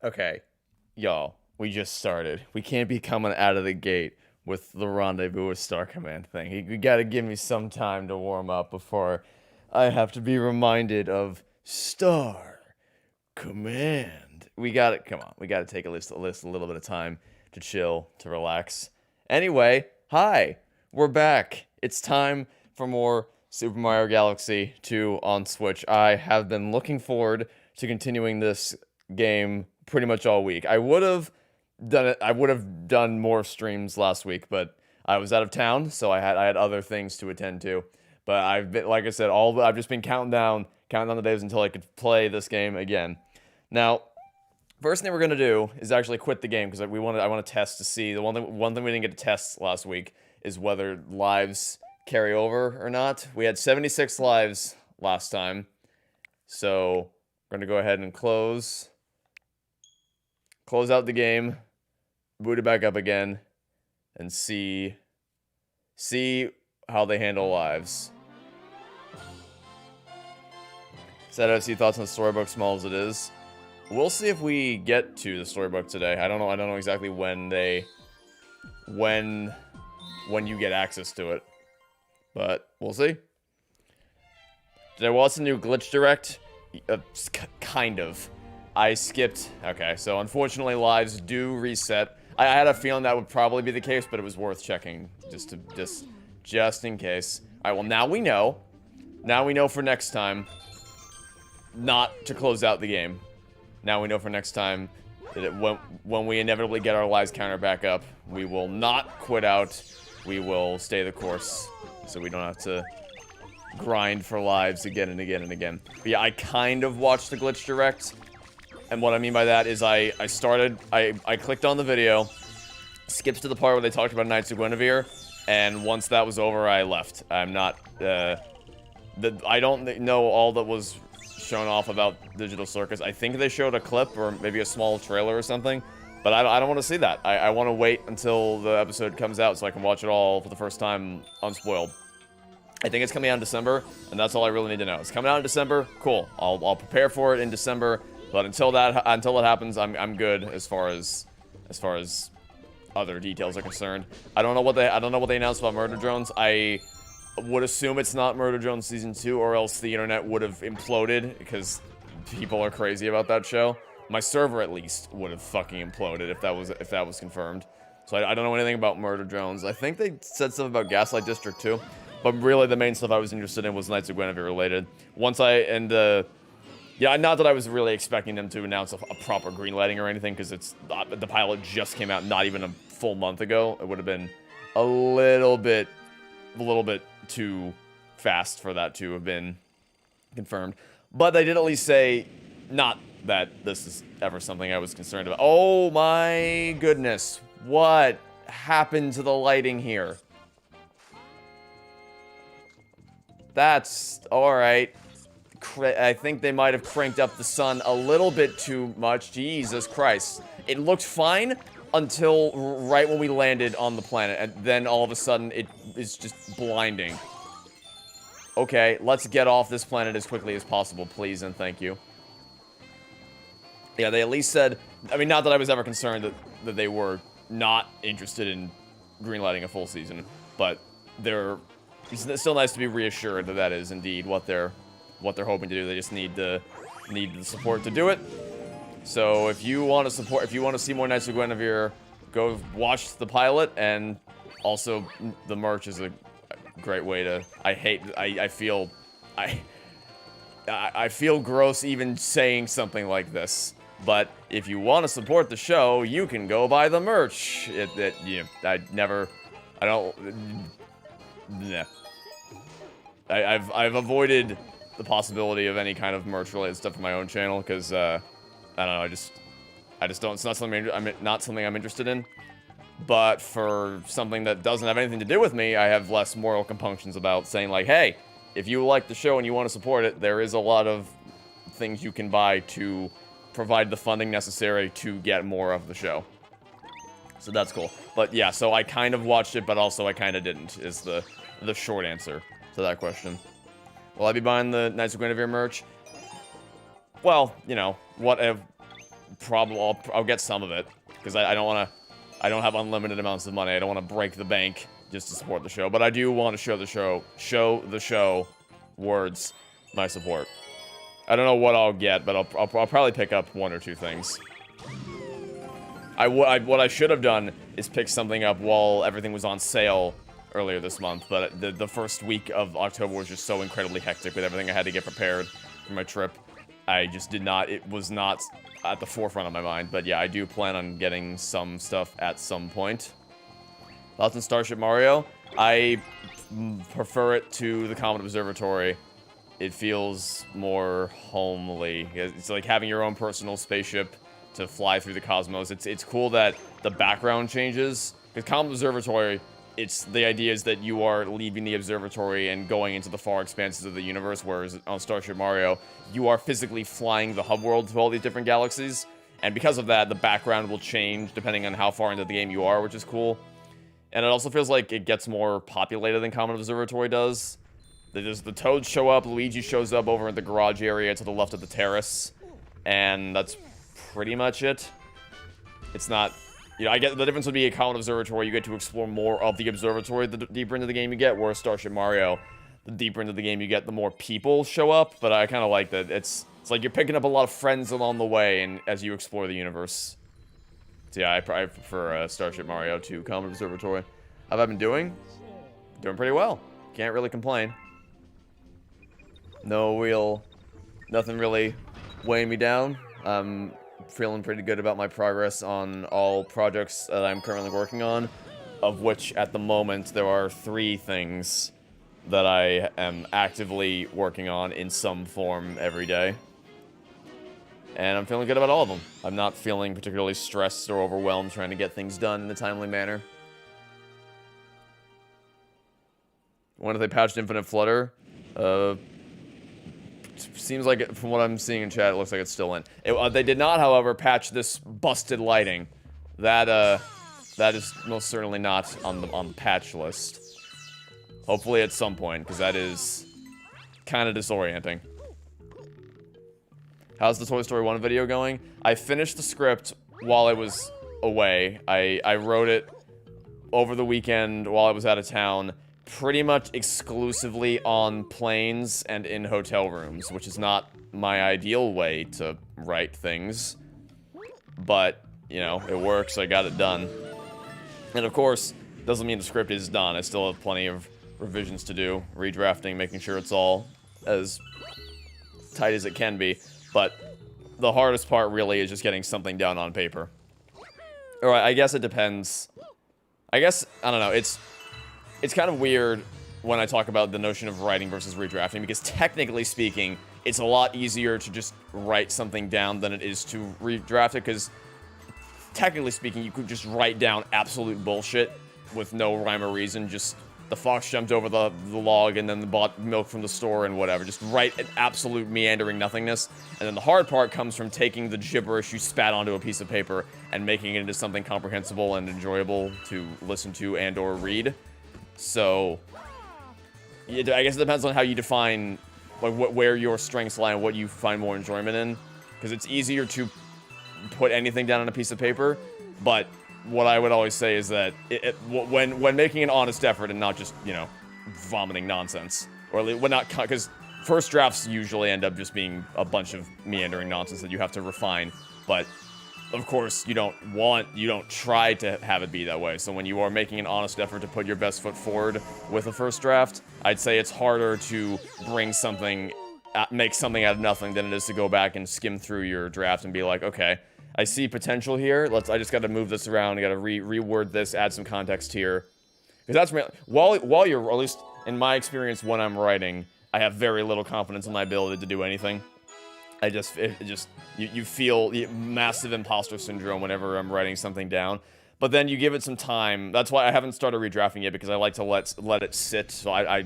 Okay, y'all, we just started. We can't be coming out of the gate with the Rendezvous with Star Command thing. You gotta give me some time to warm up before I have to be reminded of Star Command. We gotta, come on, we gotta take a little bit of time to chill, to relax. Anyway, hi, we're back. It's time for more Super Mario Galaxy 2 on Switch. I have been looking forward to continuing this game pretty much all week. I would have done it. I would have done more streams last week, but I was out of town, so I had other things to attend to. But I've been, like I said, I've just been counting down the days until I could play this game again. Now, first thing we're gonna do is actually quit the game because I want to test to see the one thing we didn't get to test last week is whether lives carry over or not. We had 76 lives last time, so we're gonna go ahead and close out the game, boot it back up again, and see how they handle lives. Said FC thoughts on the storybook, small as it is. We'll see if we get to the storybook today. I don't know exactly when you get access to it, but we'll see. Did I watch the new Glitch Direct? Kind of. I skipped. Okay, so unfortunately, lives do reset. I had a feeling that would probably be the case, but it was worth checking just in case. All right. Well, now we know. Now we know for next time not to close out the game. Now we know for next time that when we inevitably get our lives counter back up, we will not quit out. We will stay the course, so we don't have to grind for lives again and again and again. But yeah, I kind of watched the Glitch Direct. And what I mean by that is I clicked on the video, skips to the part where they talked about Knights of Guinevere, and once that was over, I left. I'm not, I don't know all that was shown off about Digital Circus. I think they showed a clip or maybe a small trailer or something, but I don't want to see that. I want to wait until the episode comes out so I can watch it all for the first time unspoiled. I think it's coming out in December, and that's all I really need to know. It's coming out in December, cool. I'll prepare for it in December. But until that happens, I'm good as far as other details are concerned. I don't know what they announced about Murder Drones. I would assume it's not Murder Drones Season 2, or else the internet would have imploded because people are crazy about that show. My server at least would have fucking imploded if that was confirmed. So I don't know anything about Murder Drones. I think they said something about Gaslight District 2, but really the main stuff I was interested in was Knights of Guinevere related. Yeah, not that I was really expecting them to announce a proper greenlighting or anything, because the pilot just came out not even a full month ago. It would have been a little bit too fast for that to have been confirmed. But they did at least say, not that this is ever something I was concerned about. Oh my goodness, what happened to the lighting here? That's alright. I think they might have cranked up the sun a little bit too much. Jesus Christ. It looked fine until right when we landed on the planet, and then all of a sudden it is just blinding. Okay, let's get off this planet as quickly as possible, please and thank you. Yeah, they at least said, I mean, not that I was ever concerned that they were not interested in greenlighting a full season, but it's still nice to be reassured that that is indeed what they're hoping to do. They just need the support to do it. So if you want to see more Knights of Guinevere, go watch the pilot, and also the merch is a great way to. I feel gross even saying something like this, but if you want to support the show, you can go buy the merch. I've avoided the possibility of any kind of merch related stuff on my own channel because I don't know, I just don't. It's not something I'm interested in. But for something that doesn't have anything to do with me, I have less moral compunctions about saying like, hey, if you like the show and you want to support it, there is a lot of things you can buy to provide the funding necessary to get more of the show. So that's cool. But yeah, so I kind of watched it, but also I kind of didn't, is the short answer to that question. Will I be buying the Knights of Guinevere merch? Well, you know, I'll get some of it because I don't want to. I don't have unlimited amounts of money. I don't want to break the bank just to support the show. But I do want to show the show words my support. I don't know what I'll get, but I'll probably pick up 1 or 2 things. What I should have done is pick something up while everything was on sale earlier this month, but the first week of October was just so incredibly hectic with everything I had to get prepared for my trip. I just did not, it was not at the forefront of my mind, but yeah, I do plan on getting some stuff at some point. Thoughts on Starship Mario? I prefer it to the Comet Observatory. It feels more homely. It's like having your own personal spaceship to fly through the cosmos. It's cool that the background changes. Because Comet Observatory, the idea is that you are leaving the observatory and going into the far expanses of the universe, whereas on Starship Mario, you are physically flying the hub world to all these different galaxies. And because of that, the background will change depending on how far into the game you are, which is cool. And it also feels like it gets more populated than Comet Observatory does. The Toads show up, Luigi shows up over in the garage area to the left of the terrace, and that's pretty much it. It's not, you know, I get the difference would be a Comet Observatory, you get to explore more of the observatory the deeper into the game you get, whereas Starship Mario, the deeper into the game you get, the more people show up, but I kind of like that. It's like you're picking up a lot of friends along the way and as you explore the universe. So yeah, I prefer Starship Mario to Comet Observatory. How have I been doing? Doing pretty well. Can't really complain. Nothing really weighing me down. I'm feeling pretty good about my progress on all projects that I'm currently working on, of which at the moment there are 3 things that I am actively working on in some form every day. And I'm feeling good about all of them. I'm not feeling particularly stressed or overwhelmed trying to get things done in a timely manner. When they patched Infinite Flutter? Seems like, from what I'm seeing in chat, it looks like it's still in. They did not, however, patch this busted lighting. That is most certainly not on the patch list. Hopefully at some point, because that is kind of disorienting. How's the Toy Story 1 video going? I finished the script while I was away. I wrote it over the weekend while I was out of town, pretty much exclusively on planes and in hotel rooms, which is not my ideal way to write things. But, you know, it works, I got it done. And of course, doesn't mean the script is done. I still have plenty of revisions to do, redrafting, making sure it's all as tight as it can be. But the hardest part really is just getting something down on paper. Alright, I guess it depends. I guess, I don't know, it's kind of weird when I talk about the notion of writing versus redrafting, because technically speaking, it's a lot easier to just write something down than it is to redraft it, because technically speaking, you could just write down absolute bullshit with no rhyme or reason, just the fox jumped over the log and then bought milk from the store and whatever. Just write an absolute meandering nothingness. And then the hard part comes from taking the gibberish you spat onto a piece of paper and making it into something comprehensible and enjoyable to listen to and or read. So, I guess it depends on how you define like where your strengths lie and what you find more enjoyment in. Because it's easier to put anything down on a piece of paper, but what I would always say is that when making an honest effort and not just, you know, vomiting nonsense, or when not, because first drafts usually end up just being a bunch of meandering nonsense that you have to refine, but of course you don't try to have it be that way. So when you are making an honest effort to put your best foot forward with a first draft, I'd say it's harder to make something out of nothing than it is to go back and skim through your draft and be like, okay, I see potential here. I just got to move this around. I got to reword this, add some context here. Because that's while you're, or at least in my experience when I'm writing, I have very little confidence in my ability to do anything. You feel massive imposter syndrome whenever I'm writing something down. But then you give it some time. That's why I haven't started redrafting yet, because I like to let it sit. So I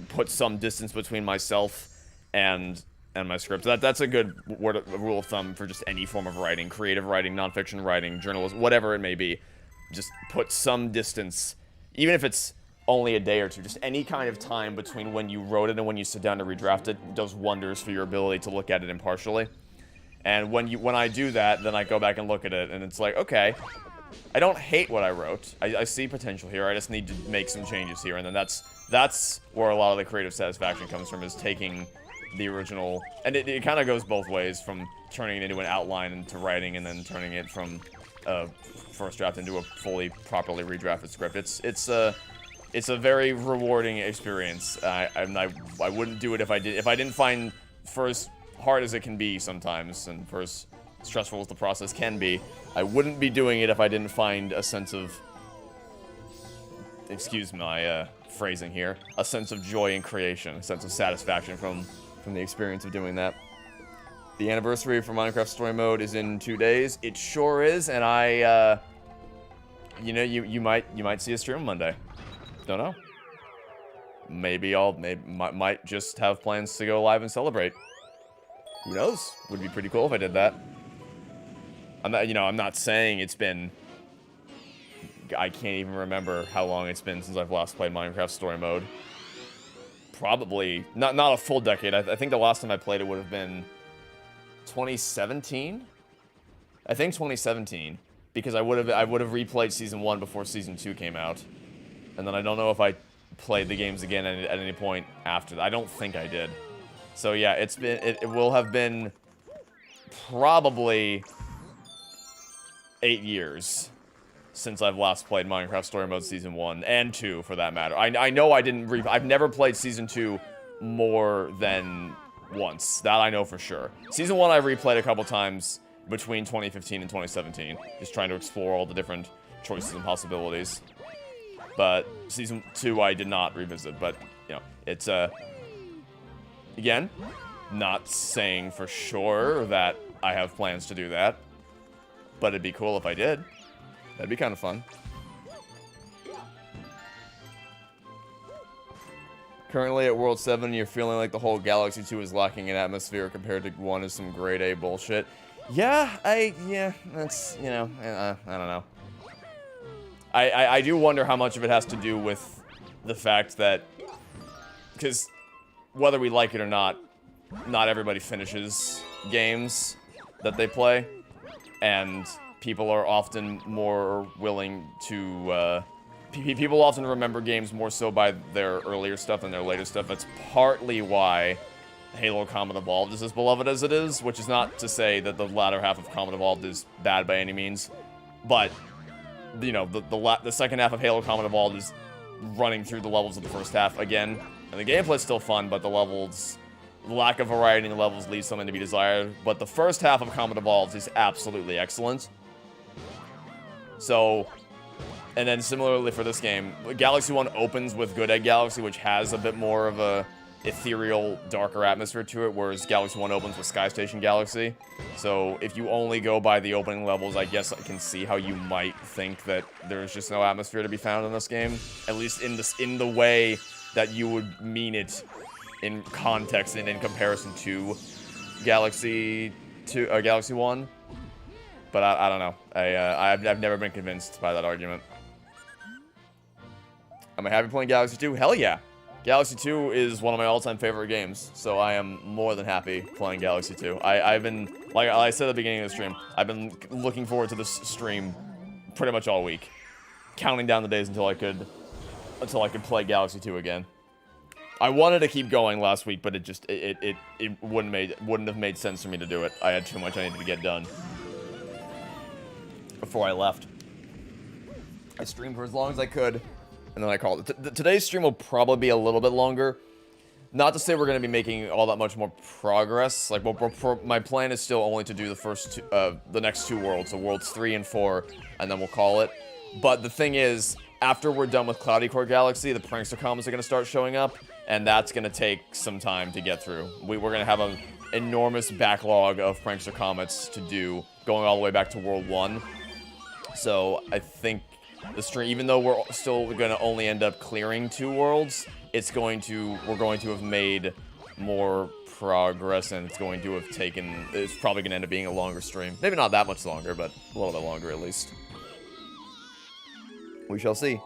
put some distance between myself and my script. That's a good rule of thumb for just any form of writing, creative writing, nonfiction writing, journalism, whatever it may be. Just put some distance, even if it's only a day or two, just any kind of time between when you wrote it and when you sit down to redraft it does wonders for your ability to look at it impartially. And when I do that, then I go back and look at it, and it's like, okay, I don't hate what I wrote. I see potential here. I just need to make some changes here, and then that's where a lot of the creative satisfaction comes from, is taking the original, and it kind of goes both ways, from turning it into an outline into writing, and then turning it from first draft into a fully properly redrafted script. It's a very rewarding experience. I wouldn't do it if I didn't find first hard as it can be sometimes, and first stressful as the process can be. I wouldn't be doing it if I didn't find a sense of, excuse my phrasing here, a sense of joy in creation, a sense of satisfaction from the experience of doing that. The anniversary for Minecraft Story Mode is in 2 days. It sure is, and you know, you might see a stream on Monday. Don't know. Maybe might just have plans to go live and celebrate. Who knows? Would be pretty cool if I did that. I'm not saying it's been, I can't even remember how long it's been since I've last played Minecraft Story Mode. Probably not a full decade. I think the last time I played it would have been 2017. I think 2017, because I would have replayed Season 1 before Season 2 came out. And then I don't know if I played the games again at any point after that. I don't think I did. So yeah, it will have been probably 8 years since I've last played Minecraft Story Mode Season 1 and 2, for that matter. I know I've never played Season 2 more than once. That I know for sure. Season 1 I replayed a couple times between 2015 and 2017, just trying to explore all the different choices and possibilities. But Season 2 I did not revisit, but, you know, it's, again, not saying for sure that I have plans to do that, but it'd be cool if I did. That'd be kind of fun. Currently at World 7, you're feeling like the whole Galaxy 2 is lacking in atmosphere compared to 1 is some grade A bullshit. Yeah, that's, you know, I don't know. I do wonder how much of it has to do with the fact that, because whether we like it or not everybody finishes games that they play, and people are often more willing to, people often remember games more so by their earlier stuff than their later stuff. That's partly why Halo Combat Evolved is as beloved as it is, which is not to say that the latter half of Combat Evolved is bad by any means, but, you know, the second half of Halo Combat Evolved is running through the levels of the first half again, and the gameplay's still fun, but the lack of variety in the levels leaves something to be desired. But the first half of Combat Evolved is absolutely excellent. So, and then similarly for this game, Galaxy 1 opens with Good Egg Galaxy, which has a bit more of a ethereal, darker atmosphere to it, whereas Galaxy 1 opens with Sky Station Galaxy. So if you only go by the opening levels, I guess I can see how you might think that there's just no atmosphere to be found in this game, at least in the way that you would mean it in context and in comparison to Galaxy 1. But I don't know. I've never been convinced by that argument. Am I happy playing Galaxy 2? Hell yeah. Galaxy 2 is one of my all-time favorite games, so I am more than happy playing Galaxy 2. I've been, like I said at the beginning of the stream, I've been looking forward to this stream pretty much all week, counting down the days until I could play Galaxy 2 again. I wanted to keep going last week, but it wouldn't have made sense for me to do it. I had too much I needed to get done before I left. I streamed for as long as I could, and then I called it. Today's stream will probably be a little bit longer. Not to say we're going to be making all that much more progress. Like, my plan is still only to do the next 2 worlds, so worlds 3 and 4, and then we'll call it. But the thing is, after we're done with Cloudy Core Galaxy, the Prankster comments are going to start showing up, and that's going to take some time to get through. We're going to have an enormous backlog of Prankster comments to do, going all the way back to World 1. So I think the stream, even though we're still going to only end up clearing 2 worlds, we're going to have made more progress, and it's probably going to end up being a longer stream. Maybe not that much longer, but a little bit longer at least. We shall see.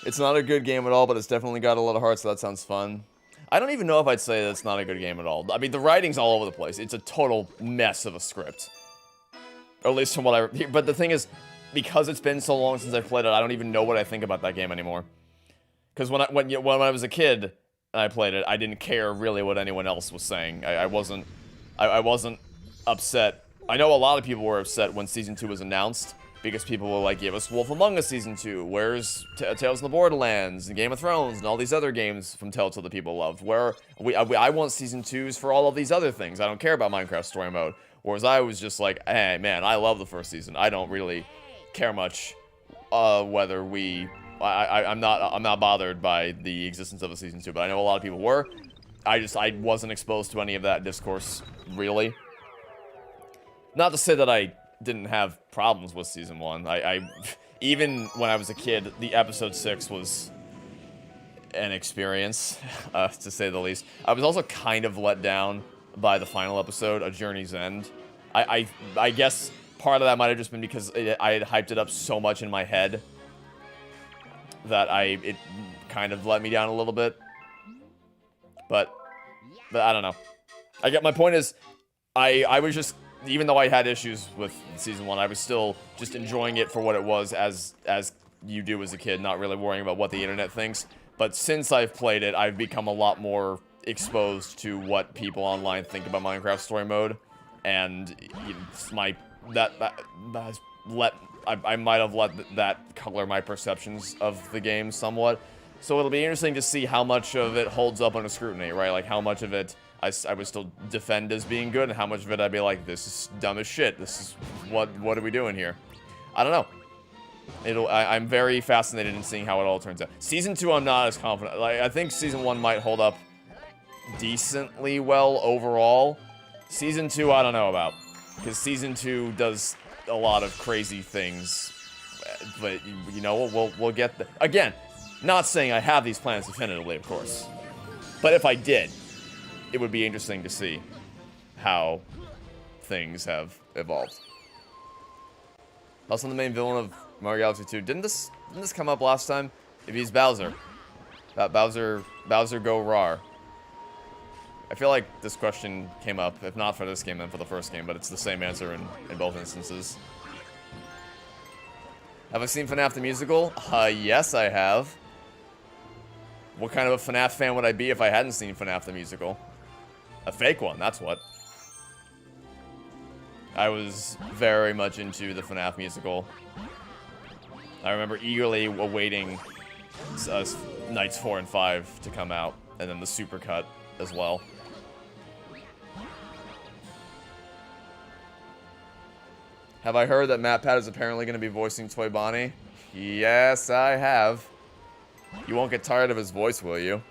It's not a good game at all, but it's definitely got a lot of heart, so that sounds fun. I don't even know if I'd say that's not a good game at all. I mean, the writing's all over the place. It's a total mess of a script. Or at least from what I... But the thing is, because it's been so long since I've played it, I don't even know what I think about that game anymore. Because when I was a kid and I played it, I didn't care really what anyone else was saying. I wasn't upset. I know a lot of people were upset when Season 2 was announced, because people were like, give us Wolf Among Us Season 2, where's Tales from the Borderlands, and Game of Thrones, and all these other games from Telltale that people loved, where I want Season 2s for all of these other things, I don't care about Minecraft Story Mode, whereas I was just like, hey, man, I love the first season, I don't really care much, whether I'm not bothered by the existence of a Season 2, but I know a lot of people were. I wasn't exposed to any of that discourse, really. Not to say that I didn't have problems with Season 1. Even when I was a kid, the Episode 6 was an experience, to say the least. I was also kind of let down by the final episode, A Journey's End. I guess part of that might have just been because I had hyped it up so much in my head that it kind of let me down a little bit. But I don't know. My point is, I was just, even though I had issues with Season 1, I was still just enjoying it for what it was, as you do as a kid, not really worrying about what the internet thinks. But since I've played it, I've become a lot more exposed to what people online think about Minecraft Story Mode, and I might have let that color my perceptions of the game somewhat. So it'll be interesting to see how much of it holds up under scrutiny, right? Like how much of it I would still defend as being good, and how much of it I'd be like, this is dumb as shit. This is, what are we doing here? I don't know. I'm very fascinated in seeing how it all turns out. Season 2, I'm not as confident. Like, I think Season 1 might hold up decently well overall. Season 2, I don't know about. Because Season 2 does a lot of crazy things. But, you know, we'll get again, not saying I have these plans definitively, of course. But if I did, it would be interesting to see how things have evolved. Also, the main villain of Mario Galaxy 2. Didn't this come up last time? If he's Bowser. Bowser go rar. I feel like this question came up, if not for this game, then for the first game, but it's the same answer in both instances. Have I seen FNAF the Musical? Yes, I have. What kind of a FNAF fan would I be if I hadn't seen FNAF the Musical? A fake one, that's what. I was very much into the FNAF musical. I remember eagerly awaiting Nights 4 and 5 to come out, and then the supercut as well. Have I heard that MatPat is apparently going to be voicing Toy Bonnie? Yes, I have. You won't get tired of his voice, will you?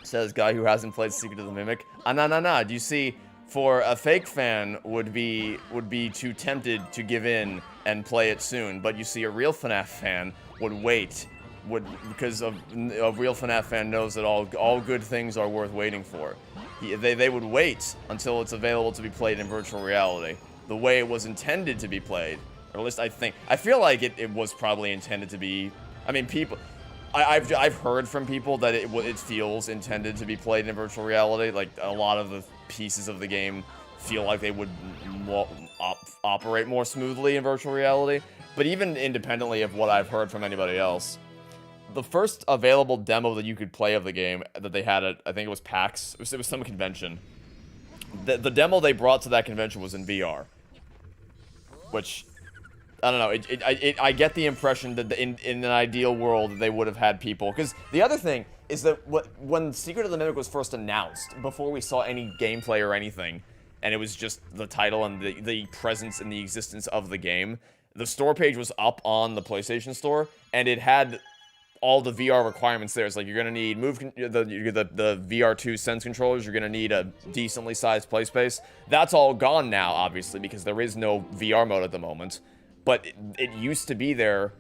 Says guy who hasn't played Secret of the Mimic. Nah. Do you see, for a fake fan would be too tempted to give in and play it soon, but you see a real FNAF fan would wait, because a real FNAF fan knows that all good things are worth waiting for. They would wait until it's available to be played in virtual reality, the way it was intended to be played, or at least I feel like it was probably intended to be. I mean, people. I've heard from people that it feels intended to be played in virtual reality. Like, a lot of the pieces of the game feel like they would operate more smoothly in virtual reality. But even independently of what I've heard from anybody else, the first available demo that you could play of the game that they had at, I think it was PAX, it was some convention. The demo they brought to that convention was in VR, which, I don't know, I get the impression that in an ideal world they would have had people, because the other thing is that when Secret of the Mimic was first announced, before we saw any gameplay or anything, and it was just the title and the presence and the existence of the game, the store page was up on the PlayStation Store, and it had all the VR requirements there. It's like, you're gonna need the VR2 Sense controllers, you're gonna need a decently sized play space. That's all gone now, obviously, because there is no VR mode at the moment. But it used to be there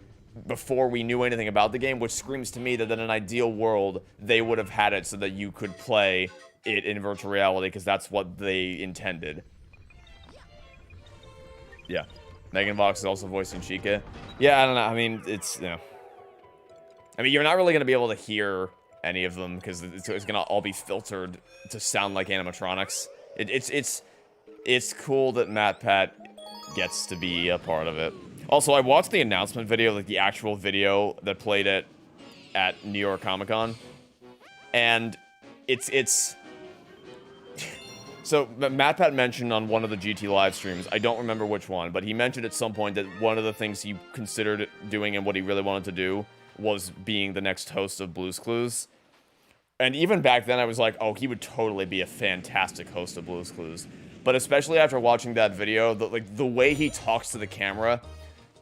before we knew anything about the game, which screams to me that in an ideal world, they would have had it so that you could play it in virtual reality, because that's what they intended. Yeah. Megan Fox is also voicing Chica. Yeah, I don't know. I mean, it's, you know. I mean, you're not really going to be able to hear any of them because it's going to all be filtered to sound like animatronics. It's cool that MatPat gets to be a part of it. Also, I watched the announcement video, like the actual video that played at New York Comic Con, and it's so MatPat mentioned on one of the GT live streams, I don't remember which one, but he mentioned at some point that one of the things he considered doing and what he really wanted to do was being the next host of Blue's Clues. And even back then, I was like, oh, he would totally be a fantastic host of Blue's Clues. But especially after watching that video, the way he talks to the camera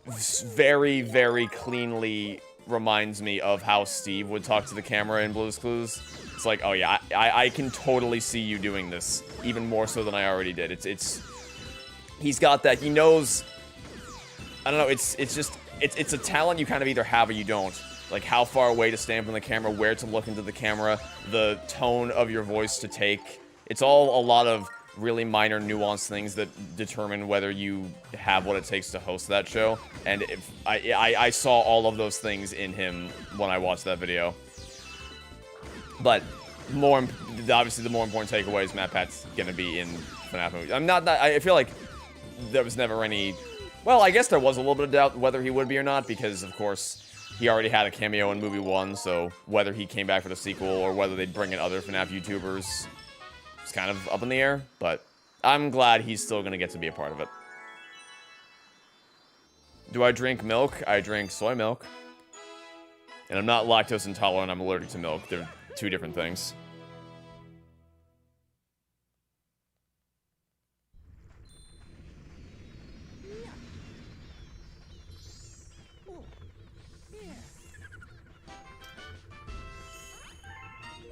very, very cleanly reminds me of how Steve would talk to the camera in Blue's Clues. It's like, oh yeah, I can totally see you doing this, even more so than I already did. He's got that, he knows, I don't know, it's a talent you kind of either have or you don't. Like how far away to stand from the camera, where to look into the camera, the tone of your voice to take. It's all a lot of really minor nuanced things that determine whether you have what it takes to host that show. And if I saw all of those things in him when I watched that video. But obviously the more important takeaway is MatPat's gonna be in FNAF movies. I feel like there was never any, well, I guess there was a little bit of doubt whether he would be or not, because of course he already had a cameo in movie 1, so whether he came back for the sequel or whether they'd bring in other FNAF YouTubers, it's kind of up in the air, but I'm glad he's still going to get to be a part of it. Do I drink milk? I drink soy milk. And I'm not lactose intolerant, I'm allergic to milk. They're two different things.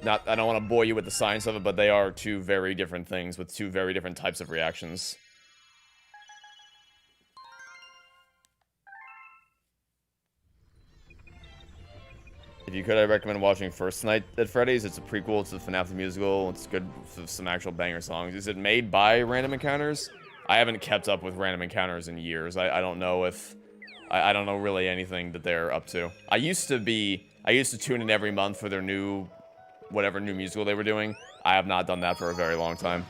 I don't want to bore you with the science of it, but they are two very different things with two very different types of reactions. If you could, I recommend watching First Night at Freddy's. It's a prequel to the FNAF the Musical. It's good with some actual banger songs. Is it made by Random Encounters? I haven't kept up with Random Encounters in years. I don't know if... I don't know really anything that they're up to. I used to tune in every month for their new... whatever new musical they were doing. I have not done that for a very long time.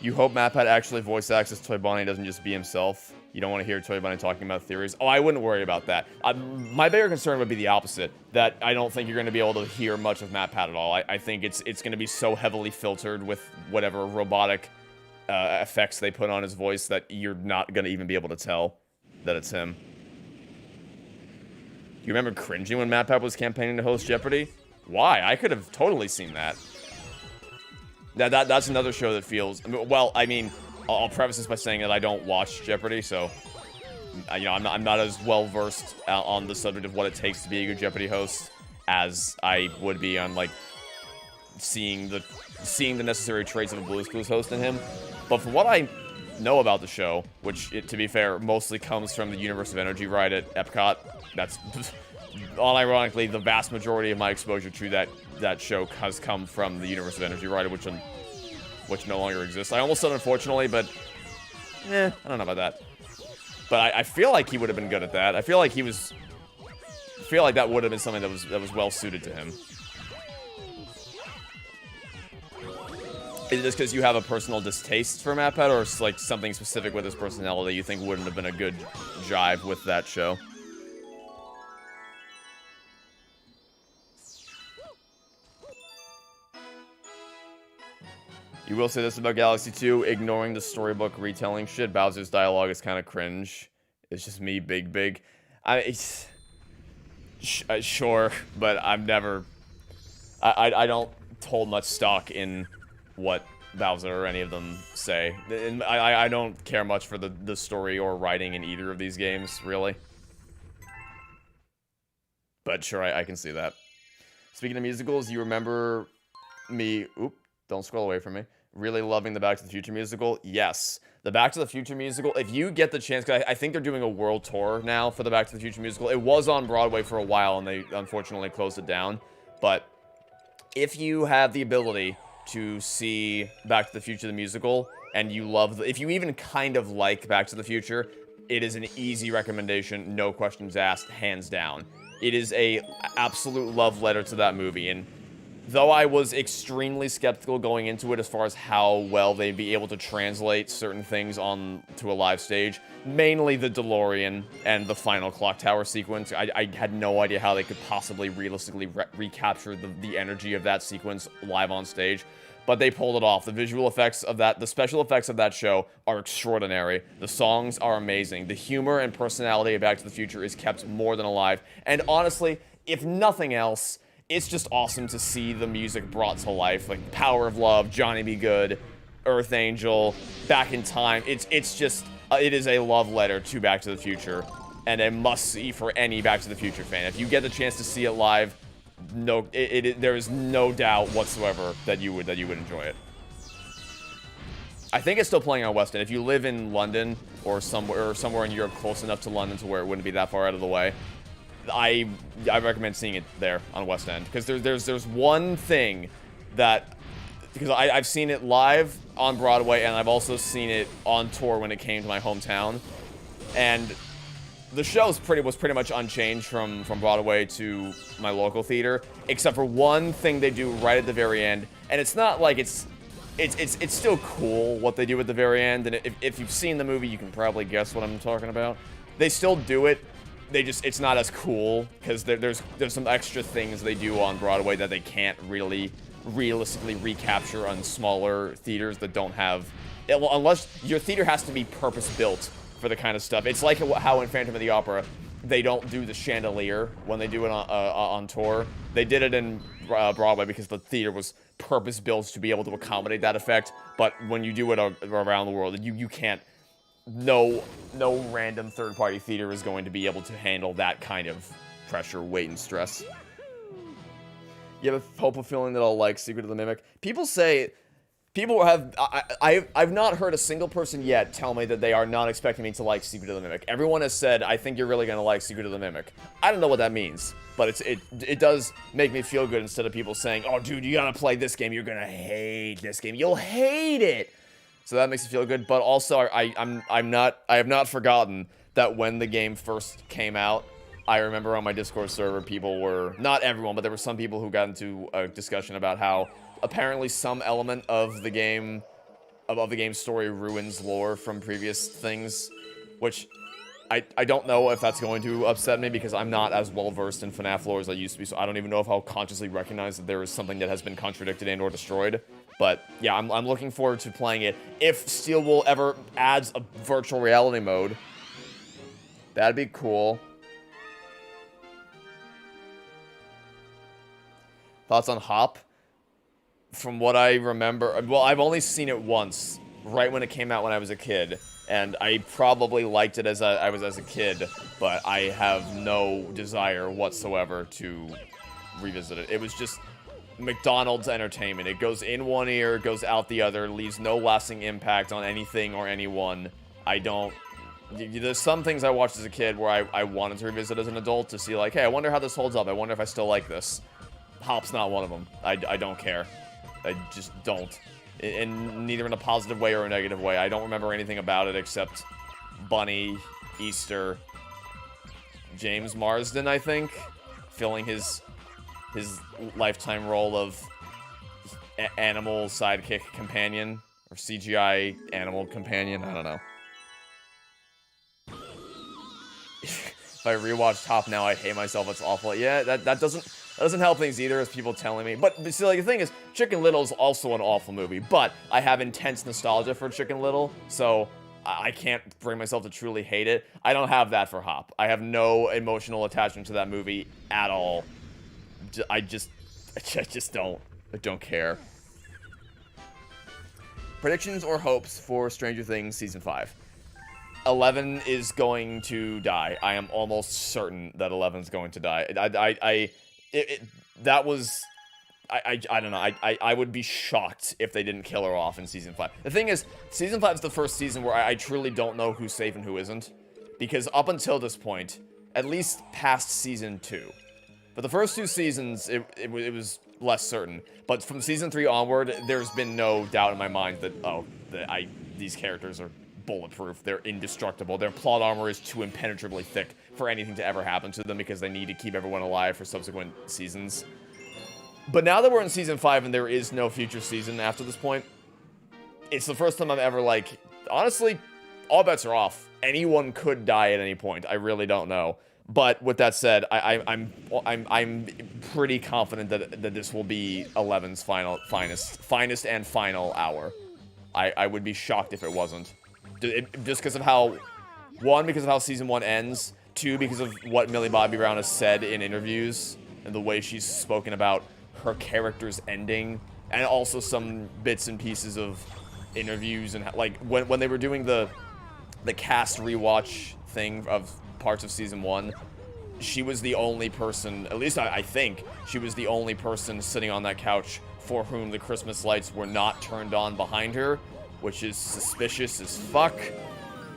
You hope MatPat actually voice acts as Toy Bonnie, doesn't just be himself. You don't want to hear Toy Bonnie talking about theories. Oh, I wouldn't worry about that. My bigger concern would be the opposite. That I don't think you're going to be able to hear much of MatPat at all. I think it's going to be so heavily filtered with whatever robotic effects they put on his voice that you're not going to even be able to tell that it's him. Do you remember cringing when MatPat was campaigning to host Jeopardy? Why? I could have totally seen that. That's another show that feels... Well, I mean, I'll preface this by saying that I don't watch Jeopardy, so... You know, I'm not as well-versed on the subject of what it takes to be a good Jeopardy host as I would be on, like, seeing the necessary traits of a Blue's Clues host in him. But from what I know about the show, which, to be fair, mostly comes from the Universe of Energy ride at Epcot, that's... unironically, the vast majority of my exposure to that show has come from the Universe of Energy ride, which no longer exists. I almost said unfortunately, but I don't know about that. But I feel like he would have been good at that. I feel like that would have been something that was well suited to him. Is it just because you have a personal distaste for MatPat, or it's like something specific with his personality you think wouldn't have been a good jive with that show? You will say this about Galaxy 2, ignoring the storybook retelling shit. Bowser's dialogue is kind of cringe. It's just me, big. Sure, but I've never... I don't hold much stock in what Bowser or any of them say. And I don't care much for the story or writing in either of these games, really. But sure, I can see that. Speaking of musicals, you remember me... Oop, don't scroll away from me. Really loving the Back to the Future musical? Yes. The Back to the Future musical, if you get the chance, because I think they're doing a world tour now for the Back to the Future musical. It was on Broadway for a while, and they unfortunately closed it down. But if you have the ability to see Back to the Future the musical, and you love if you even kind of like Back to the Future, it is an easy recommendation, no questions asked, hands down. It is a absolute love letter to that movie, and though I was extremely skeptical going into it as far as how well they'd be able to translate certain things on to a live stage, mainly the DeLorean and the final clock tower sequence, I had no idea how they could possibly realistically recapture the energy of that sequence live on stage. But they pulled it off. The visual effects of that, the special effects of that show are extraordinary. The songs are amazing. The humor and personality of Back to the Future is kept more than alive. And honestly, if nothing else, it's just awesome to see the music brought to life. Like Power of Love, Johnny Be Good, Earth Angel, Back in Time. It's just, it is a love letter to Back to the Future. And a must-see for any Back to the Future fan. If you get the chance to see it live, there is no doubt whatsoever that you would enjoy it. I think it's still playing on West End. If you live in London or somewhere in Europe close enough to London to where it wouldn't be that far out of the way, I recommend seeing it there on West End, because there's one thing that, because I've seen it live on Broadway and I've also seen it on tour when it came to my hometown, and the show was pretty much unchanged from Broadway to my local theater, except for one thing they do right at the very end. And it's not like it's still cool what they do at the very end. And if you've seen the movie, you can probably guess what I'm talking about. They still do it. It's not as cool because there's some extra things they do on Broadway that they can't really realistically recapture on smaller theaters that don't have. Well, unless your theater has to be purpose built for the kind of stuff. It's like how in Phantom of the Opera, they don't do the chandelier when they do it on tour. They did it in Broadway because the theater was purpose-built to be able to accommodate that effect. But when you do it around the world, you can't. No random third-party theater is going to be able to handle that kind of pressure, weight, and stress. You have a hopeful feeling that I'll like Secret of the Mimic. People have, I've not heard a single person yet tell me that they are not expecting me to like Secret of the Mimic. Everyone has said, I think you're really going to like Secret of the Mimic. I don't know what that means, but it does make me feel good instead of people saying, oh, dude, you got to play this game. You're going to hate this game. You'll hate it. So that makes me feel good. But also, I have not forgotten that when the game first came out, I remember on my Discord server, people were, not everyone, but there were some people who got into a discussion about how apparently some element of the game, of the game's story ruins lore from previous things, which I don't know if that's going to upset me because I'm not as well versed in FNAF lore as I used to be, so I don't even know if I'll consciously recognize that there is something that has been contradicted and or destroyed. But yeah, I'm looking forward to playing it. If Steel Wool ever adds a virtual reality mode, that'd be cool. Thoughts on Hop? From what I remember, well, I've only seen it once, right when it came out when I was a kid, and I probably liked it as I was as a kid, but I have no desire whatsoever to revisit it. It was just McDonald's entertainment. It goes in one ear, goes out the other, leaves no lasting impact on anything or anyone. There's some things I watched as a kid where I wanted to revisit as an adult to see, like, hey, I wonder how this holds up. I wonder if I still like this. Hop's not one of them. I don't care. I just don't. And neither in a positive way or a negative way. I don't remember anything about it except Bunny, Easter, James Marsden, I think, filling his lifetime role of animal sidekick companion, or CGI animal companion, I don't know. If I rewatch Top now, I hate myself, it's awful. Yeah, that doesn't help things either, as people telling me. But see, like, the thing is, Chicken Little is also an awful movie, but I have intense nostalgia for Chicken Little, so I can't bring myself to truly hate it. I don't have that for Hop. I have no emotional attachment to that movie at all. I just don't. I don't care. Predictions or hopes for Stranger Things Season 5? 11 is going to die. I am almost certain that 11 is going to die. I don't know. I would be shocked if they didn't kill her off in Season 5. The thing is, Season 5 is the first season where I truly don't know who's safe and who isn't. Because up until this point, at least past Season 2, for the first two seasons, it was less certain. But from season 3 onward, there's been no doubt in my mind that, these characters are bulletproof. They're indestructible. Their plot armor is too impenetrably thick for anything to ever happen to them because they need to keep everyone alive for subsequent seasons. But now that we're in season 5 and there is no future season after this point, it's the first time I've ever, like, honestly, all bets are off. Anyone could die at any point. I really don't know. But with that said, I'm pretty confident that this will be 11's finest and final hour. I would be shocked if it wasn't. Just because of how, one, because of how season 1 ends, 2, because of what Millie Bobby Brown has said in interviews and the way she's spoken about her character's ending, and also some bits and pieces of interviews and like when they were doing the cast rewatch thing of parts of season 1, she was the only person, at least I think, she was the only person sitting on that couch for whom the Christmas lights were not turned on behind her, which is suspicious as fuck.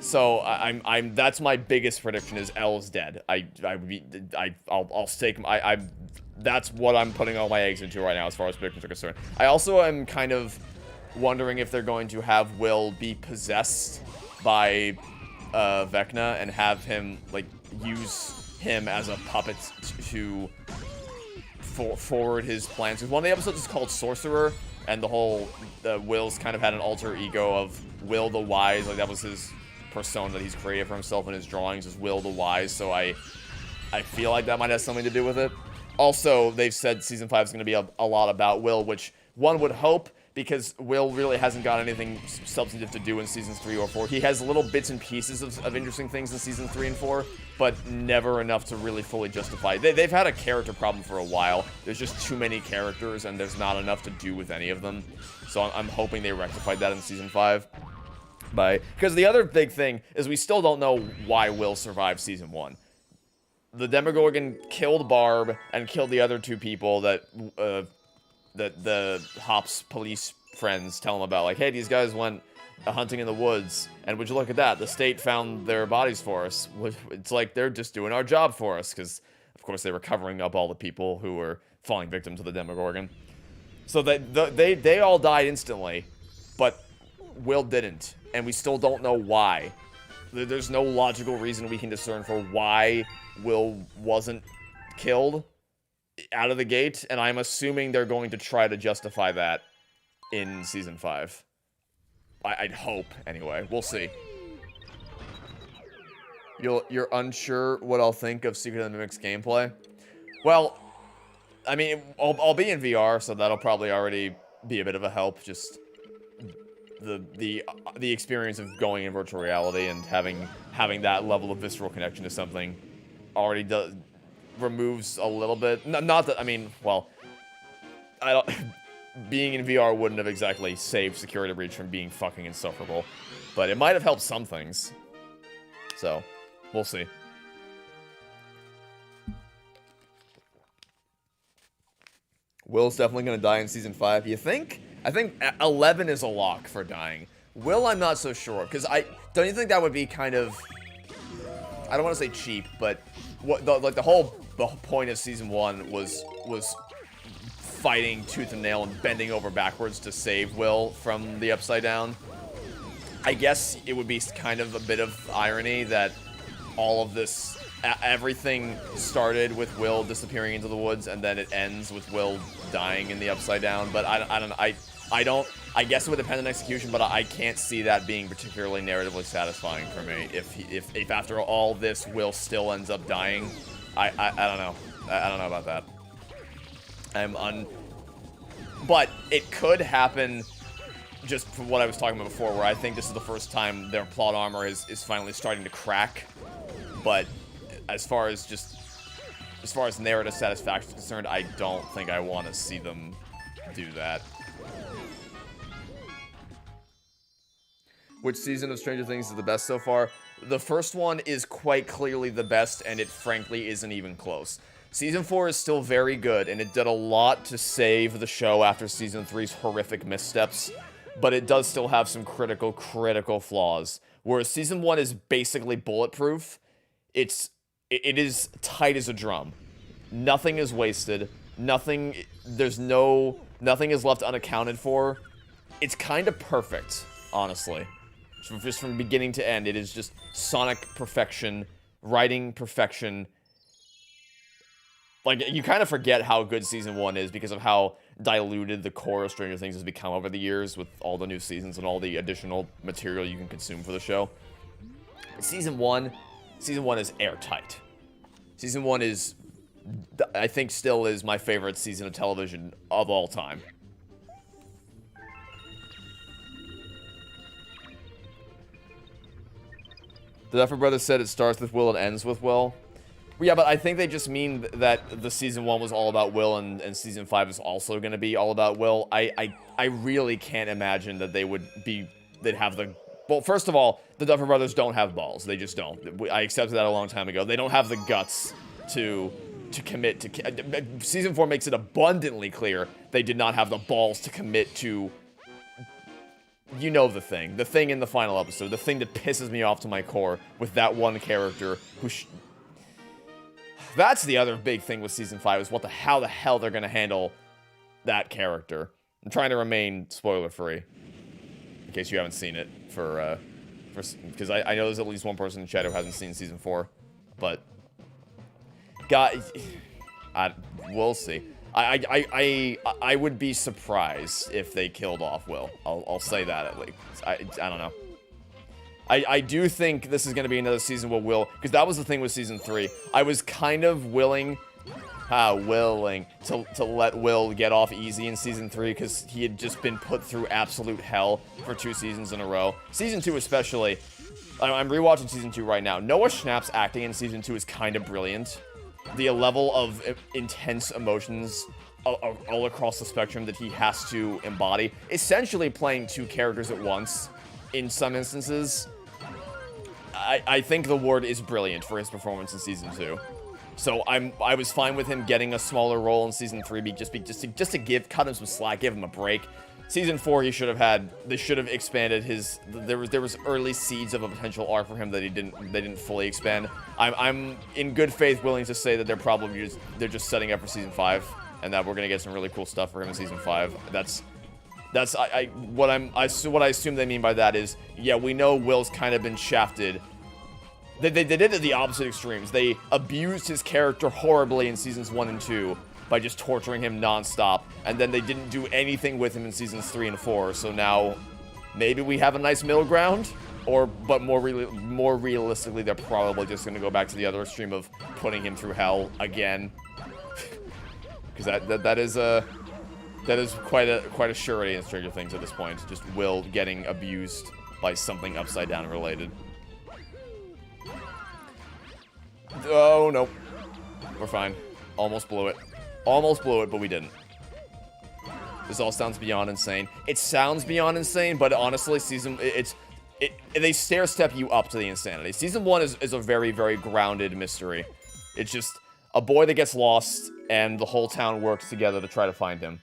So that's my biggest prediction is Elle's dead. I'll stake that's what I'm putting all my eggs into right now as far as predictions are concerned. I also am kind of wondering if they're going to have Will be possessed by Vecna and have him like use him as a puppet to forward his plans. Because one of the episodes is called Sorcerer, and the whole Will's kind of had an alter ego of Will the Wise. Like that was his persona that he's created for himself in his drawings, is Will the Wise. So I feel like that might have something to do with it. Also, they've said season 5 is going to be a lot about Will, which one would hope, because Will really hasn't got anything substantive to do in seasons 3 or 4. He has little bits and pieces of interesting things in season 3 and 4, but never enough to really fully justify. They've had a character problem for a while. There's just too many characters, and there's not enough to do with any of them. So I'm hoping they rectified that in season 5. Because the other big thing is we still don't know why Will survived season 1. The Demogorgon killed Barb and killed the other 2 people that the Hop's police friends tell him about. Like, hey, these guys went hunting in the woods, and would you look at that? The state found their bodies for us. It's like they're just doing our job for us, because, of course, they were covering up all the people who were falling victim to the Demogorgon. So they all died instantly, but Will didn't, and we still don't know why. There's no logical reason we can discern for why Will wasn't killed out of the gate, and I'm assuming they're going to try to justify that in season 5. I'd hope, anyway. We'll see. You're unsure what I'll think of Secret of the Mimics gameplay? Well, I mean, I'll be in VR, so that'll probably already be a bit of a help. Just the experience of going in virtual reality and having that level of visceral connection to something already removes a little bit. Not that, I mean, well, I don't. Being in VR wouldn't have exactly saved Security Breach from being fucking insufferable, but it might have helped some things. So, we'll see. Will's definitely gonna die in season 5. You think? I think 11 is a lock for dying. Will, I'm not so sure, because don't you think that would be kind of, I don't want to say cheap, but the whole point of season 1 was fighting tooth and nail and bending over backwards to save Will from the Upside Down. I guess it would be kind of a bit of irony that all of this, everything started with Will disappearing into the woods, and then it ends with Will dying in the Upside Down. But I guess it would depend on execution, but I can't see that being particularly narratively satisfying for me. If after all this, Will still ends up dying, I don't know. I don't know about that. But it could happen, just from what I was talking about before, where I think this is the first time their plot armor is finally starting to crack. But as far as narrative satisfaction is concerned, I don't think I want to see them do that. Which season of Stranger Things is the best so far? The first one is quite clearly the best, and it frankly isn't even close. Season 4 is still very good, and it did a lot to save the show after Season 3's horrific missteps, but it does still have some critical flaws. Whereas Season 1 is basically bulletproof, it is tight as a drum. Nothing is wasted. Nothing is left unaccounted for. It's kind of perfect, honestly. Just from beginning to end, it is just Sonic perfection, writing perfection. Like, you kind of forget how good Season 1 is because of how diluted the core of Stranger Things has become over the years with all the new seasons and all the additional material you can consume for the show. Season 1 is airtight. Season 1 is, I think, still is my favorite season of television of all time. The Duffer Brothers said it starts with Will and ends with Will. Yeah, but I think they just mean that the Season 1 was all about Will and Season 5 is also going to be all about Will. I really can't imagine that they'd have the... Well, first of all, the Duffer Brothers don't have balls. They just don't. I accepted that a long time ago. They don't have the guts to commit to... Season 4 makes it abundantly clear they did not have the balls to commit to... You know the thing in the final episode, the thing that pisses me off to my core with that one character who... That's the other big thing with Season 5 is how the hell they're going to handle that character. I'm trying to remain spoiler-free, in case you haven't seen it, because I know there's at least one person in chat who hasn't seen Season 4, but... we'll see. I would be surprised if they killed off Will. I'll say that at least. I don't know. I do think this is going to be another season where Will... Because that was the thing with Season 3. I was kind of willing to let Will get off easy in Season 3 because he had just been put through absolute hell for 2 seasons in a row. Season 2 especially. I'm rewatching Season 2 right now. Noah Schnapp's acting in Season 2 is kind of brilliant. The level of intense emotions all across the spectrum that he has to embody. Essentially playing 2 characters at once in some instances. I think the word is brilliant for his performance in Season 2. So I was fine with him getting a smaller role in Season 3, just to cut him some slack, give him a break. Season 4, they should have expanded his... There was early seeds of a potential arc for him that they didn't fully expand. I'm in good faith willing to say that they're just setting up for Season 5, and that we're gonna get some really cool stuff for him in Season 5. What I assume they mean by that is, yeah, we know Will's kind of been shafted. They did it at the opposite extremes. They abused his character horribly in Seasons 1 and 2 by just torturing him nonstop, and then they didn't do anything with him in Seasons 3 and 4, so now maybe we have a nice middle ground, but more realistically, they're probably just going to go back to the other extreme of putting him through hell again. Because that is quite a surety in Stranger Things at this point. Just Will getting abused by something upside down related. Oh, no. We're fine. Almost blew it. Almost blew it, but we didn't. This all sounds beyond insane. It sounds beyond insane, but honestly, they stair-step you up to the insanity. Season 1 is a very, very grounded mystery. It's just a boy that gets lost, and the whole town works together to try to find him.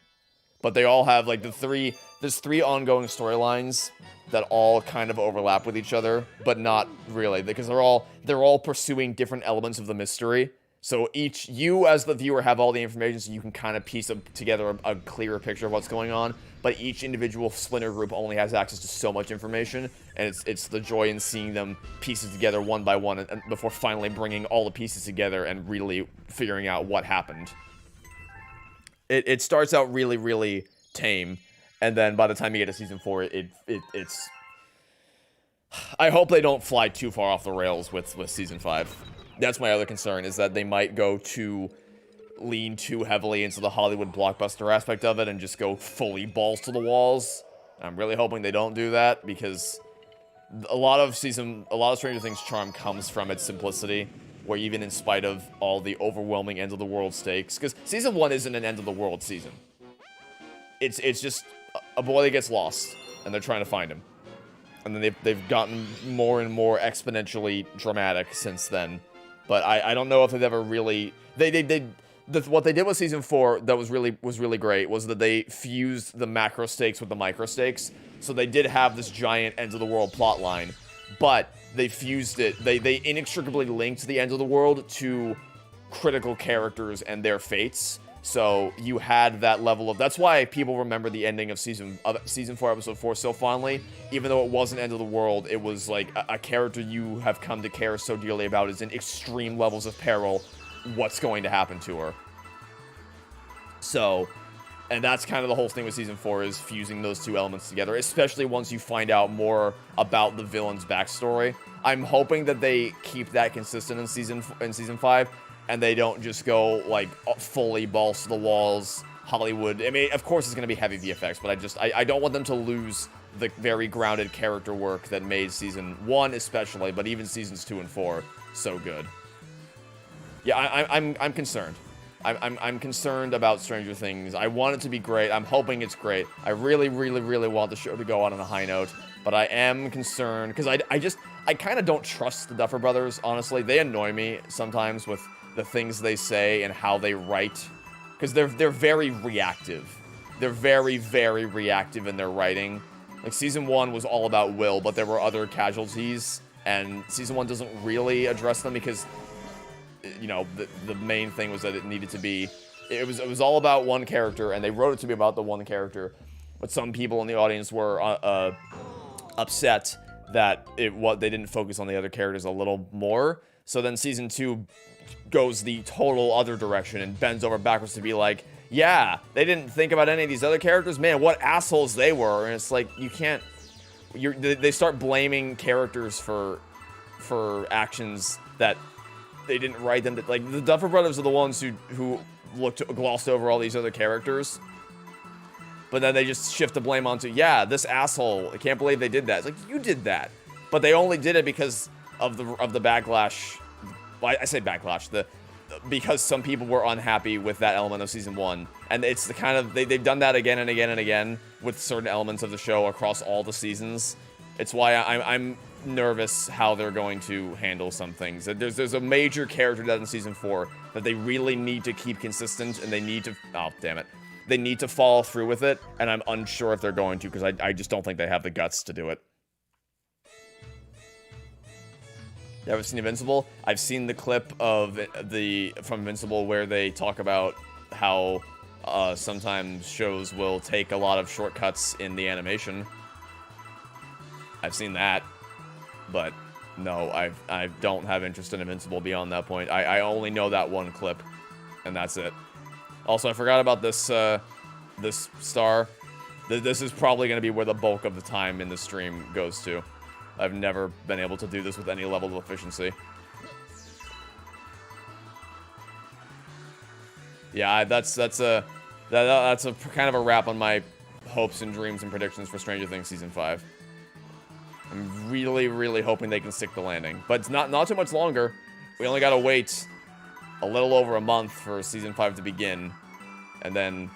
But they all have, like, there's 3 ongoing storylines that all kind of overlap with each other, but not really, because they're all pursuing different elements of the mystery. So you as the viewer have all the information so you can kind of piece together a clearer picture of what's going on, but each individual Splinter group only has access to so much information, and it's the joy in seeing them piece it together one by one and before finally bringing all the pieces together and really figuring out what happened. It starts out really, really tame, and then by the time you get to Season 4, it's... I hope they don't fly too far off the rails with Season 5. That's my other concern, is that they might lean too heavily into the Hollywood blockbuster aspect of it and just go fully balls to the walls. I'm really hoping they don't do that, because a lot of Stranger Things charm comes from its simplicity, where even in spite of all the overwhelming end-of-the-world stakes, because Season 1 isn't an end-of-the-world season. It's just a boy that gets lost, and they're trying to find him. And then they've gotten more and more exponentially dramatic since then. But I don't know if they've ever really... What they did with Season 4 that was really great was that they fused the macro stakes with the micro stakes. So they did have this giant end-of-the-world plot line, but they fused it. They inextricably linked the end of the world to critical characters and their fates. So you had that level of... That's why people remember the ending of Season 4, Episode 4 so fondly. Even though it wasn't End of the World, it was like a character you have come to care so dearly about is in extreme levels of peril. What's going to happen to her? So... And that's kind of the whole thing with Season 4, is fusing those two elements together, especially once you find out more about the villain's backstory. I'm hoping that they keep that consistent in Season 5, and they don't just go, like, fully balls to the walls, Hollywood. I mean, of course it's going to be heavy VFX, but I don't want them to lose the very grounded character work that made Season 1 especially, but even Seasons 2 and 4, so good. Yeah, I'm concerned. I'm concerned about Stranger Things. I want it to be great. I'm hoping it's great. I really, really, really want the show to go out on a high note. But I am concerned, because I kind of don't trust the Duffer Brothers, honestly. They annoy me sometimes with the things they say and how they write. Because they're very reactive. They're very, very reactive in their writing. Like, Season 1 was all about Will, but there were other casualties. And Season 1 doesn't really address them because... You know, the main thing was that it needed to be... It was all about one character, and they wrote it to be about the one character. But some people in the audience were upset that they didn't focus on the other characters a little more. So then Season 2 goes the total other direction and bends over backwards to be like, yeah, they didn't think about any of these other characters? Man, what assholes they were. And it's like, you can't... They start blaming characters for actions that... They didn't write them. Like, the Duffer Brothers are the ones who glossed over all these other characters. But then they just shift the blame onto, yeah, this asshole. I can't believe they did that. It's like, you did that. But they only did it because of the backlash. Well, I say backlash. Because some people were unhappy with that element of Season 1. And it's the kind of... They've done that again and again and again with certain elements of the show across all the seasons. It's why I'm nervous how they're going to handle some things. There's a major character death in Season 4 that they really need to keep consistent, and they need to... Oh, damn it. They need to follow through with it, and I'm unsure if they're going to, because I just don't think they have the guts to do it. You ever seen Invincible? I've seen the clip of from Invincible where they talk about how sometimes shows will take a lot of shortcuts in the animation. I've seen that. But no, I don't have interest in Invincible beyond that point. I only know that one clip, and that's it. Also, I forgot about this this star. This is probably going to be where the bulk of the time in the stream goes to. I've never been able to do this with any level of efficiency. Yeah, that's a kind of a wrap on my hopes and dreams and predictions for Stranger Things Season 5. I'm really, really hoping they can stick the landing. But it's not too much longer. We only gotta wait a little over a month for Season 5 to begin. And then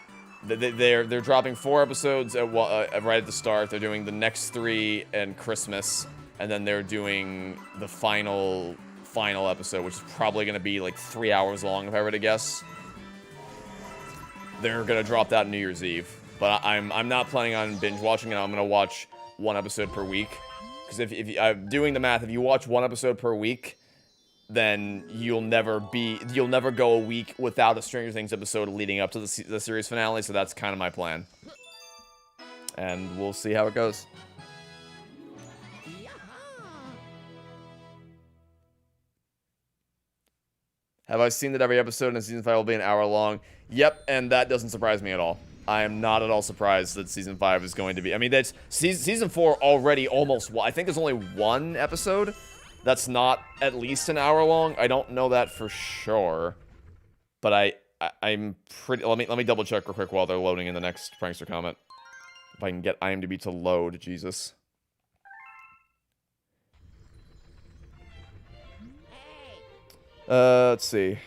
they're dropping 4 episodes right at the start. They're doing the next 3 and Christmas. And then they're doing the final episode, which is probably gonna be like 3 hours long, if I were to guess. They're gonna drop that New Year's Eve. But I'm not planning on binge watching it. I'm gonna watch 1 episode per week. Because if I'm doing the math, if you watch 1 episode per week, then you'll never go a week without a Stranger Things episode leading up to the series finale. So that's kind of my plan, and we'll see how it goes. Have I seen that every episode in Season 5 will be an hour long? Yep, and that doesn't surprise me at all. I am not at all surprised that Season 5 is going to be... I mean, that's... Season 4 already almost... I think there's only 1 episode that's not at least an hour long. I don't know that for sure. But I'm pretty... Let me double check real quick while they're loading in the next Prankster comment. If I can get IMDb to load, Jesus. Let's see.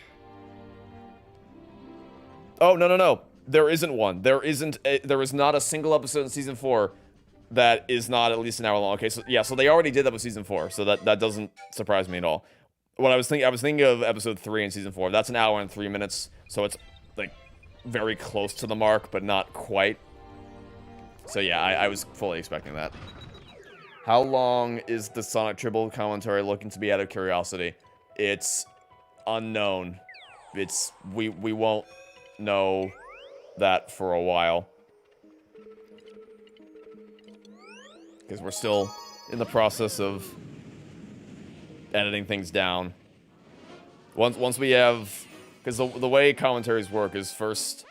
Oh, no. There isn't one. There is not a single episode in Season 4 that is not at least an hour long. Okay, so yeah, so they already did that with Season 4, so that doesn't surprise me at all. What I was thinking of Episode 3 in Season 4. That's an hour and 3 minutes, so it's, like, very close to the mark, but not quite. So yeah, I was fully expecting that. How long is the Sonic Tribble commentary looking to be, out of curiosity? It's unknown. We won't know that for a while. Because we're still in the process of editing things down. Once we have... Because the way commentaries work is first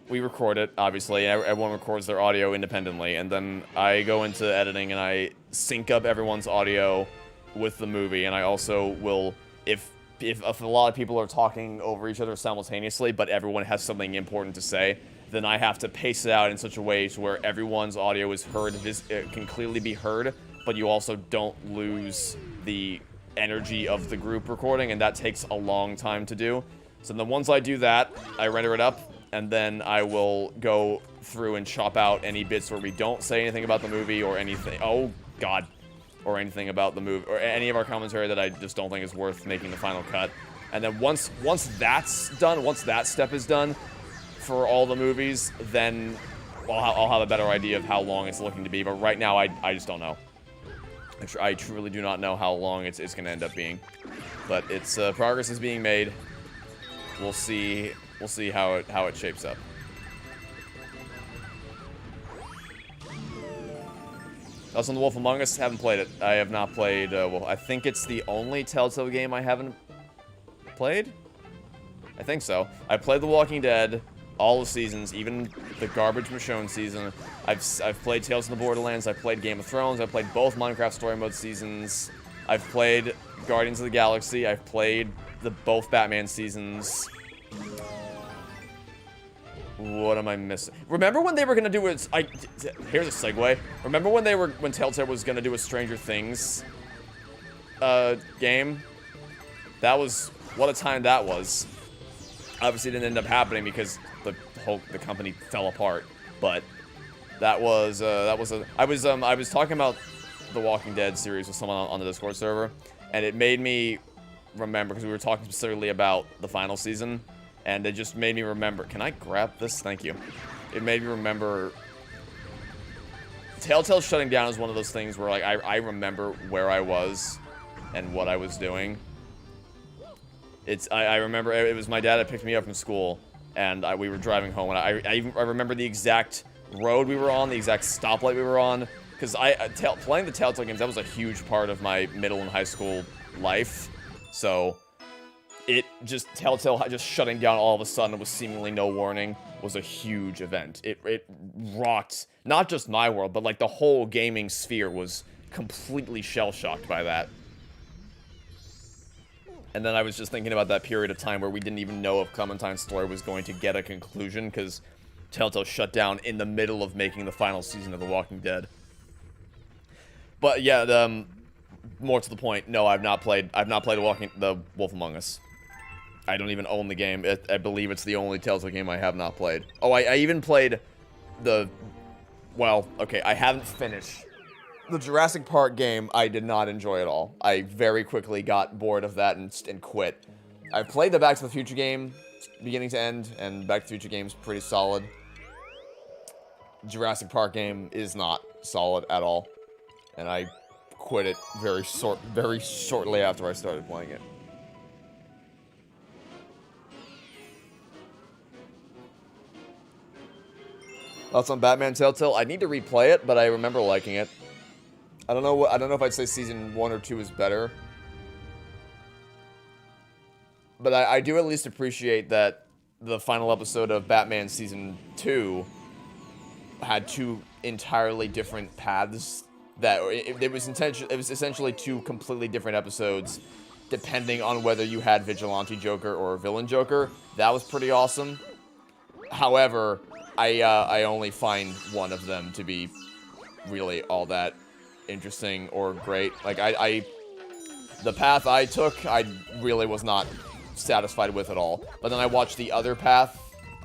we record it, obviously. Everyone records their audio independently. And then I go into editing and I sync up everyone's audio with the movie. And I also will... If a lot of people are talking over each other simultaneously, but everyone has something important to say, then I have to pace it out in such a way to where everyone's audio is heard, can clearly be heard, but you also don't lose the energy of the group recording, and that takes a long time to do. So then once I do that, I render it up, and then I will go through and chop out any bits where we don't say anything about the movie or anything. Oh, God. Or anything about the movie, or any of our commentary that I just don't think is worth making the final cut. And then once that's done, once that step is done, for all the movies, then I'll have a better idea of how long it's looking to be. But right now, I just don't know. I truly do not know how long it's going to end up being. But it's progress is being made. We'll see how it shapes up. Also, The Wolf Among Us, haven't played it. I have not played. Well, I think it's the only Telltale game I haven't played. I think so. I played The Walking Dead. All the seasons, even the garbage Michonne season. I've played Tales from the Borderlands, I've played Game of Thrones, I've played both Minecraft Story Mode seasons, I've played Guardians of the Galaxy, I've played both Batman seasons. What am I missing? Remember when they were gonna do it? Here's a segue. Remember when Telltale was gonna do a Stranger Things game? That was, what a time that was. Obviously it didn't end up happening because the company fell apart, but I was talking about the Walking Dead series with someone on the Discord server, and it made me remember, because we were talking specifically about the final season, and it just made me remember. Can I grab this? Thank you. It made me remember. Telltale shutting down is one of those things where, like, I remember where I was and what I was doing. I remember it was my dad that picked me up from school, and we were driving home, and I remember the exact road we were on, the exact stoplight we were on, because playing the Telltale games, that was a huge part of my middle and high school life. So Telltale just shutting down all of a sudden with seemingly no warning was a huge event. It rocked not just my world, but like the whole gaming sphere was completely shell-shocked by that. And then I was just thinking about that period of time where we didn't even know if Clementine's story was going to get a conclusion, because Telltale shut down in the middle of making the final season of The Walking Dead. But yeah, more to the point, no, I've not played The Wolf Among Us. I don't even own the game. I believe it's the only Telltale game I have not played. Oh, I even played well, okay, I haven't finished. The Jurassic Park game, I did not enjoy at all. I very quickly got bored of that and quit. I've played the Back to the Future game, beginning to end, and Back to the Future game's pretty solid. Jurassic Park game is not solid at all, and I quit it very shortly after I started playing it. Thoughts on Batman Telltale? I need to replay it, but I remember liking it. I don't know if I'd say season 1 or 2 is better. But I do at least appreciate that the final episode of Batman season 2 had two entirely different paths. That it was essentially two completely different episodes, depending on whether you had Vigilante Joker or Villain Joker. That was pretty awesome. However, I only find one of them to be really all that interesting or great. Like, the path I took, I really was not satisfied with at all. But then I watched the other path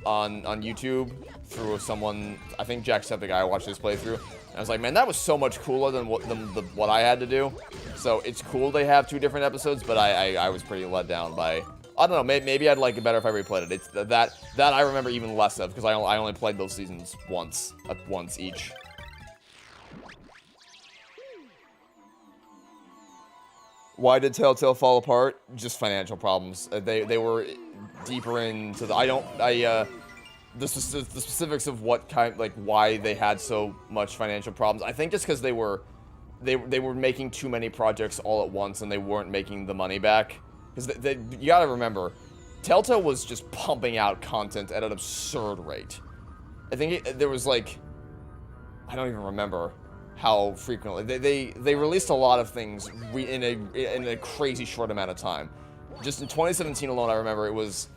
on YouTube through someone, I think Jacksepticeye, I watched his playthrough. And I was like, man, that was so much cooler than what I had to do. So it's cool they have two different episodes, but I was pretty let down by... I don't know, maybe I'd like it better if I replayed it. It's that I remember even less of, because I only played those seasons once each. Why did Telltale fall apart? Just financial problems. They were deeper into the the specifics of what kind, like why they had so much financial problems. I think just because they were making too many projects all at once and they weren't making the money back. Because you gotta remember, Telltale was just pumping out content at an absurd rate. I think there was like, I don't even remember how frequently they released a lot of things in a crazy short amount of time. Just in 2017 alone, I remember it was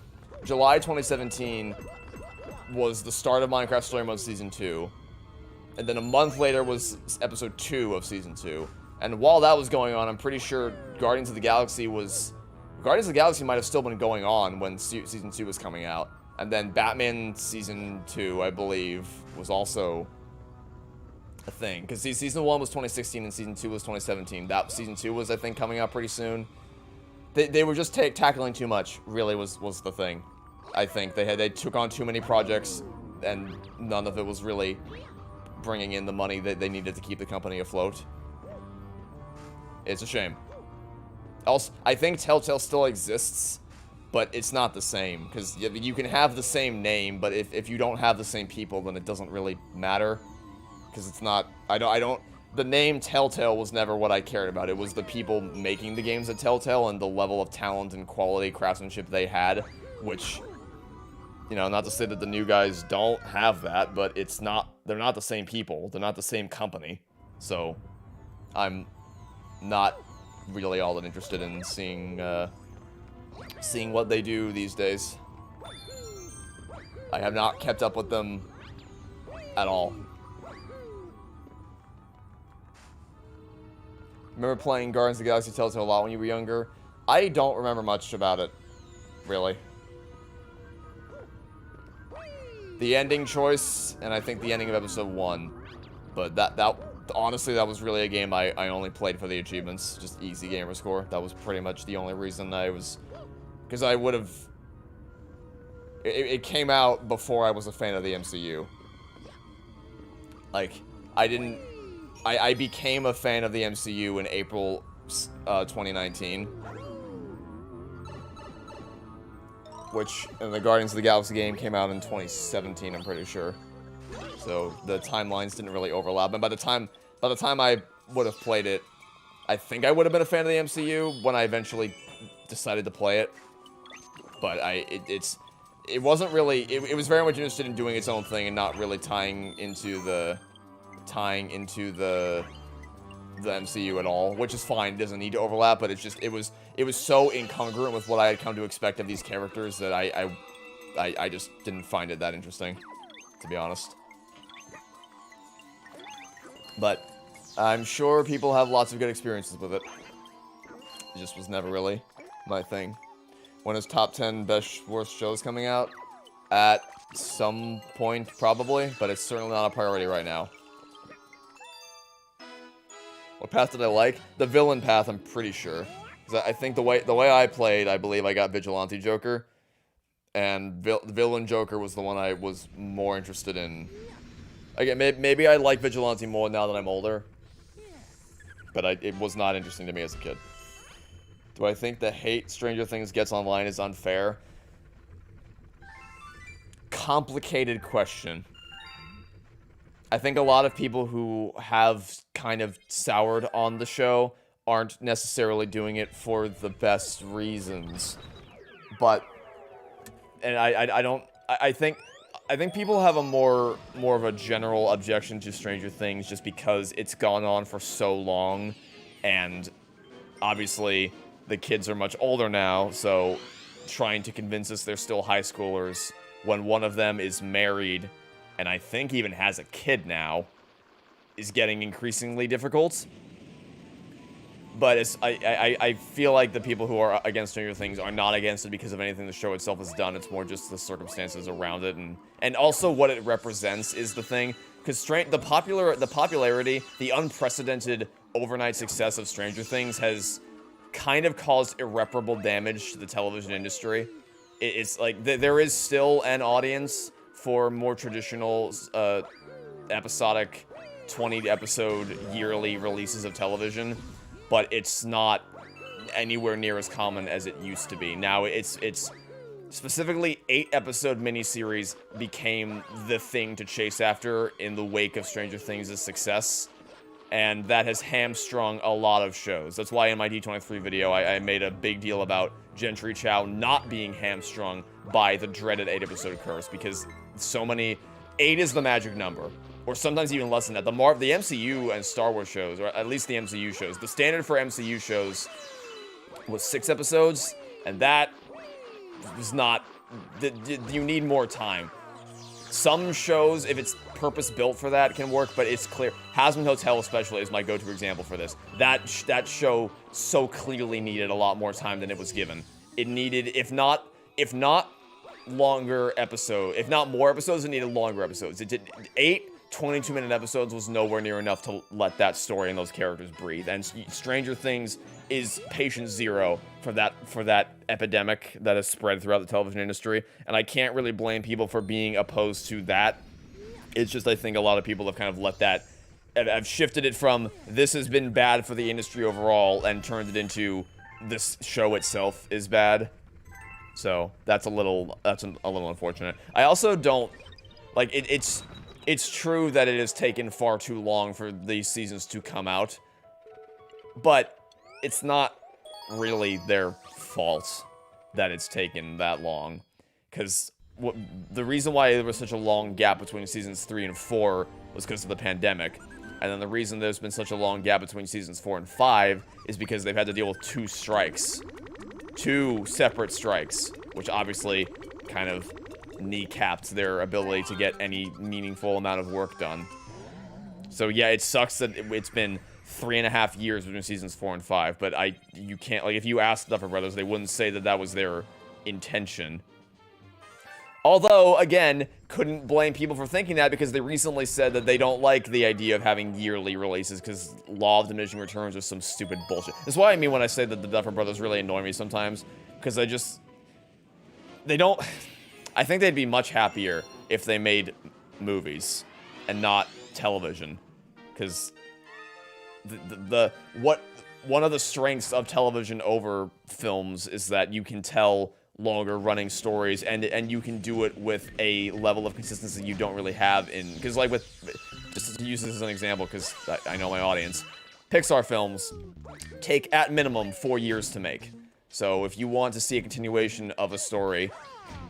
July 2017 was the start of Minecraft Story Mode Season 2, and then a month later was Episode 2 of Season 2. And while that was going on, I'm pretty sure Guardians of the Galaxy might have still been going on when Season 2 was coming out. And then Batman Season 2, I believe, was also a thing. Because Season 1 was 2016 and Season 2 was 2017. That Season 2 was, I think, coming out pretty soon. They were just tackling too much, really was the thing. I think they took on too many projects, and none of it was really bringing in the money that they needed to keep the company afloat. It's a shame. Also, I think Telltale still exists, but it's not the same, because you can have the same name, but if you don't have the same people, then it doesn't really matter, because it's not, the name Telltale was never what I cared about. It was the people making the games at Telltale and the level of talent and quality craftsmanship they had, which, you know, not to say that the new guys don't have that, but they're not the same people. They're not the same company. So, I'm not really all that interested in seeing what they do these days. I have not kept up with them at all. Remember playing Guardians of the Galaxy Telltale a lot when you were younger? I don't remember much about it, really. The ending choice, and I think the ending of episode 1. But honestly, that was really a game I only played for the achievements. Just easy gamer score. That was pretty much the only reason I was... Because I would have... It came out before I was a fan of the MCU. Like, I became a fan of the MCU in April 2019. Which, and the Guardians of the Galaxy game came out in 2017, I'm pretty sure. So, the timelines didn't really overlap. And by the time I would have played it, I think I would have been a fan of the MCU when I eventually decided to play it. But it wasn't really, it was very much interested in doing its own thing and not really tying into the MCU at all, which is fine. It doesn't need to overlap, but it's just, it was so incongruent with what I had come to expect of these characters that I just didn't find it that interesting, to be honest. But I'm sure people have lots of good experiences with it. It just was never really my thing. When is top 10 best worst shows coming out? At some point, probably, but it's certainly not a priority right now. What path did I like? The villain path, I'm pretty sure. Because I think the way I played, I believe I got Vigilante Joker. And Villain Joker was the one I was more interested in. Again, maybe I like Vigilante more now that I'm older. But it was not interesting to me as a kid. Do I think the hate Stranger Things gets online is unfair? Complicated question. I think a lot of people who have kind of soured on the show aren't necessarily doing it for the best reasons. But, and I think people have a more of a general objection to Stranger Things just because it's gone on for so long, and obviously the kids are much older now, so trying to convince us they're still high schoolers when one of them is married and I think even has a kid now is getting increasingly difficult. But I feel like the people who are against Stranger Things are not against it because of anything the show itself has done. It's more just the circumstances around it, and also what it represents is the thing. Because the popularity, the unprecedented overnight success of Stranger Things has kind of caused irreparable damage to the television industry. It's like there is still an audience for more traditional episodic 20-episode yearly releases of television, but it's not anywhere near as common as it used to be. Now it's specifically 8-episode miniseries became the thing to chase after in the wake of Stranger Things' success. And that has hamstrung a lot of shows. That's why in my D23 video, I made a big deal about Gentry Chow not being hamstrung by the dreaded 8-episode curse, because so many... 8 is the magic number, or sometimes even less than that. The MCU and Star Wars shows, or at least the MCU shows, the standard for MCU shows was 6 episodes, and that is not... You need more time. Some shows, if it's purpose-built for that, can work, but it's clear. Hazbin Hotel especially is my go-to example for this. That show so clearly needed a lot more time than it was given. It needed, if not longer episode, if not more episodes, it needed longer episodes. It did 8 22-minute episodes was nowhere near enough to let that story and those characters breathe. And Stranger Things is patient zero for that epidemic that has spread throughout the television industry. And I can't really blame people for being opposed to that. It's just I think a lot of people have kind of let that... I've shifted it from this has been bad for the industry overall and turned it into this show itself is bad. So that's a little unfortunate. I also don't... Like, it's true that it has taken far too long for these seasons to come out, but it's not really their fault that it's taken that long, because the reason why there was such a long gap between seasons 3 and 4 was because of the pandemic, and then the reason there's been such a long gap between seasons 4 and 5 is because they've had to deal with 2 strikes. 2 separate strikes, which obviously kind of kneecapped their ability to get any meaningful amount of work done. So yeah, it sucks that it's been 3.5 years between seasons 4 and 5, but you can't, like, if you asked the Duffer Brothers, they wouldn't say that was their intention. Although, again, couldn't blame people for thinking that, because they recently said that they don't like the idea of having yearly releases, because law of diminishing returns is some stupid bullshit. That's what I mean when I say that the Duffer Brothers really annoy me sometimes, because they don't... I think they'd be much happier if they made movies and not television, because one of the strengths of television over films is that you can tell longer running stories, and you can do it with a level of consistency you don't really have in, because like just to use this as an example, because I know my audience, Pixar films take at minimum 4 years to make. So if you want to see a continuation of a story,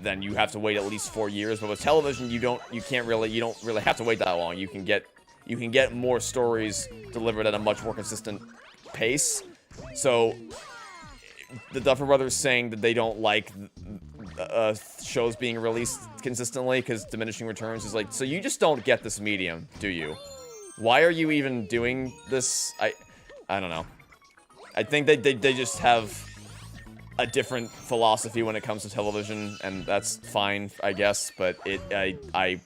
then you have to wait at least 4 years. But with television, you don't really have to wait that long. You can get more stories delivered at a much more consistent pace. So the Duffer Brothers saying that they don't like shows being released consistently because diminishing returns is like, so you just don't get this medium, do you? Why are you even doing this? I don't know. I think they just have a different philosophy when it comes to television, and that's fine, I guess, but I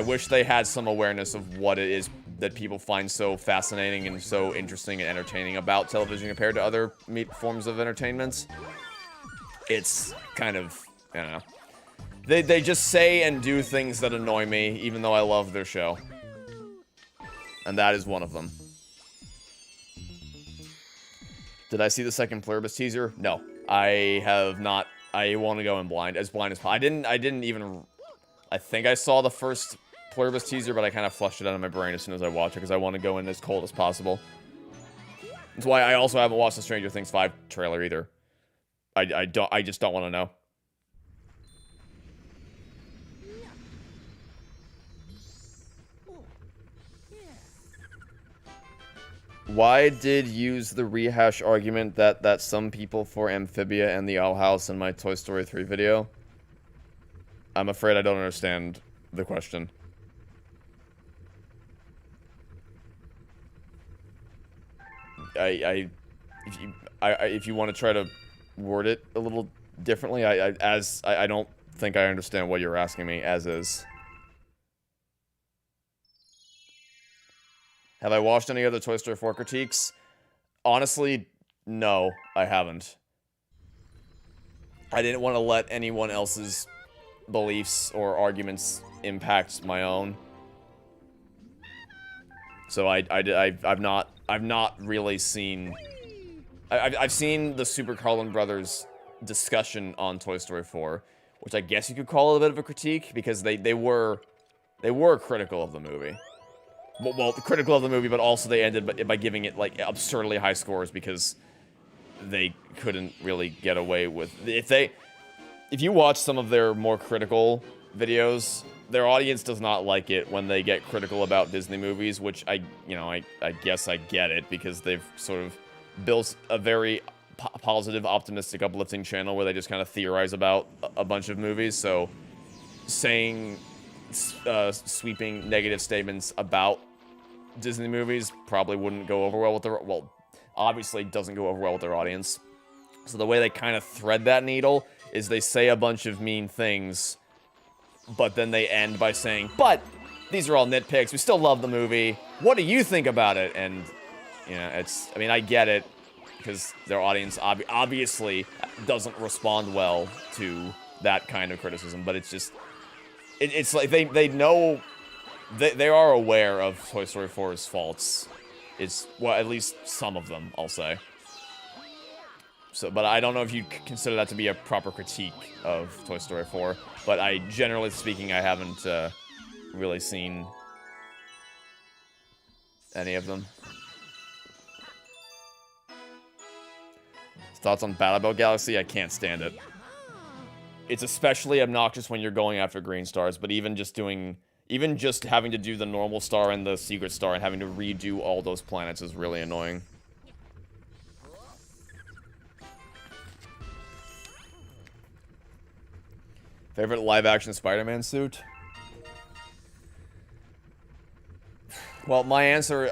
wish they had some awareness of what it is that people find so fascinating and so interesting and entertaining about television compared to other forms of entertainment. It's kind of, I don't know. They just say and do things that annoy me, even though I love their show. And that is one of them. Did I see the second Pluribus teaser? No, I have not. I want to go in blind as possible. I didn't even. I think I saw the first Pluribus teaser, but I kind of flushed it out of my brain as soon as I watched it because I want to go in as cold as possible. That's why I also haven't watched the Stranger Things 5 trailer either. I just don't want to know. Why did use the rehash argument that some people for Amphibia and the Owl House in my Toy Story 3 video? I'm afraid I don't understand the question. If you want to try to word it a little differently, I don't think I understand what you're asking me as is. Have I watched any other Toy Story 4 critiques? Honestly, no, I haven't. I didn't want to let anyone else's beliefs or arguments impact my own. So I've not really seen I've seen the Super Carlin Brothers discussion on Toy Story 4, which I guess you could call a bit of a critique, because they were critical of the movie. Well, critical of the movie, but also they ended by giving it, like, absurdly high scores because they couldn't really get away with... If you watch some of their more critical videos, their audience does not like it when they get critical about Disney movies, which I guess I get it, because they've sort of built a very positive, optimistic, uplifting channel where they just kind of theorize about a bunch of movies, so saying sweeping negative statements about Disney movies probably wouldn't go over well with their... Well, obviously doesn't go over well with their audience. So the way they kind of thread that needle is they say a bunch of mean things, but then they end by saying, but these are all nitpicks, we still love the movie, what do you think about it? And, you know, it's... I mean, I get it, because their audience obviously doesn't respond well to that kind of criticism, but it's just... It's like they know... They are aware of Toy Story 4's faults. It's, well, at least some of them, I'll say. So, but I don't know if you consider that to be a proper critique of Toy Story 4. But generally speaking, I haven't really seen any of them. Thoughts on Battle Galaxy? I can't stand it. It's especially obnoxious when you're going after green stars, but even just having to do the normal star and the secret star and having to redo all those planets is really annoying. Favorite live-action Spider-Man suit? Well, my answer,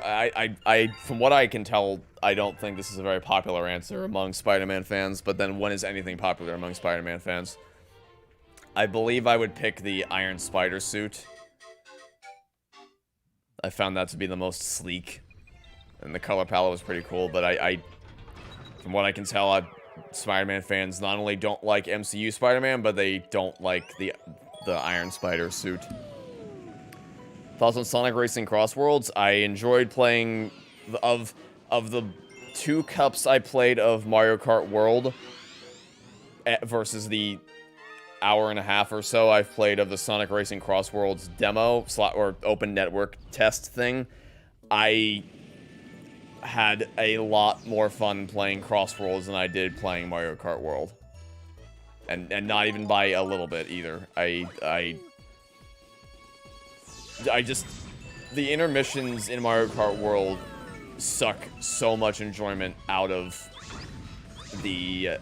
from what I can tell, I don't think this is a very popular answer among Spider-Man fans, but then when is anything popular among Spider-Man fans? I believe I would pick the Iron Spider suit. I found that to be the most sleek, and the color palette was pretty cool, but from what I can tell, Spider-Man fans not only don't like MCU Spider-Man, but they don't like the Iron Spider suit. Thoughts on Sonic Racing Cross Worlds? I enjoyed playing, of the 2 cups I played of Mario Kart World, versus the hour and a half or so I've played of the Sonic Racing Cross Worlds demo, or open network test thing. I had a lot more fun playing Cross Worlds than I did playing Mario Kart World. And not even by a little bit, either. I just... The intermissions in Mario Kart World suck so much enjoyment out of the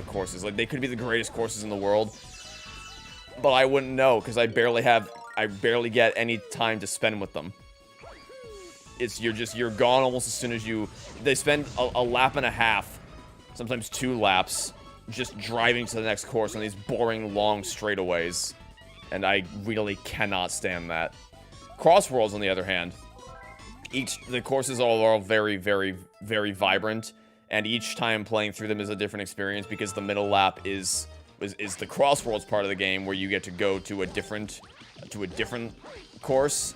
courses. Like, they could be the greatest courses in the world, but I wouldn't know, because I barely get any time to spend with them. You're gone almost as soon as they spend a lap and a half, sometimes 2 laps, just driving to the next course on these boring long straightaways, and I really cannot stand that. Cross Worlds, on the other hand, the courses are all very, very, very vibrant, and each time playing through them is a different experience, because the middle lap is the Cross Worlds part of the game, where you get to go to a different course,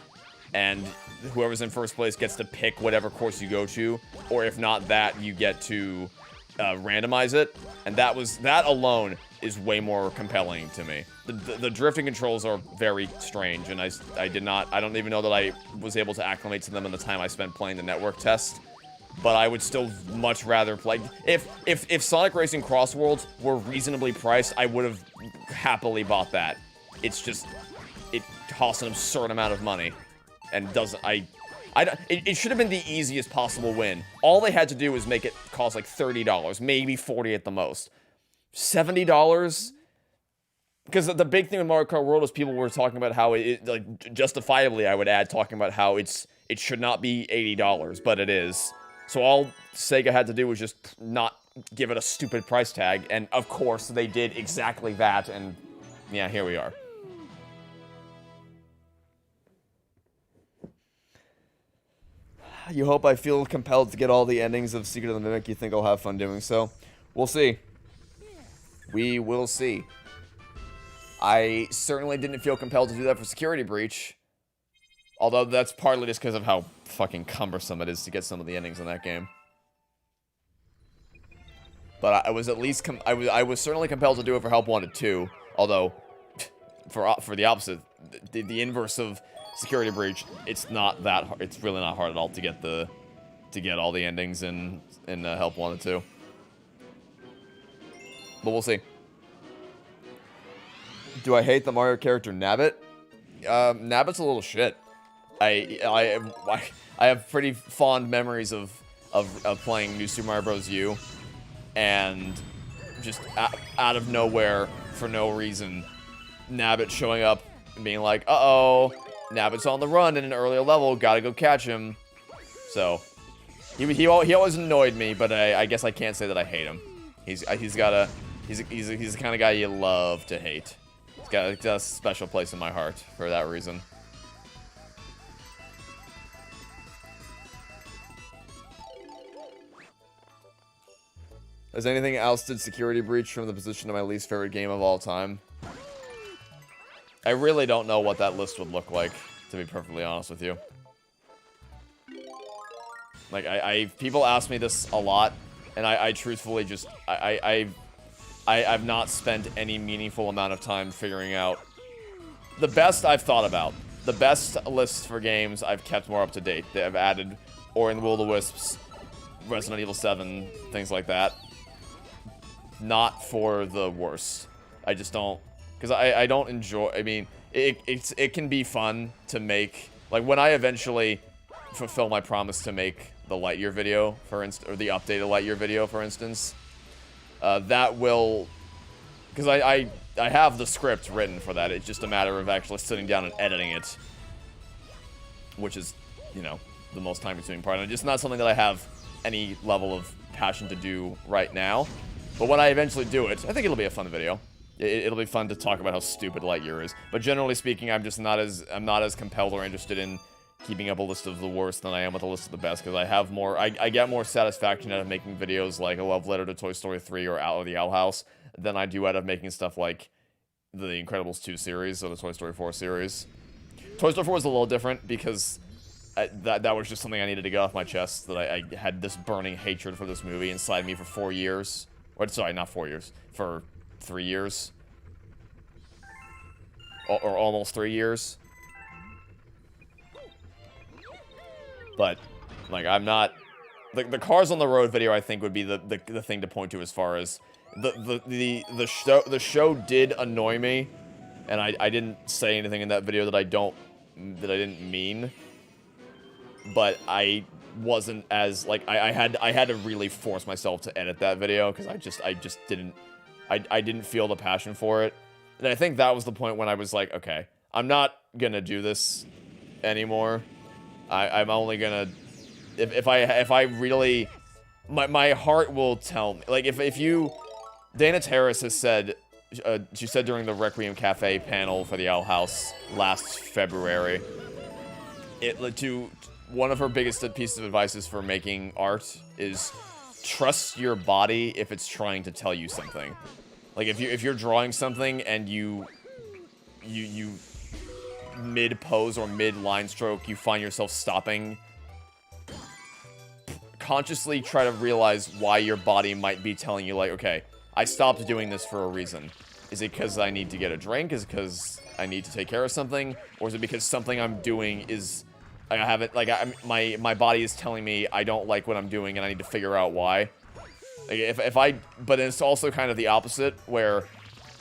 and whoever's in first place gets to pick whatever course you go to, or if not that, you get to randomize it, and that alone is way more compelling to me. The drifting controls are very strange, and I don't even know that I was able to acclimate to them in the time I spent playing the network test, but I would still much rather play... If Sonic Racing Cross Worlds were reasonably priced, I would have happily bought that. It's just... It costs an absurd amount of money, and doesn't... It should have been the easiest possible win. All they had to do was make it cost like $30, maybe $40 at the most. $70? Because the big thing with Mario Kart World is people were talking about how like, justifiably, I would add, talking about how it should not be $80, but it is. So all Sega had to do was just not give it a stupid price tag, and of course they did exactly that, and yeah, here we are. You hope I feel compelled to get all the endings of Secret of the Mimic. You think I'll have fun doing so? We'll see. We will see. I certainly didn't feel compelled to do that for Security Breach. Although that's partly just because of how fucking cumbersome it is to get some of the endings in that game. But I was at least I was certainly compelled to do it for Help Wanted 2. Although, for the opposite, the inverse of Security Breach, it's not that hard. It's really not hard at all to get all the endings in Help Wanted 2. But we'll see. Do I hate the Mario character Nabbit? Nabbit's a little shit. I have pretty fond memories of playing New Super Mario Bros. U, and just out of nowhere, for no reason, Nabbit showing up and being like, uh-oh, Nabbit's on the run in an earlier level, gotta go catch him. So, he always annoyed me, but I guess I can't say that I hate him. He's the kind of guy you love to hate. He's got a special place in my heart for that reason. Has anything ousted Security Breach from the position of my least favorite game of all time? I really don't know what that list would look like, to be perfectly honest with you. Like, people ask me this a lot, and I truthfully just, I've not spent any meaningful amount of time figuring out. The best I've thought about, the best lists for games I've kept more up to date. They have added Ori and the Will of the Wisps, Resident Evil 7, things like that. Not for the worst. I just don't, because I don't enjoy, I mean, it can be fun to make, like when I eventually fulfill my promise to make the Lightyear video, for instance, or the updated Lightyear video, for instance, that will, because I have the script written for that. It's just a matter of actually sitting down and editing it, which is, you know, the most time-consuming part. And it's just not something that I have any level of passion to do right now. But when I eventually do it, I think it'll be a fun video. It'll be fun to talk about how stupid Lightyear is. But generally speaking, I'm not as compelled or interested in keeping up a list of the worst than I am with a list of the best, because I have more, I get more satisfaction out of making videos like a love letter to Toy Story 3 or the Owl House than I do out of making stuff like the Incredibles 2 series or the Toy Story 4 series. Toy Story 4 was a little different because that was just something I needed to get off my chest, that I had this burning hatred for this movie inside me for 4 years. Or, sorry, not 4 years, for 3 years. Or almost 3 years. But, like, I'm not... The Cars on the Road video, I think, would be the thing to point to as far as... The show did annoy me, and I didn't say anything in that video that I didn't mean. But I wasn't as, like, I had to really force myself to edit that video, because I just didn't feel the passion for it. And I think that was the point when I was like, okay, I'm not gonna do this anymore. I'm only gonna, if I really, my heart will tell me, like, if you, Dana Terrace has said, she said during the Requiem Cafe panel for the Owl House last February, one of her biggest pieces of advice is for making art is trust your body if it's trying to tell you something. Like, if you're drawing something and you mid-pose or mid-line stroke, you find yourself stopping, consciously try to realize why your body might be telling you, like, okay, I stopped doing this for a reason. Is it because I need to get a drink? Is it because I need to take care of something? Or is it because something I'm doing is... I haven't, like, my body is telling me I don't like what I'm doing and I need to figure out why. Like, but it's also kind of the opposite, where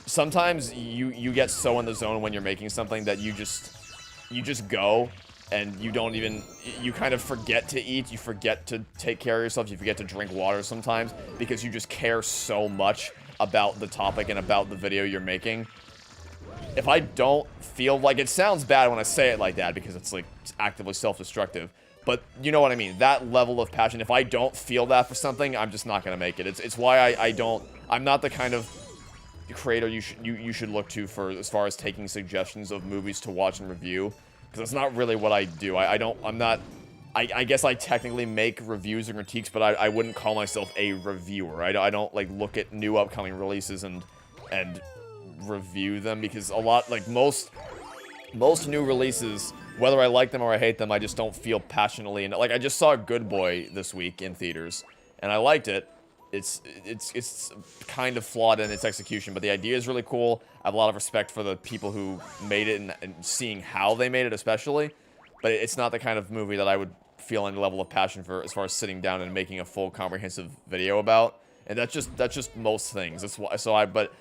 sometimes you get so in the zone when you're making something that you just go, and you don't even, you kind of forget to eat, you forget to take care of yourself, you forget to drink water sometimes, because you just care so much about the topic and about the video you're making. If I don't feel, like, it sounds bad when I say it like that, because it's, like, actively self-destructive, but you know what I mean, that level of passion, if I don't feel that for something, I'm just not gonna make it. It's why I'm not the kind of creator you should look to for, as far as taking suggestions of movies to watch and review, because that's not really what I do. I guess I technically make reviews and critiques, but I wouldn't call myself a reviewer. I don't, like, look at new upcoming releases and review them, because a lot, like, most new releases, whether I like them or I hate them, I just don't feel passionately. And, like, I just saw Good Boy this week in theaters, and I liked it, it's kind of flawed in its execution, but the idea is really cool. I have a lot of respect for the people who made it and seeing how they made it, especially. But it's not the kind of movie that I would feel any level of passion for as far as sitting down and making a full comprehensive video about. And that's just most things. That's why. So but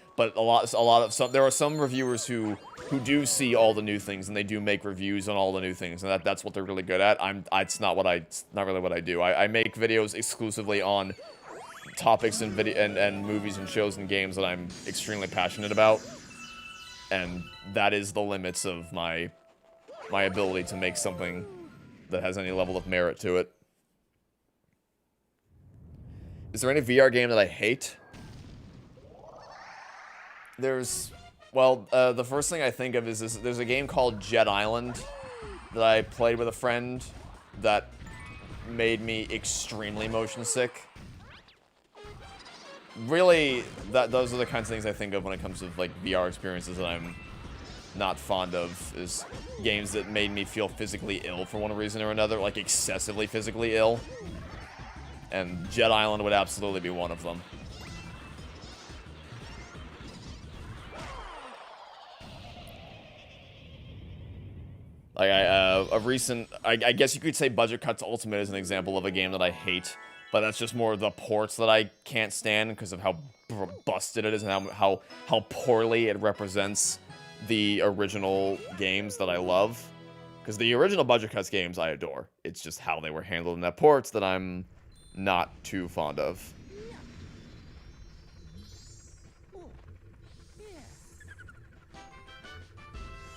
there are some reviewers who do see all the new things and they do make reviews on all the new things, and that's what they're really good at. It's not really what I do. I make videos exclusively on topics and movies and shows and games that I'm extremely passionate about, and that is the limits of my ability to make something that has any level of merit to it. Is there any VR game that I hate? Well, the first thing I think of is there's a game called Jet Island that I played with a friend that made me extremely motion sick. Really, those are the kinds of things I think of when it comes to like VR experiences that I'm not fond of, is games that made me feel physically ill for one reason or another, like excessively physically ill. And Jet Island would absolutely be one of them. Like, I guess you could say Budget Cuts Ultimate is an example of a game that I hate, but that's just more the ports that I can't stand because of how busted it is and how poorly it represents the original games that I love. Because the original Budget Cuts games I adore. It's just how they were handled in that ports that I'm not too fond of.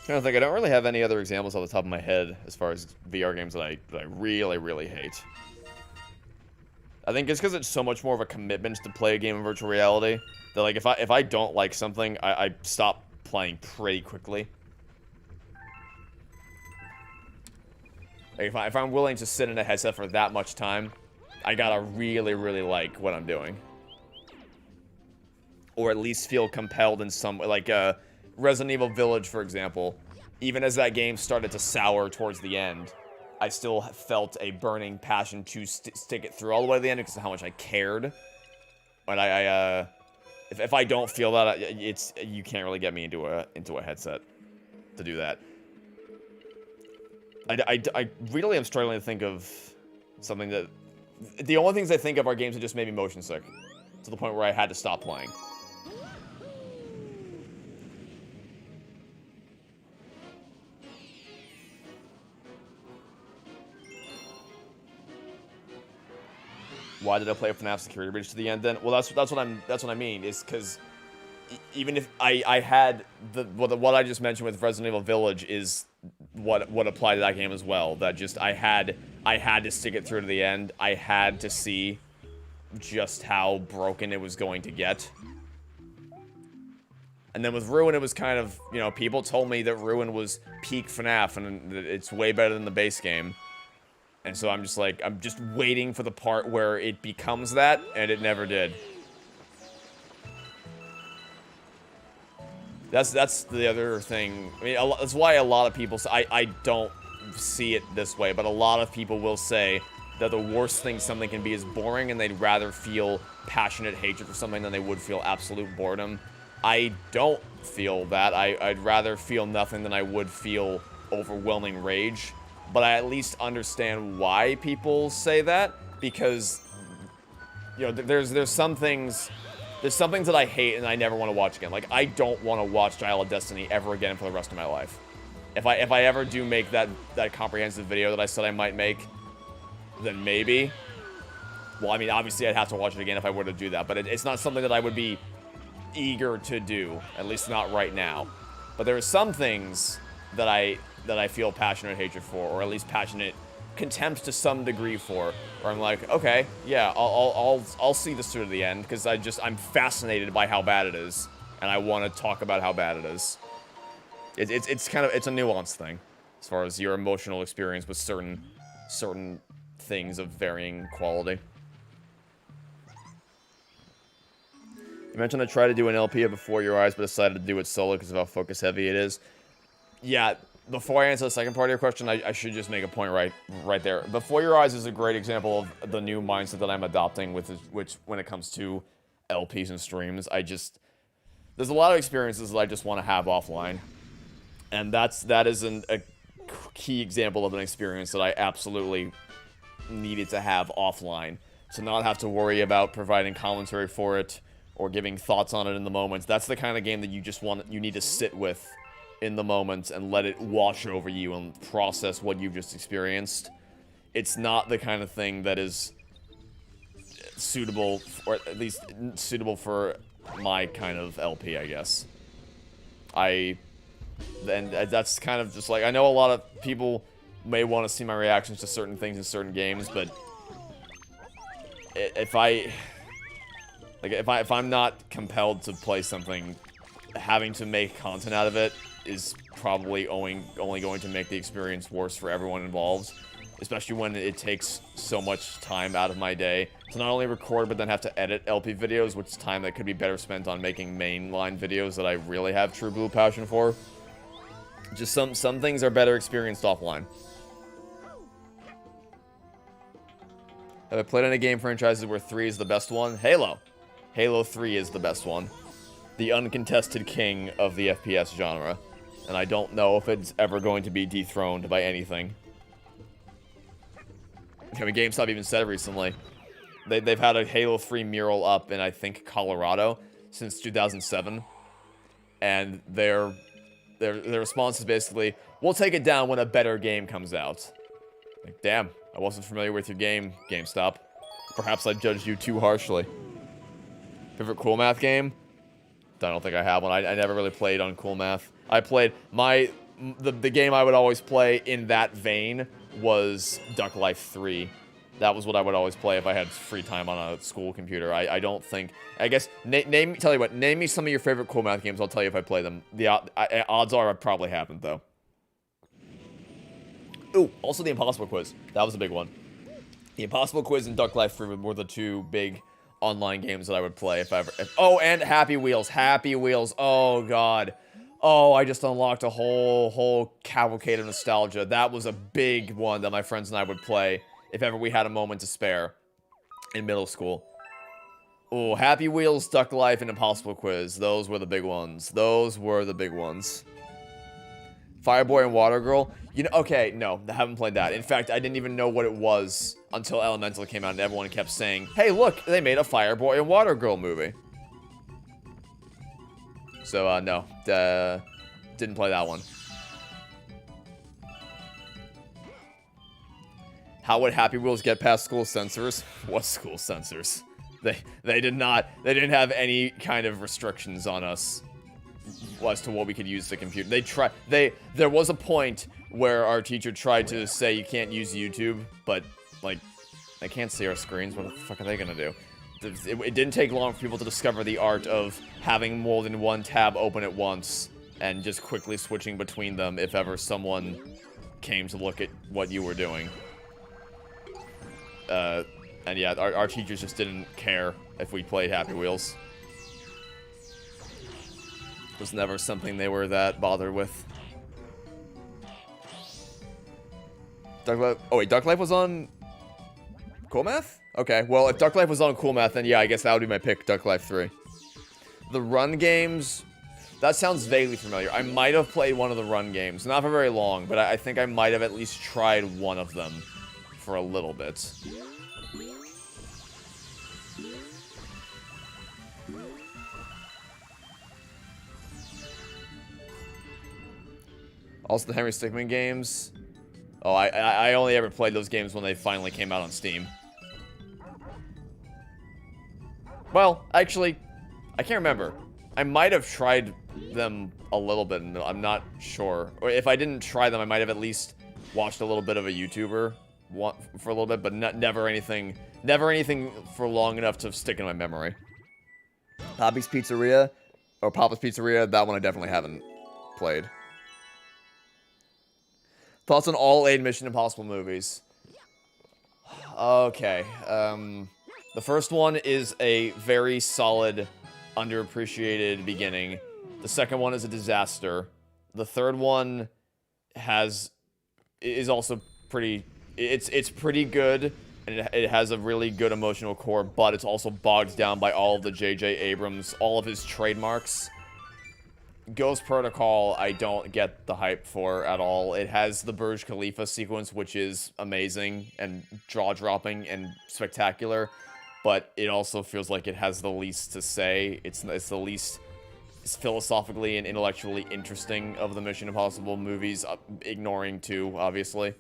I don't think I don't really have any other examples off the top of my head as far as VR games that I really, really hate. I think it's because it's so much more of a commitment to play a game in virtual reality that, like, if I don't like something, I stop playing pretty quickly. Like, if I'm willing to sit in a headset for that much time, I gotta really, really like what I'm doing. Or at least feel compelled in some, like, Resident Evil Village, for example. Even as that game started to sour towards the end, I still felt a burning passion to stick it through all the way to the end because of how much I cared. But if I don't feel that, you can't really get me into a headset to do that. I really am struggling to think of something that... The only things I think of are games that just made me motion sick. To the point where I had to stop playing. Why did I play FNAF Security Breach to the end then? Well, that's what I mean, is because even if I had what I just mentioned with Resident Evil Village is what applied to that game as well. That just I had to stick it through to the end. I had to see just how broken it was going to get. And then with Ruin, it was kind of, you know, people told me that Ruin was peak FNAF and it's way better than the base game. And so I'm just like, I'm just waiting for the part where it becomes that, and it never did. That's the other thing. I mean, that's why a lot of people say, I don't see it this way, but a lot of people will say that the worst thing something can be is boring, and they'd rather feel passionate hatred for something than they would feel absolute boredom. I don't feel that. I'd rather feel nothing than I would feel overwhelming rage. But I at least understand why people say that, because, you know, there's some things that I hate and I never want to watch again. Like, I don't want to watch Dial of Destiny ever again for the rest of my life. If I ever do make that comprehensive video that I said I might make, then maybe. Well, I mean, obviously I'd have to watch it again if I were to do that, but it's not something that I would be eager to do, at least not right now. But there are some things that I feel passionate hatred for, or at least passionate contempt to some degree for, where I'm like, okay, yeah, I'll see this through to the end, because I'm fascinated by how bad it is, and I want to talk about how bad it is. It's a nuanced thing, as far as your emotional experience with certain things of varying quality. You mentioned I tried to do an LP before your eyes, but decided to do it solo because of how focus heavy it is. Yeah, before I answer the second part of your question, I should just make a point right there. Before Your Eyes is a great example of the new mindset that I'm adopting with which when it comes to LPs and streams. There's a lot of experiences that I just want to have offline, and that is a key example of an experience that I absolutely needed to have offline, to not have to worry about providing commentary for it or giving thoughts on it in the moment. That's the kind of game that you need to sit with in the moment and let it wash over you and process what you've just experienced. It's not the kind of thing that is suitable, or at least suitable for my kind of LP, I guess. And that's kind of just like, I know a lot of people may want to see my reactions to certain things in certain games, but if I'm not compelled to play something, having to make content out of it is probably only going to make the experience worse for everyone involved, especially when it takes so much time out of my day to not only record but then have to edit LP videos, which is time that could be better spent on making mainline videos that I really have true blue passion for. Just some things are better experienced offline. Have I played any game franchises where 3 is the best one? Halo. Halo 3 is the best one. The uncontested king of the FPS genre. And I don't know if it's ever going to be dethroned by anything. I mean, GameStop even said recently they've had a Halo 3 mural up in, I think, Colorado since 2007. And their response is basically, we'll take it down when a better game comes out. Like, damn, I wasn't familiar with your game, GameStop. Perhaps I judged you too harshly. Favorite Cool Math game? I don't think I have one. I never really played on Cool Math. I played the game I would always play in that vein was Duck Life 3. That was what I would always play if I had free time on a school computer. I don't think... I guess, tell you what, name me some of your favorite Cool Math games. I'll tell you if I play them. The odds are I probably haven't, though. Ooh, also the Impossible Quiz. That was a big one. The Impossible Quiz and Duck Life 3 were the two big online games that I would play if I ever... oh, and Happy Wheels. Happy Wheels. Oh, God. Oh, I just unlocked a whole cavalcade of nostalgia. That was a big one that my friends and I would play if ever we had a moment to spare in middle school. Oh, Happy Wheels, Duck Life, and Impossible Quiz. Those were the big ones. Those were the big ones. Fireboy and Water Girl. You know, okay, no, I haven't played that. In fact, I didn't even know what it was until Elemental came out and everyone kept saying, hey, look, they made a Fireboy and Water Girl movie. So, no, didn't play that one. How would Happy Wheels get past school censors? What school censors? They didn't have any kind of restrictions on us as to what we could use the computer. There was a point where our teacher tried to say you can't use YouTube, but, like, they can't see our screens. What the fuck are they gonna do? It didn't take long for people to discover the art of having more than one tab open at once and just quickly switching between them if ever someone came to look at what you were doing. And yeah, our teachers just didn't care if we played Happy Wheels. It was never something they were that bothered with. Duck Life. Oh wait, Duck Life was on Cool Math? Okay, well, if Duck Life was on Cool Math, then yeah, I guess that would be my pick, Duck Life 3. The run games, that sounds vaguely familiar. I might have played one of the run games. Not for very long, but I think I might have at least tried one of them for a little bit. Also, the Henry Stickmin games. Oh, I only ever played those games when they finally came out on Steam. Well, actually, I can't remember. I might have tried them a little bit, and I'm not sure. Or if I didn't try them, I might have at least watched a little bit of a YouTuber for a little bit, but never anything for long enough to stick in my memory. Papa's Pizzeria, or Papa's Pizzeria, that one I definitely haven't played. Thoughts on all 8 Mission Impossible movies? Okay, the first one is a very solid, underappreciated beginning. The second one is a disaster. The third one is also pretty. It's pretty good, and it has a really good emotional core, but it's also bogged down by all of the J.J. Abrams, all of his trademarks. Ghost Protocol, I don't get the hype for at all. It has the Burj Khalifa sequence, which is amazing and jaw-dropping and spectacular, but it also feels like it has the least to say. It's the least philosophically and intellectually interesting of the Mission Impossible movies, ignoring 2, obviously.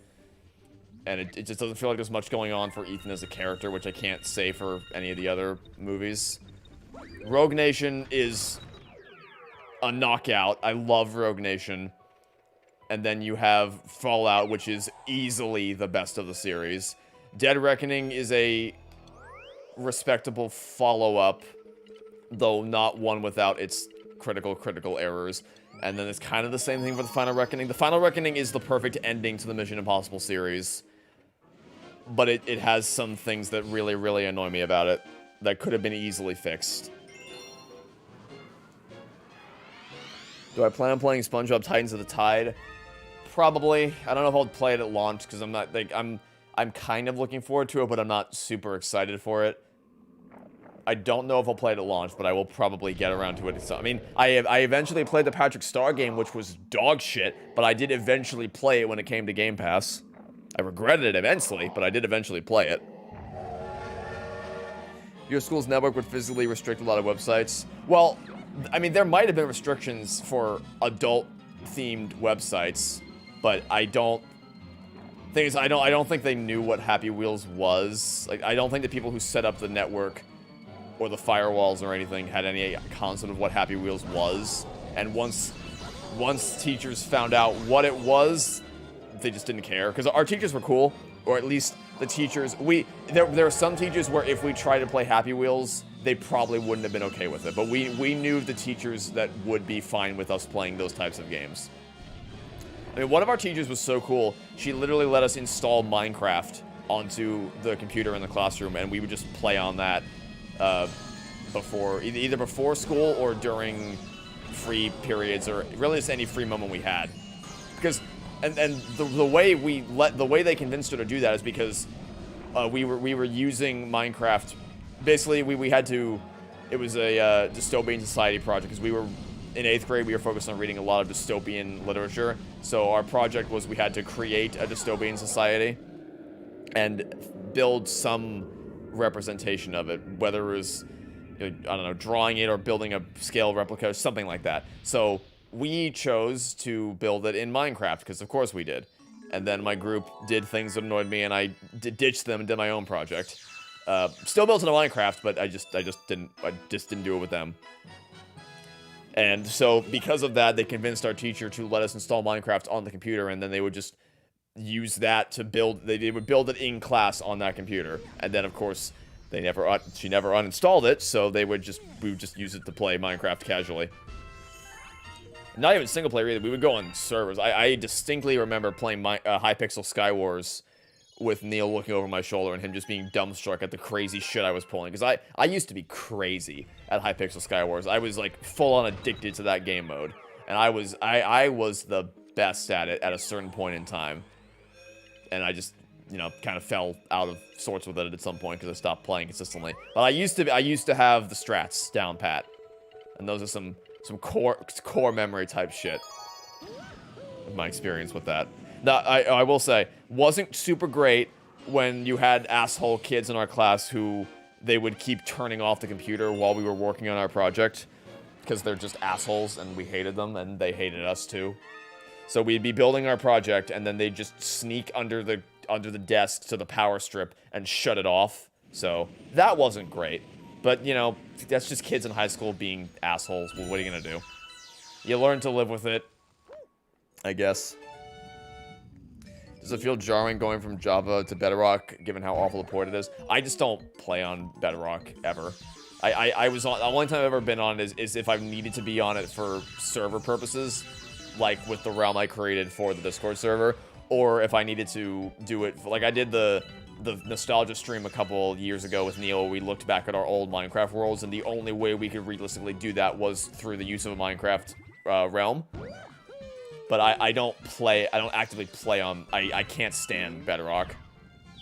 And it just doesn't feel like there's much going on for Ethan as a character, which I can't say for any of the other movies. Rogue Nation is a knockout. I love Rogue Nation. And then you have Fallout, which is easily the best of the series. Dead Reckoning is a respectable follow-up, though not one without its critical errors. And then it's kind of the same thing for the Final Reckoning. The Final Reckoning is the perfect ending to the Mission Impossible series. But it has some things that really annoy me about it that could have been easily fixed. Do I plan on playing SpongeBob Titans of the Tide? Probably. I don't know if I'll play it at launch, because I'm not, like, I'm kind of looking forward to it, but I'm not super excited for it. I don't know if I'll play it at launch, but I will probably get around to it. I mean, I eventually played the Patrick Star game, which was dog shit, but I did eventually play it when it came to Game Pass. I regretted it immensely, but I did eventually play it. Your school's network would physically restrict a lot of websites. Well, I mean, there might have been restrictions for adult-themed websites, but I don't... Thing is, I don't think they knew what Happy Wheels was. Like, I don't think the people who set up the network or the firewalls or anything had any concept of what Happy Wheels was. And once teachers found out what it was, they just didn't care. Because our teachers were cool, or at least the teachers... There are some teachers where if we tried to play Happy Wheels, they probably wouldn't have been okay with it. But we knew the teachers that would be fine with us playing those types of games. I mean, one of our teachers was so cool, she literally let us install Minecraft onto the computer in the classroom, and we would just play on that either before school or during free periods, or really just any free moment we had. Because, and the way they convinced her to do that is because we were using Minecraft. Basically, we had to. It was a dystopian society project, because we were in 8th grade. We were focused on reading a lot of dystopian literature. So our project was we had to create a dystopian society and build some representation of it, whether it was, I don't know, drawing it or building a scale replica, something like that. So we chose to build it in Minecraft, because of course we did. And then my group did things that annoyed me, and I ditched them and did my own project. Still built it in Minecraft, but I just didn't do it with them. And so because of that, they convinced our teacher to let us install Minecraft on the computer, and then they would just use that to build. They would build it in class on that computer, and then of course she never uninstalled it, so we would just use it to play Minecraft casually. Not even single player either. We would go on servers. I distinctly remember playing Hypixel Skywars with Neil looking over my shoulder and him just being dumbstruck at the crazy shit I was pulling. Because I used to be crazy at Hypixel Skywars. I was like full-on addicted to that game mode. And I was the best at it at a certain point in time. And I just, kind of fell out of sorts with it at some point because I stopped playing consistently. But I used to have the strats down pat. And those are some core memory type shit. My experience with that. Now, I will say, wasn't super great when you had asshole kids in our class who they would keep turning off the computer while we were working on our project, because they're just assholes and we hated them and they hated us too. So we'd be building our project and then they'd just sneak under the desk to the power strip and shut it off. So that wasn't great. But, that's just kids in high school being assholes. Well, what are you gonna do? You learn to live with it, I guess. Does it feel jarring going from Java to Bedrock, given how awful the port it is? I just don't play on Bedrock, ever. I was on... The only time I've ever been on it is if I've needed to be on it for server purposes, like with the realm I created for the Discord server, or if I needed to do it... Like, I did the nostalgia stream a couple years ago with Neil, where we looked back at our old Minecraft worlds, and the only way we could realistically do that was through the use of a Minecraft realm. but I don't actively play on, I can't stand Bedrock.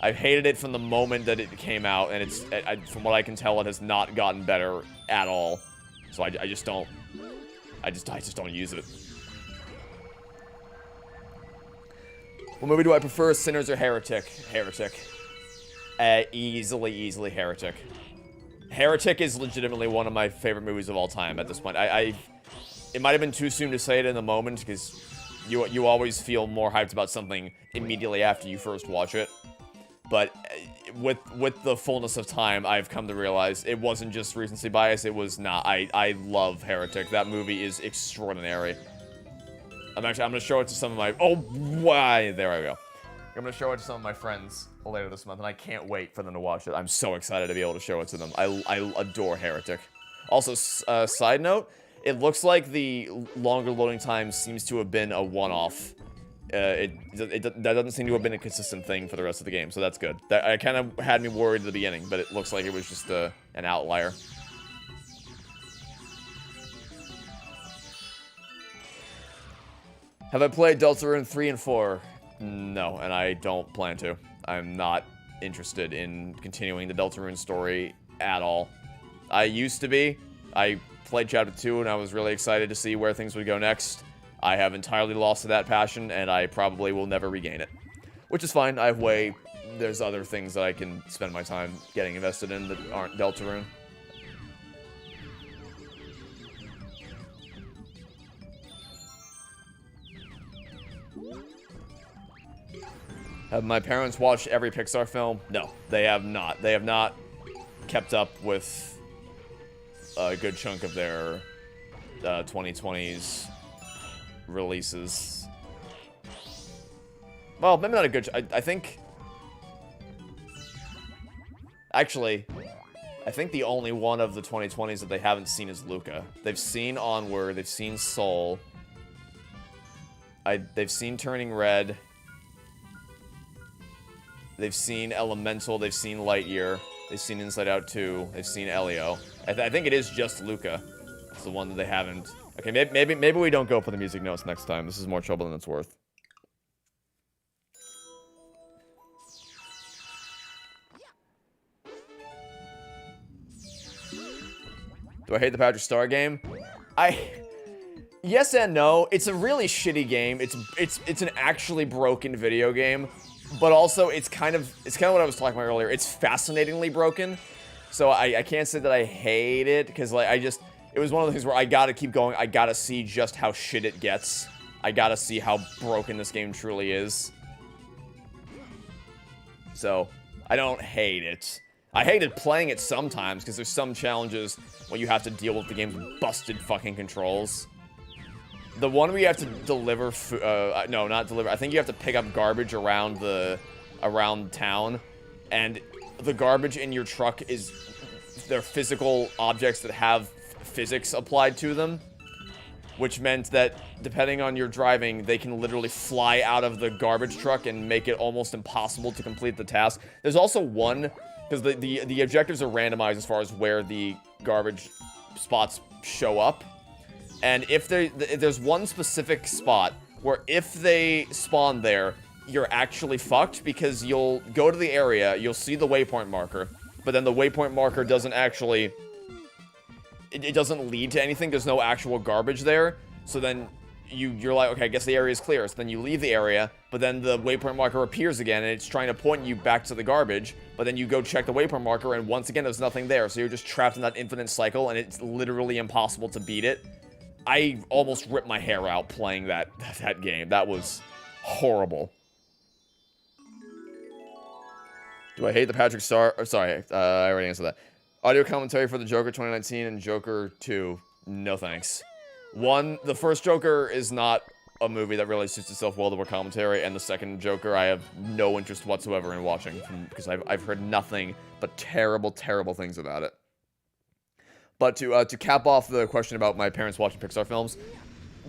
I've hated it from the moment that it came out, and from what I can tell, it has not gotten better at all. So I just don't use it. What movie do I prefer, Sinners or Heretic? Heretic. Easily Heretic. Heretic is legitimately one of my favorite movies of all time at this point. It might have been too soon to say it in the moment, because you always feel more hyped about something immediately after you first watch it. But with the fullness of time, I've come to realize it wasn't just recency bias, it was not. I love Heretic. That movie is extraordinary. I'm gonna show it to some of my, oh, why, there I go. I'm gonna show it to some of my friends later this month, and I can't wait for them to watch it. I'm so excited to be able to show it to them. I adore Heretic. Also, side note, it looks like the longer loading time seems to have been a one-off. That doesn't seem to have been a consistent thing for the rest of the game, so that's good. That kind of had me worried at the beginning, but it looks like it was just an outlier. Have I played Deltarune 3 and 4? No, and I don't plan to. I'm not interested in continuing the Deltarune story at all. I used to be. I played Chapter 2, and I was really excited to see where things would go next. I have entirely lost that passion, and I probably will never regain it. Which is fine. There's other things that I can spend my time getting invested in that aren't Deltarune. Have my parents watched every Pixar film? No, they have not. They have not kept up with a good chunk of their 2020s releases. Well, maybe not a good... I think... Actually, I think the only one of the 2020s that they haven't seen is Luca. They've seen Onward, they've seen Soul. They've seen Turning Red. They've seen Elemental, they've seen Lightyear, they've seen Inside Out 2, they've seen Elio. I think it is just Luca. It's the one that they haven't. Okay, maybe we don't go for the music notes next time. This is more trouble than it's worth. Do I hate the Patrick Star game? Yes and no. It's a really shitty game. It's an actually broken video game. But also, it's kind of what I was talking about earlier. It's fascinatingly broken, so I can't say that I hate it, because like it was one of the things where I gotta keep going. I gotta see just how shit it gets. I gotta see how broken this game truly is. So I don't hate it. I hated playing it sometimes, because there's some challenges where you have to deal with the game's busted fucking controls. The one where you have to deliver, no, not deliver. I think you have to pick up garbage around town, and the garbage in your truck they're physical objects that have physics applied to them, which meant that depending on your driving, they can literally fly out of the garbage truck and make it almost impossible to complete the task. There's also one, because the objectives are randomized as far as where the garbage spots show up. And if there's one specific spot where if they spawn there, you're actually fucked, because you'll go to the area, you'll see the waypoint marker, but then the waypoint marker doesn't actually... It doesn't lead to anything, there's no actual garbage there, so then you're like, okay, I guess the area is clear. So then you leave the area, but then the waypoint marker appears again, and it's trying to point you back to the garbage, but then you go check the waypoint marker, and once again, there's nothing there, so you're just trapped in that infinite cycle, and it's literally impossible to beat it. I almost ripped my hair out playing that game. That was horrible. Do I hate the Patrick Star? Oh, sorry, I already answered that. Audio commentary for the Joker 2019 and Joker 2. No thanks. The first Joker is not a movie that really suits itself well to our commentary, and the second Joker I have no interest whatsoever in watching, because I've heard nothing but terrible, terrible things about it. But to cap off the question about my parents watching Pixar films,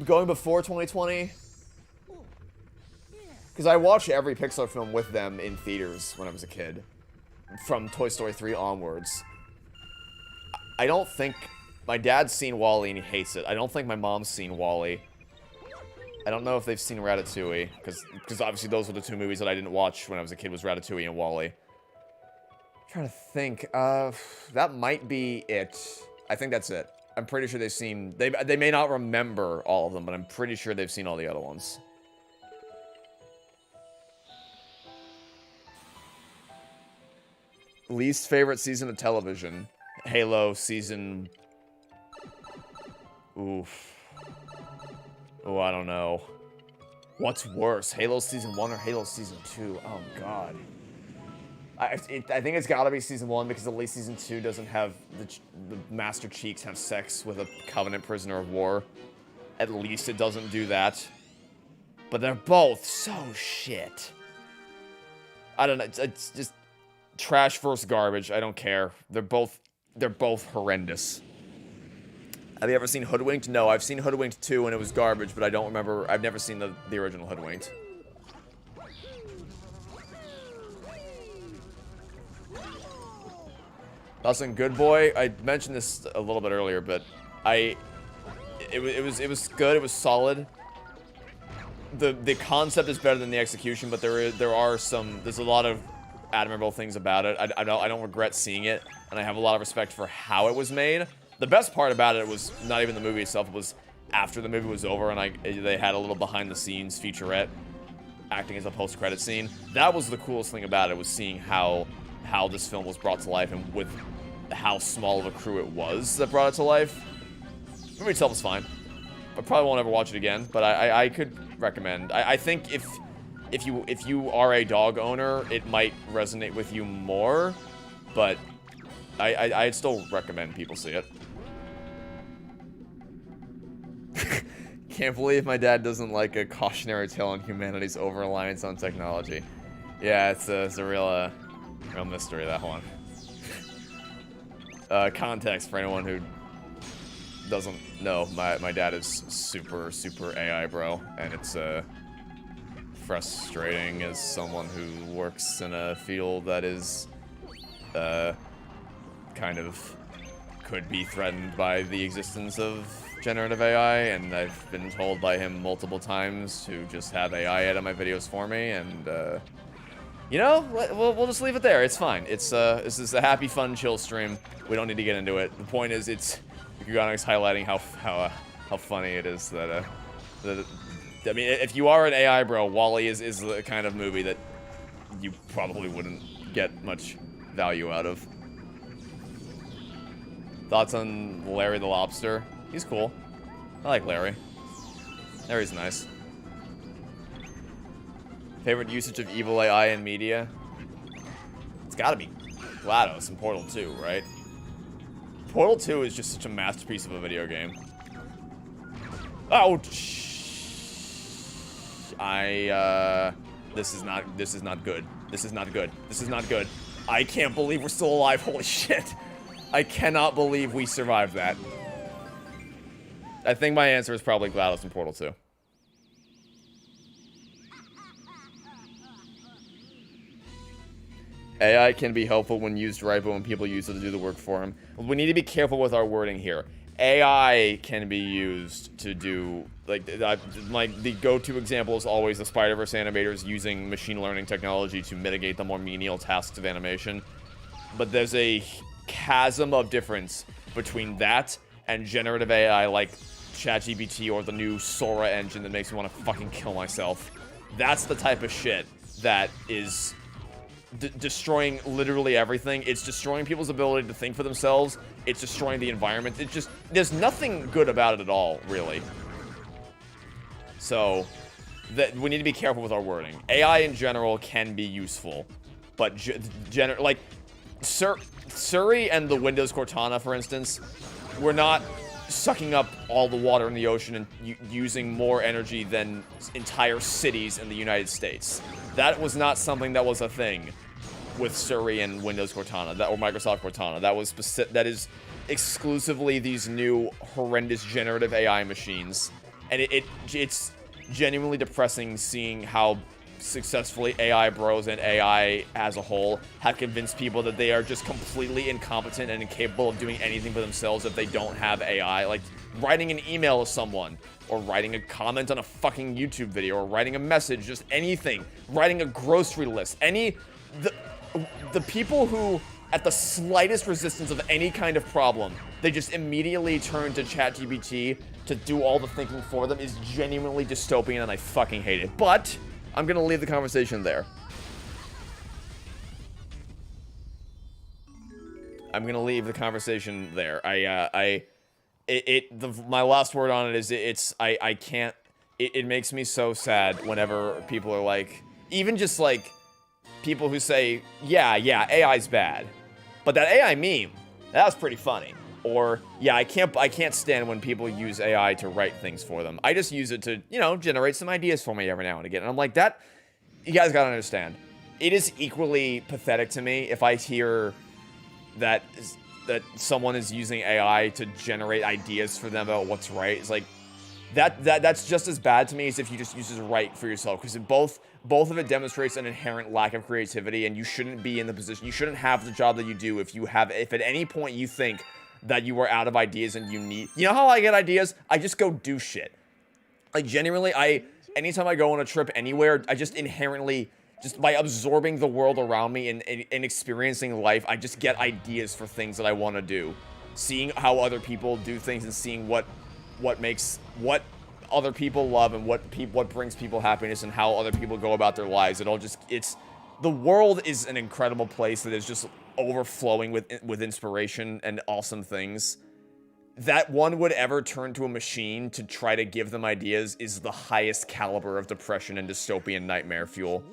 going before 2020, because I watched every Pixar film with them in theaters when I was a kid, from Toy Story 3 onwards. I don't think... My dad's seen WALL-E and he hates it. I don't think my mom's seen WALL-E. I don't know if they've seen Ratatouille, because obviously those were the two movies that I didn't watch when I was a kid, was Ratatouille and WALL-E. I'm trying to think. That might be it. I think that's it. I'm pretty sure they've seen... They may not remember all of them, but I'm pretty sure they've seen all the other ones. Least favorite season of television. Halo season... Oof. Oh, I don't know. What's worse, Halo Season 1 or Halo Season 2? Oh, God. I think it's gotta be Season 1, because at least Season 2 doesn't have the Master Cheeks have sex with a Covenant prisoner of war. At least it doesn't do that. But they're both so shit. I don't know, it's just trash versus garbage. I don't care. They're both horrendous. Have you ever seen Hoodwinked? No, I've seen Hoodwinked 2 and it was garbage, but I don't remember. I've never seen the original Hoodwinked. Listen, Good Boy, I mentioned this a little bit earlier, but it was good. It was solid. The concept is better than the execution, but there's a lot of admirable things about it. I don't regret seeing it, and I have a lot of respect for how it was made. The best part about it was not even the movie itself. It was after the movie was over and they had a little behind-the-scenes featurette acting as a post-credit scene. That was the coolest thing about it, was seeing how this film was brought to life and with how small of a crew it was that brought it to life. The movie itself was fine. I probably won't ever watch it again, but I could recommend. I think if you are a dog owner, it might resonate with you more, but I'd still recommend people see it. Can't believe my dad doesn't like a cautionary tale on humanity's over-reliance on technology. Yeah, it's a real mystery, that one. Context for anyone who doesn't know, my dad is super AI bro, and it's frustrating as someone who works in a field that is kind of could be threatened by the existence of generative AI, and I've been told by him multiple times to just have AI edit my videos for me, and you know, we'll just leave it there. It's fine. This is a happy, fun, chill stream. We don't need to get into it. The point is, Kugonic's highlighting how funny it is that I mean, if you are an AI bro, WALL-E is the kind of movie that you probably wouldn't get much value out of. Thoughts on Larry the Lobster? He's cool. I like Larry. Larry's nice. Favorite usage of evil AI in media? It's gotta be GLaDOS in Portal 2, right? Portal 2 is just such a masterpiece of a video game. Oh, this is not good. This is not good. This is not good. I can't believe we're still alive. Holy shit. I cannot believe we survived that. I think my answer is probably GLaDOS in Portal 2. AI can be helpful when used right, but when people use it to do the work for them. We need to be careful with our wording here. AI can be used to do, like the go-to example is always the Spider-Verse animators using machine learning technology to mitigate the more menial tasks of animation. But there's a chasm of difference between that and generative AI like ChatGPT or the new Sora engine that makes me want to fucking kill myself. That's the type of shit that is destroying literally everything. It's destroying people's ability to think for themselves. It's destroying the environment. It's just, there's nothing good about it at all, really. So, we need to be careful with our wording. AI in general can be useful, but like Surrey and the Windows Cortana, for instance, were not sucking up all the water in the ocean and using more energy than entire cities in the United States. That was not something that was a thing with Surrey and Windows Cortana, or Microsoft Cortana. That is exclusively these new horrendous generative AI machines, and it's genuinely depressing seeing how successfully AI bros and AI as a whole have convinced people that they are just completely incompetent and incapable of doing anything for themselves if they don't have AI. Like, writing an email to someone or writing a comment on a fucking YouTube video, or writing a message, just anything, writing a grocery list, the people who, at the slightest resistance of any kind of problem, they just immediately turn to ChatGPT to do all the thinking for them is genuinely dystopian, and I fucking hate it. But I'm gonna leave the conversation there. I'm gonna leave the conversation there. My last word on it is I can't. It makes me so sad whenever people are like, even just like people who say, yeah, AI's bad, but that AI meme, that was pretty funny. Or, yeah, I can't stand when people use AI to write things for them. I just use it to, you know, generate some ideas for me every now and again. And I'm like, that, you guys gotta understand. It is equally pathetic to me if I hear that someone is using AI to generate ideas for them about what's right. It's like, that's just as bad to me as if you just use it to write for yourself, because both of it demonstrates an inherent lack of creativity, and you shouldn't be in the position, you shouldn't have the job that you do if at any point you think that you are out of ideas and you know how I get ideas? I just go do shit. Like, genuinely, anytime I go on a trip anywhere, I just inherently, just by absorbing the world around me and experiencing life, I just get ideas for things that I want to do. Seeing how other people do things and seeing what other people love and what brings people happiness and how other people go about their lives. The world is an incredible place that is just overflowing with inspiration and awesome things. That one would ever turn to a machine to try to give them ideas is the highest caliber of depression and dystopian nightmare fuel.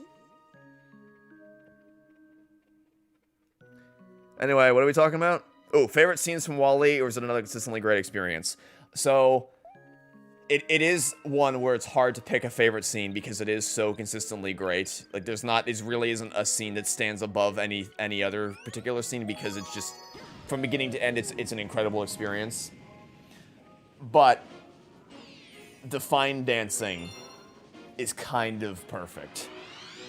Anyway, what are we talking about? Oh, favorite scenes from WALL-E, or is it another consistently great experience? So, it is one where it's hard to pick a favorite scene because it is so consistently great. Like, it really isn't a scene that stands above any other particular scene, because it's just, from beginning to end, it's an incredible experience. But Define Dancing is kind of perfect.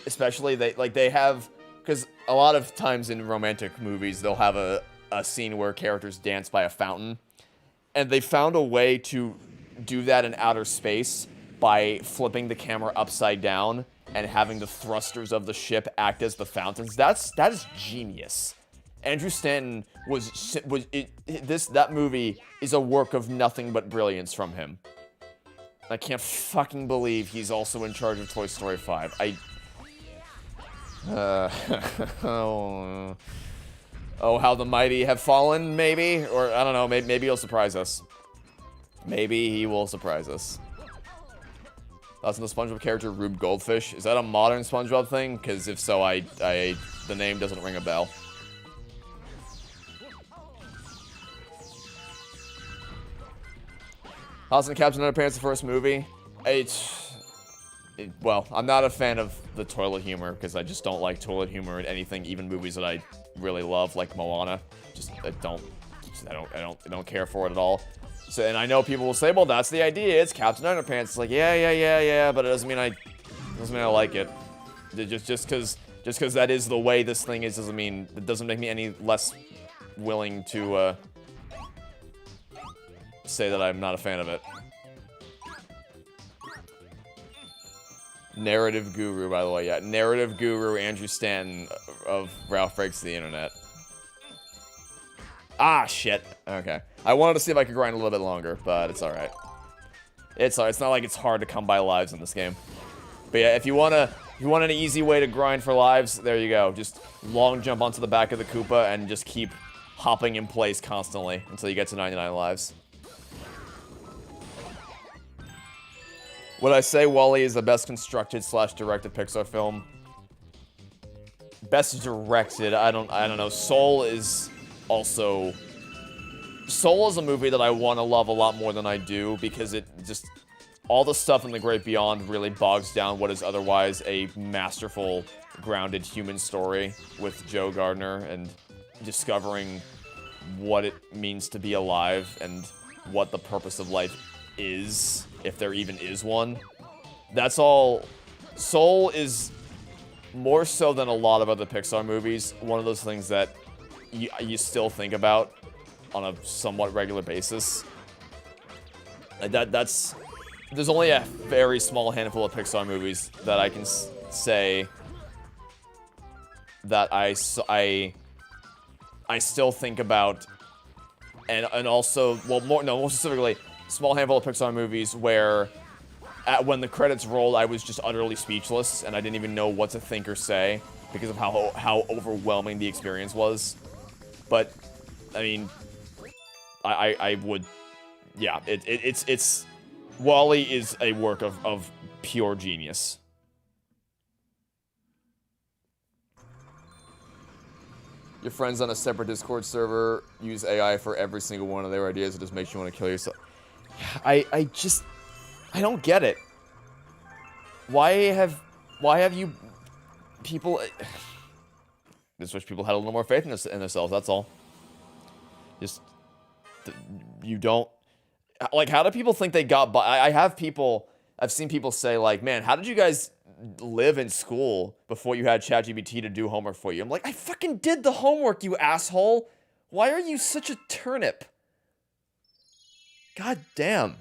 Especially, they have, because a lot of times in romantic movies, they'll have a scene where characters dance by a fountain. And they found a way to do that in outer space by flipping the camera upside down and having the thrusters of the ship act as the fountains. That is genius. Andrew Stanton that movie is a work of nothing but brilliance from him. I can't fucking believe he's also in charge of Toy Story 5. Oh, how the mighty have fallen, maybe? Or, I don't know, maybe he'll surprise us. Maybe he will surprise us. That's in the SpongeBob character, Rube Goldfish. Is that a modern SpongeBob thing? Because if so, the name doesn't ring a bell. House and Captain Underpants, the first movie. Well, I'm not a fan of the toilet humor, because I just don't like toilet humor in anything, even movies that I really love, like Moana. I don't care for it at all. So, and I know people will say, well, that's the idea, it's Captain Underpants. It's like, yeah, but it doesn't mean I like it. Just because that is the way this thing is, it doesn't make me any less willing to, say that I'm not a fan of it. Narrative Guru, by the way, yeah. Narrative Guru Andrew Stanton of Ralph Breaks the Internet. Ah, shit. Okay. I wanted to see if I could grind a little bit longer, but it's alright. It's not like it's hard to come by lives in this game. But yeah, if you want an easy way to grind for lives, there you go. Just long jump onto the back of the Koopa and just keep hopping in place constantly until you get to 99 lives. Would I say WALL-E is the best constructed / directed Pixar film? Best directed, I don't know. Soul is a movie that I want to love a lot more than I do, because it just, all the stuff in The Great Beyond really bogs down what is otherwise a masterful, grounded human story with Joe Gardner and discovering what it means to be alive and what the purpose of life is, if there even is one. That's all. Soul is, more so than a lot of other Pixar movies, one of those things that you still think about on a somewhat regular basis. That's there's only a very small handful of Pixar movies that I can say that I still think about, and also, well, more specifically, small handful of Pixar movies where when the credits rolled, I was just utterly speechless, and I didn't even know what to think or say because of how overwhelming the experience was. But, I mean, I would, yeah, it's WALL-E is a work of pure genius. Your friends on a separate Discord server use AI for every single one of their ideas. It just makes you want to kill yourself. I don't get it. Why have you people? Just wish people had a little more faith in themselves. That's all. Just you don't like. How do people think they got by? I've seen people say like, "Man, how did you guys live in school before you had ChatGPT to do homework for you?" I'm like, I fucking did the homework, you asshole. Why are you such a turnip? God damn.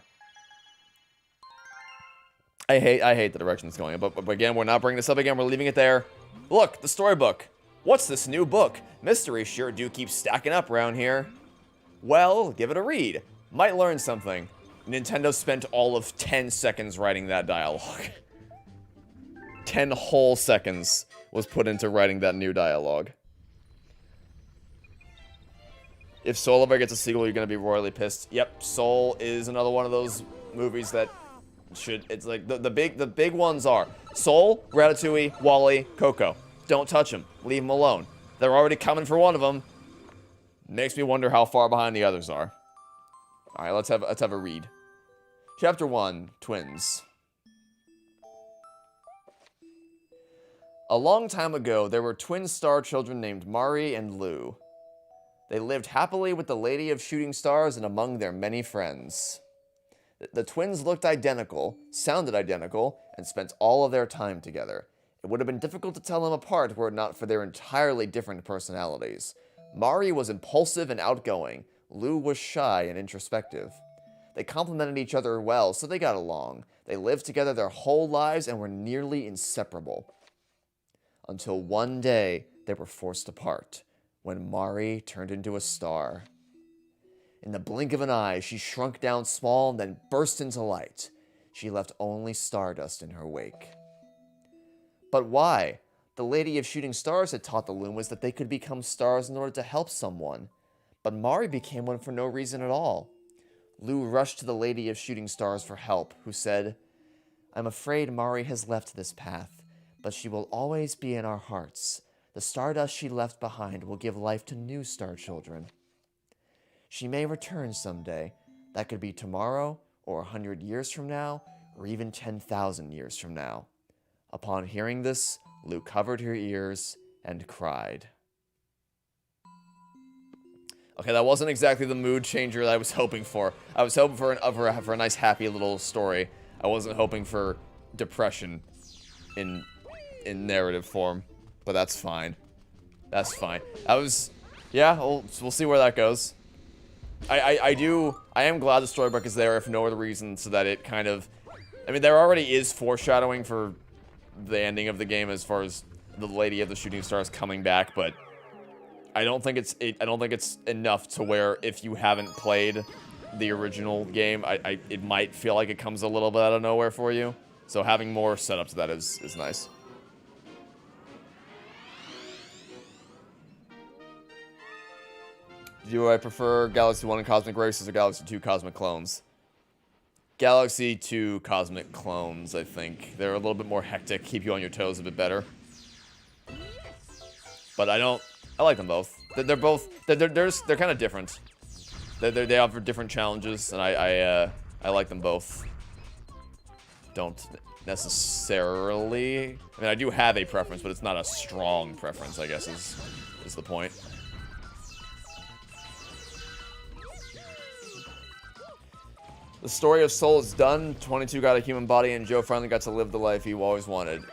I hate the direction it's going in, but again, we're not bringing this up again. We're leaving it there. Look, the storybook. What's this new book? Mysteries sure do keep stacking up around here. Well, give it a read. Might learn something. Nintendo spent all of 10 seconds writing that dialogue. 10 whole seconds was put into writing that new dialogue. If Soul ever gets a sequel, you're gonna be royally pissed. Yep, Soul is another one of those movies that it's like the big ones are Soul, Ratatouille, WALL-E, Coco. Don't touch them. Leave them alone. They're already coming for one of them. Makes me wonder how far behind the others are. All right, let's have a read. Chapter 1, Twins. A long time ago, there were twin star children named Mari and Lou. They lived happily with the Lady of Shooting Stars and among their many friends. The twins looked identical, sounded identical, and spent all of their time together. It would have been difficult to tell them apart were it not for their entirely different personalities. Mari was impulsive and outgoing. Lou was shy and introspective. They complemented each other well, so they got along. They lived together their whole lives and were nearly inseparable. Until one day, they were forced apart, when Mari turned into a star. In the blink of an eye, she shrunk down small and then burst into light. She left only stardust in her wake. But why? The Lady of Shooting Stars had taught the Lumas that they could become stars in order to help someone. But Mari became one for no reason at all. Lou rushed to the Lady of Shooting Stars for help, who said, "I'm afraid Mari has left this path, but she will always be in our hearts. The stardust she left behind will give life to new star children. She may return someday. That could be tomorrow, or 100 years from now, or even 10,000 years from now." Upon hearing this, Lou covered her ears and cried. Okay, that wasn't exactly the mood changer that I was hoping for. I was hoping for a nice, happy little story. I wasn't hoping for depression in narrative form, but that's fine. That's fine. Yeah, we'll see where that goes. I am glad the storybook is there, if no other reason, so that it kind of, I mean, there already is foreshadowing for the ending of the game as far as the Lady of the Shooting Stars coming back, but I don't think it's enough to where if you haven't played the original game, it might feel like it comes a little bit out of nowhere for you. So having more setup to that is nice. Do I prefer Galaxy 1 and Cosmic Races or Galaxy 2 Cosmic Clones? Galaxy 2 Cosmic Clones, I think. They're a little bit more hectic, keep you on your toes a bit better. But I like them both. They're kind of different. They offer different challenges, and I like them both. Don't necessarily. I mean, I do have a preference, but it's not a strong preference, I guess is the point. The story of Soul is done. 22 got a human body, and Joe finally got to live the life he always wanted.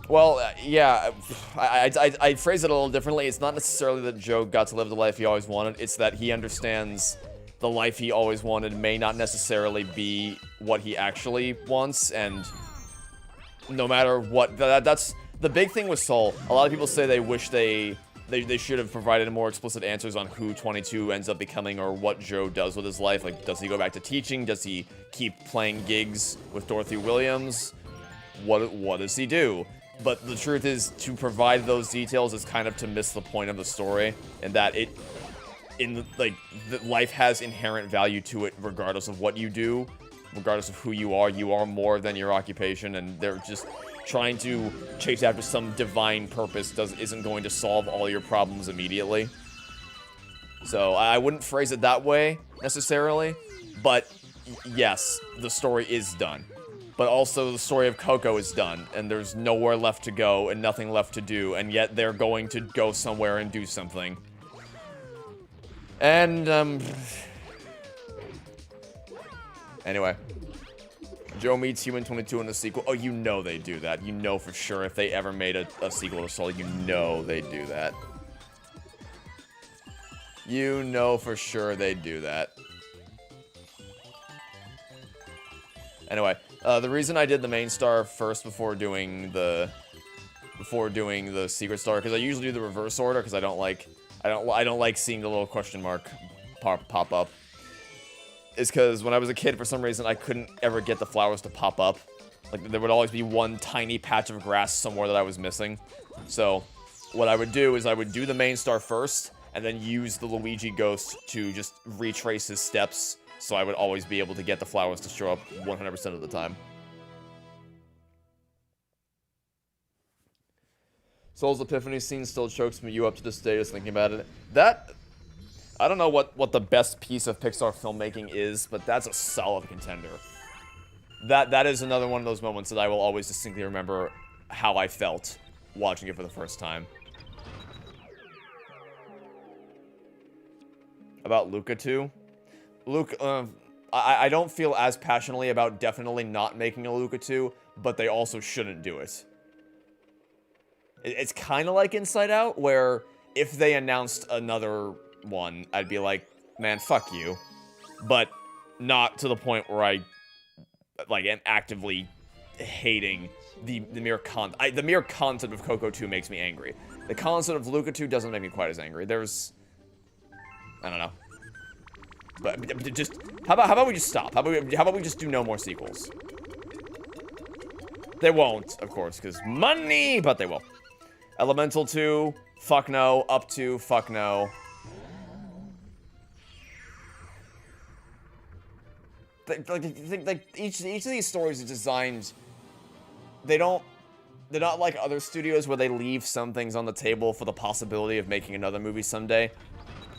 Well, yeah, I phrase it a little differently. It's not necessarily that Joe got to live the life he always wanted. It's that he understands the life he always wanted may not necessarily be what he actually wants, and no matter what, that's the big thing with Soul. A lot of people say they wish they should have provided more explicit answers on who 22 ends up becoming or what Joe does with his life. Like, does he go back to teaching? Does he keep playing gigs with Dorothy Williams? What does he do? But the truth is, to provide those details is kind of to miss the point of the story, and that life has inherent value to it regardless of what you do, regardless of who you are. You are more than your occupation, and they're just trying to chase after some divine purpose isn't going to solve all your problems immediately. So I wouldn't phrase it that way necessarily, but yes, the story is done. But also the story of Coco is done, and there's nowhere left to go and nothing left to do, and yet they're going to go somewhere and do something. And anyway, Joe meets Human 22 in the sequel. Oh, you know they do that. You know for sure if they ever made a sequel to Soul, you know they'd do that. You know for sure they'd do that. Anyway, the reason I did the main star first before doing the secret star, because I usually do the reverse order, because I don't like seeing the little question mark pop up, is because when I was a kid, for some reason, I couldn't ever get the flowers to pop up. Like, there would always be one tiny patch of grass somewhere that I was missing. So, what I would do is I would do the main star first, and then use the Luigi ghost to just retrace his steps, so I would always be able to get the flowers to show up 100% of the time. Soul's Epiphany scene still chokes you up to this day just thinking about it. I don't know what the best piece of Pixar filmmaking is, but that's a solid contender. That is another one of those moments that I will always distinctly remember how I felt watching it for the first time. About Luca 2? I don't feel as passionately about definitely not making a Luca 2, but they also shouldn't do it. It's kind of like Inside Out, where if they announced another one, I'd be like, man, fuck you. But not to the point where I, like, am actively hating the mere the mere concept of Coco 2 makes me angry. The concept of Luca 2 doesn't make me quite as angry. There's, I don't know. But just, how about we just stop? How about we just do no more sequels? They won't, of course, because money, but they will. Elemental 2, fuck no. Up 2, fuck no. Like each of these stories is designed. They're not like other studios where they leave some things on the table for the possibility of making another movie someday.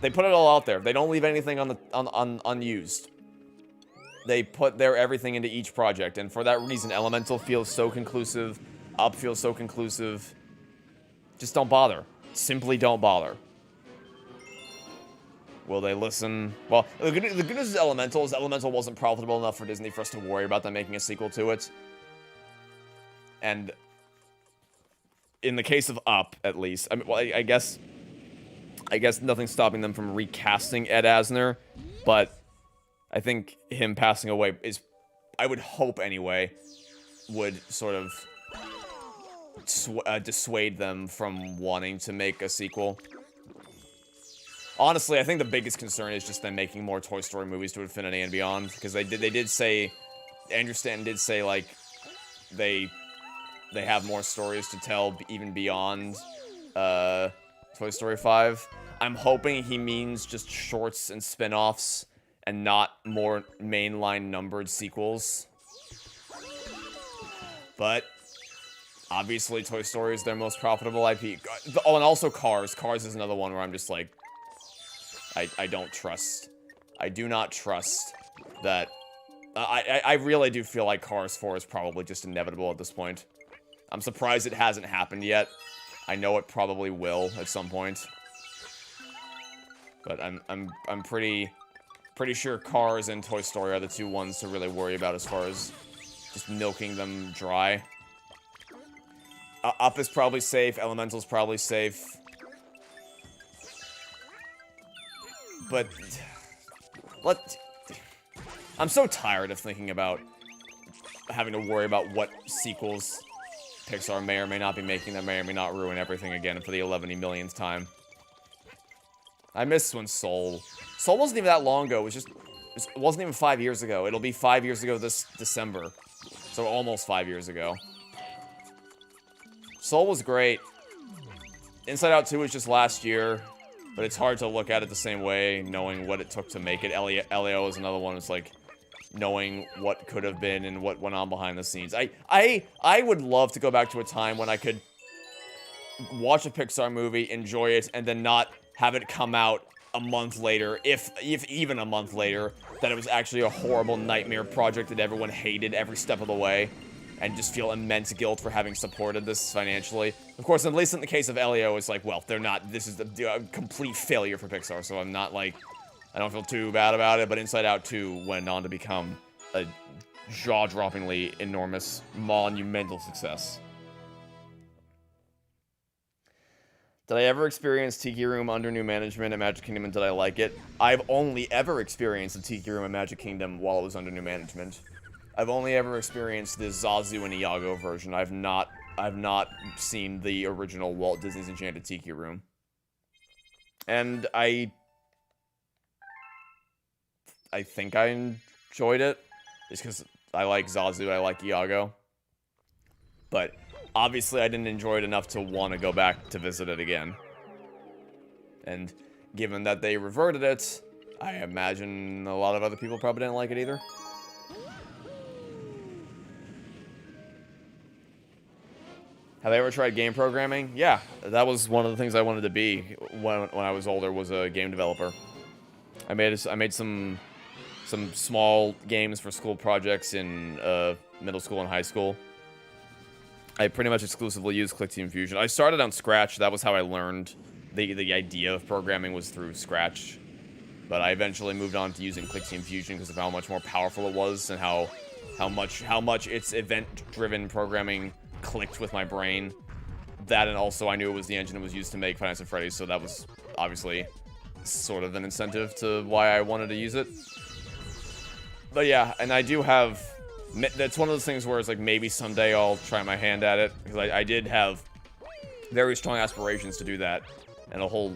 They put it all out there. They don't leave anything unused. They put their everything into each project, and for that reason, Elemental feels so conclusive. Up feels so conclusive. Just don't bother. Simply don't bother. Will they listen? Well, the good news is Elemental wasn't profitable enough for Disney for us to worry about them making a sequel to it. And in the case of Up, at least, I mean, well, I guess nothing's stopping them from recasting Ed Asner, but I think him passing away is, I would hope anyway, would sort of dissuade them from wanting to make a sequel. Honestly, I think the biggest concern is just them making more Toy Story movies to Infinity and Beyond, because they did say, Andrew Stanton did say, like, they have more stories to tell even beyond Toy Story 5. I'm hoping he means just shorts and spin-offs and not more mainline numbered sequels. But obviously Toy Story is their most profitable IP. Oh, and also Cars. Cars is another one where I'm just like, I don't trust. I do not trust that. I really do feel like Cars 4 is probably just inevitable at this point. I'm surprised it hasn't happened yet. I know it probably will at some point. But I'm pretty sure Cars and Toy Story are the two ones to really worry about as far as just milking them dry. Up is probably safe. Elemental's probably safe. But I'm so tired of thinking about having to worry about what sequels Pixar may or may not be making that may or may not ruin everything again for the 11 millionth time. I miss when Soul wasn't even that long ago. It wasn't even 5 years ago. It'll be 5 years ago this December. So almost 5 years ago. Soul was great. Inside Out 2 was just last year. But it's hard to look at it the same way, knowing what it took to make it. Elio is another one. It's like knowing what could have been and what went on behind the scenes. I would love to go back to a time when I could watch a Pixar movie, enjoy it, and then not have it come out a month later, if even a month later, that it was actually a horrible nightmare project that everyone hated every step of the way, and just feel immense guilt for having supported this financially. Of course, at least in the case of Elio, it's like, well, they're not, this is a complete failure for Pixar, so I'm not like, I don't feel too bad about it, but Inside Out 2 went on to become a jaw-droppingly enormous, monumental success. Did I ever experience Tiki Room under new management at Magic Kingdom, and did I like it? I've only ever experienced the Tiki Room at Magic Kingdom while it was under new management. I've only ever experienced the Zazu and Iago version. I've not seen the original Walt Disney's Enchanted Tiki Room. And I think I enjoyed it, just because I like Zazu, I like Iago. But obviously I didn't enjoy it enough to want to go back to visit it again. And given that they reverted it, I imagine a lot of other people probably didn't like it either. Have I ever tried game programming? Yeah, that was one of the things I wanted to be when I was older, was a game developer. I made some small games for school projects in middle school and high school. I pretty much exclusively used ClickTeam Fusion. I started on Scratch. That was how I learned the idea of programming, was through Scratch. But I eventually moved on to using ClickTeam Fusion because of how much more powerful it was and how much its event-driven programming clicked with my brain. That, and also I knew it was the engine that was used to make Five Nights at Freddy's, so that was obviously sort of an incentive to why I wanted to use it. But yeah, and I do have, that's one of those things where it's like maybe someday I'll try my hand at it, because I did have very strong aspirations to do that, and a whole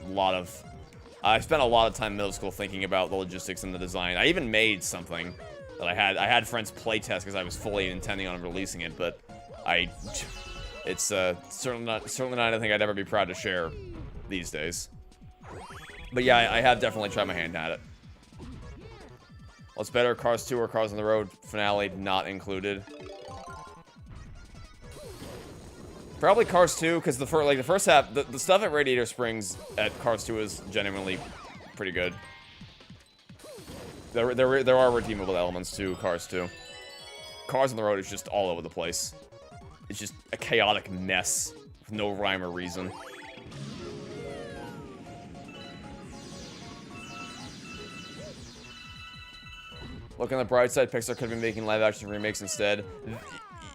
lot of, I spent a lot of time in middle school thinking about the logistics and the design. I even made something that I had friends playtest because I was fully intending on releasing it, but it's certainly not anything I'd ever be proud to share these days. But yeah, I have definitely tried my hand at it. What's better, Cars 2 or Cars on the Road finale not included? Probably Cars 2, because the first half, the stuff at Radiator Springs at Cars 2 is genuinely pretty good. There are redeemable elements to Cars 2. Cars on the Road is just all over the place. It's just a chaotic mess with no rhyme or reason. Look on the bright side, Pixar could have been making live-action remakes instead.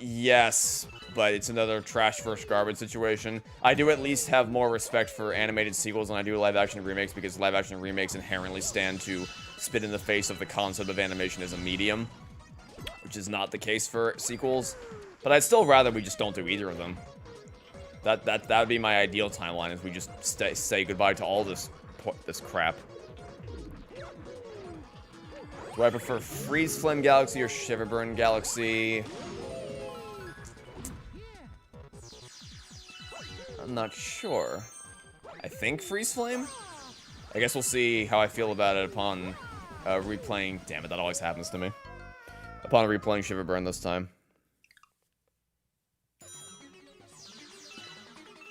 Yes, but it's another trash versus garbage situation. I do at least have more respect for animated sequels than I do live-action remakes, because live-action remakes inherently stand to spit in the face of the concept of animation as a medium, which is not the case for sequels. But I'd still rather we just don't do either of them. That would be my ideal timeline, is we just say goodbye to all this crap. Do I prefer Freeze Flame Galaxy or Shiverburn Galaxy? I'm not sure. I think Freeze Flame? I guess we'll see how I feel about it upon replaying. Damn it, that always happens to me. Upon replaying Shiverburn this time.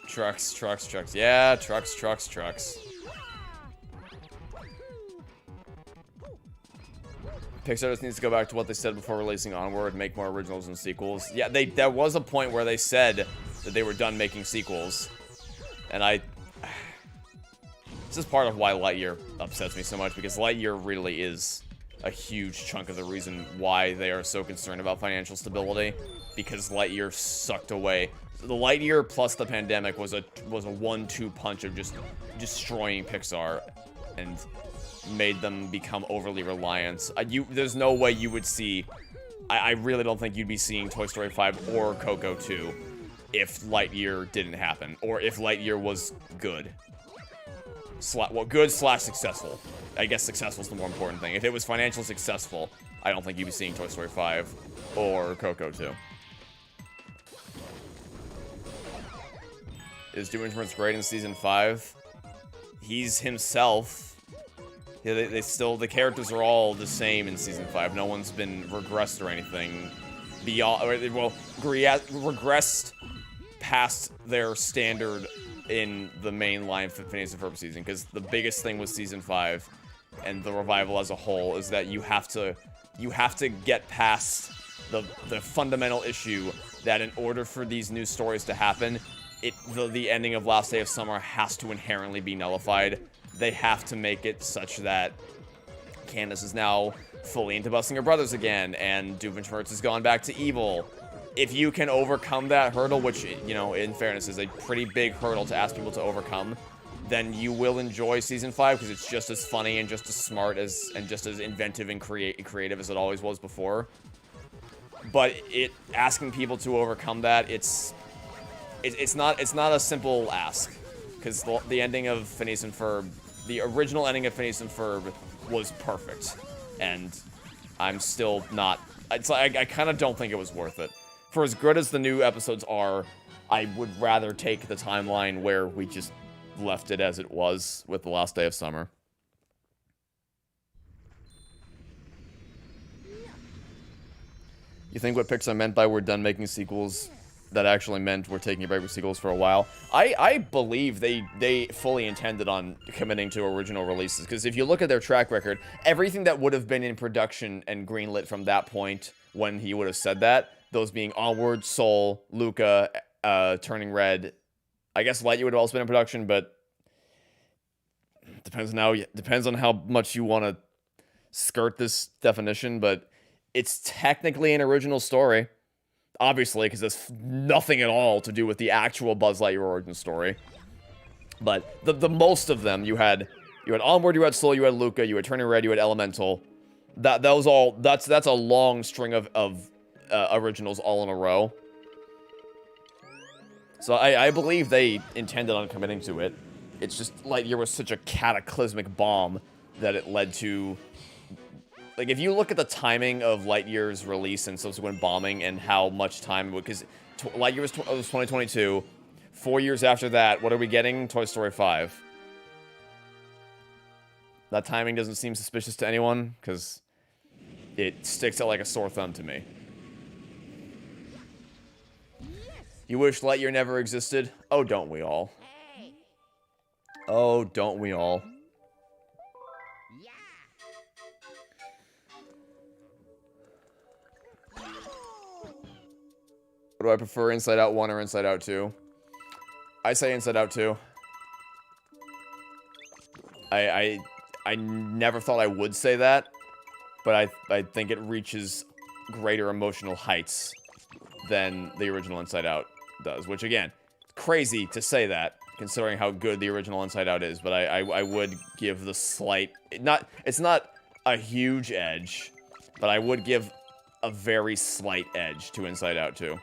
Trucks. Yeah, trucks. Pixar just needs to go back to what they said before releasing Onward, make more originals and sequels. Yeah, there was a point where they said that they were done making sequels. And this is part of why Lightyear upsets me so much, because Lightyear really is a huge chunk of the reason why they are so concerned about financial stability, because Lightyear sucked away. The Lightyear plus the pandemic was a 1-2 punch of just destroying Pixar, and made them become overly reliant. There's no way you would see... I really don't think you'd be seeing Toy Story 5 or Coco 2 if Lightyear didn't happen, or if Lightyear was good. Well, good / successful. I guess successful is the more important thing. If it was financially successful, I don't think you'd be seeing Toy Story 5 or Coco 2. Is Doofenshmirtz great in Season 5? He's himself. Yeah, the characters are all the same in Season 5. No one's been regressed or anything. Regressed past their standard in the main line for Phineas and Ferb season. Because the biggest thing with Season 5 and the revival as a whole is that you have to get past the fundamental issue that in order for these new stories to happen, the ending of Last Day of Summer has to inherently be nullified. They have to make it such that Candace is now fully into busting her brothers again, and Doofenshmirtz has gone back to evil. If you can overcome that hurdle, which, you know, in fairness is a pretty big hurdle to ask people to overcome, then you will enjoy Season 5, because it's just as funny and just as smart and just as inventive and creative as it always was before. But asking people to overcome that, it's not a simple ask, because the ending of Phineas and Ferb, the original ending of Phineas and Ferb was perfect, and I'm still not. It's like I kind of don't think it was worth it. For as good as the new episodes are, I would rather take the timeline where we just left it as it was with The Last Day of Summer. You think what Pixar meant by we're done making sequels, that actually meant we're taking a break with sequels for a while? I believe they fully intended on committing to original releases, because if you look at their track record, everything that would have been in production and greenlit from that point when he would have said that, those being Onward, Soul, Luca, Turning Red, I guess Lightyear would have also been in production, but depends on how much you want to skirt this definition, but it's technically an original story. Obviously, because it's nothing at all to do with the actual Buzz Lightyear origin story. But the most of them, you had Onward, you had Soul, you had Luca, you had Turning Red, you had Elemental. That's a long string of originals all in a row. So I believe they intended on committing to it. It's just Lightyear was such a cataclysmic bomb that it led to... Like, if you look at the timing of Lightyear's release and subsequent bombing and how much time... Because Lightyear was 2022. 4 years after that, what are we getting? Toy Story 5. That timing doesn't seem suspicious to anyone, because it sticks out like a sore thumb to me. You wish Lightyear never existed? Oh, don't we all? Oh, don't we all? What do I prefer, Inside Out 1 or Inside Out 2? I say Inside Out 2. I never thought I would say that, but I think it reaches greater emotional heights than the original Inside Out does, which, again, crazy to say that, considering how good the original Inside Out is, but I would give the slight... It's not a huge edge, but I would give a very slight edge to Inside Out 2.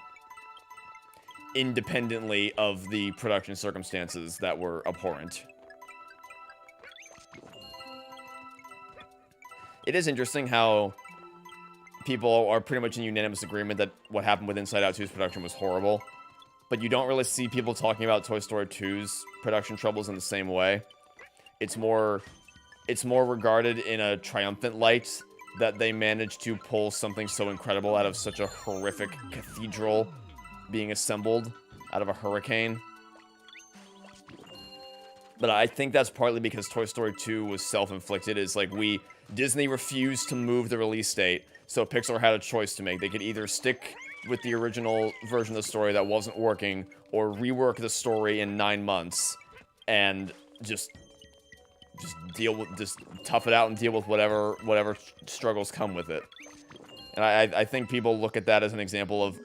Independently of the production circumstances that were abhorrent. It is interesting how people are pretty much in unanimous agreement that what happened with Inside Out 2's production was horrible, but you don't really see people talking about Toy Story 2's production troubles in the same way. It's more regarded in a triumphant light that they managed to pull something so incredible out of such a horrific cathedral being assembled out of a hurricane. But I think that's partly because Toy Story 2 was self-inflicted. It's like Disney refused to move the release date, so Pixar had a choice to make. They could either stick with the original version of the story that wasn't working, or rework the story in 9 months and just tough it out and deal with whatever struggles come with it. And I think people look at that as an example of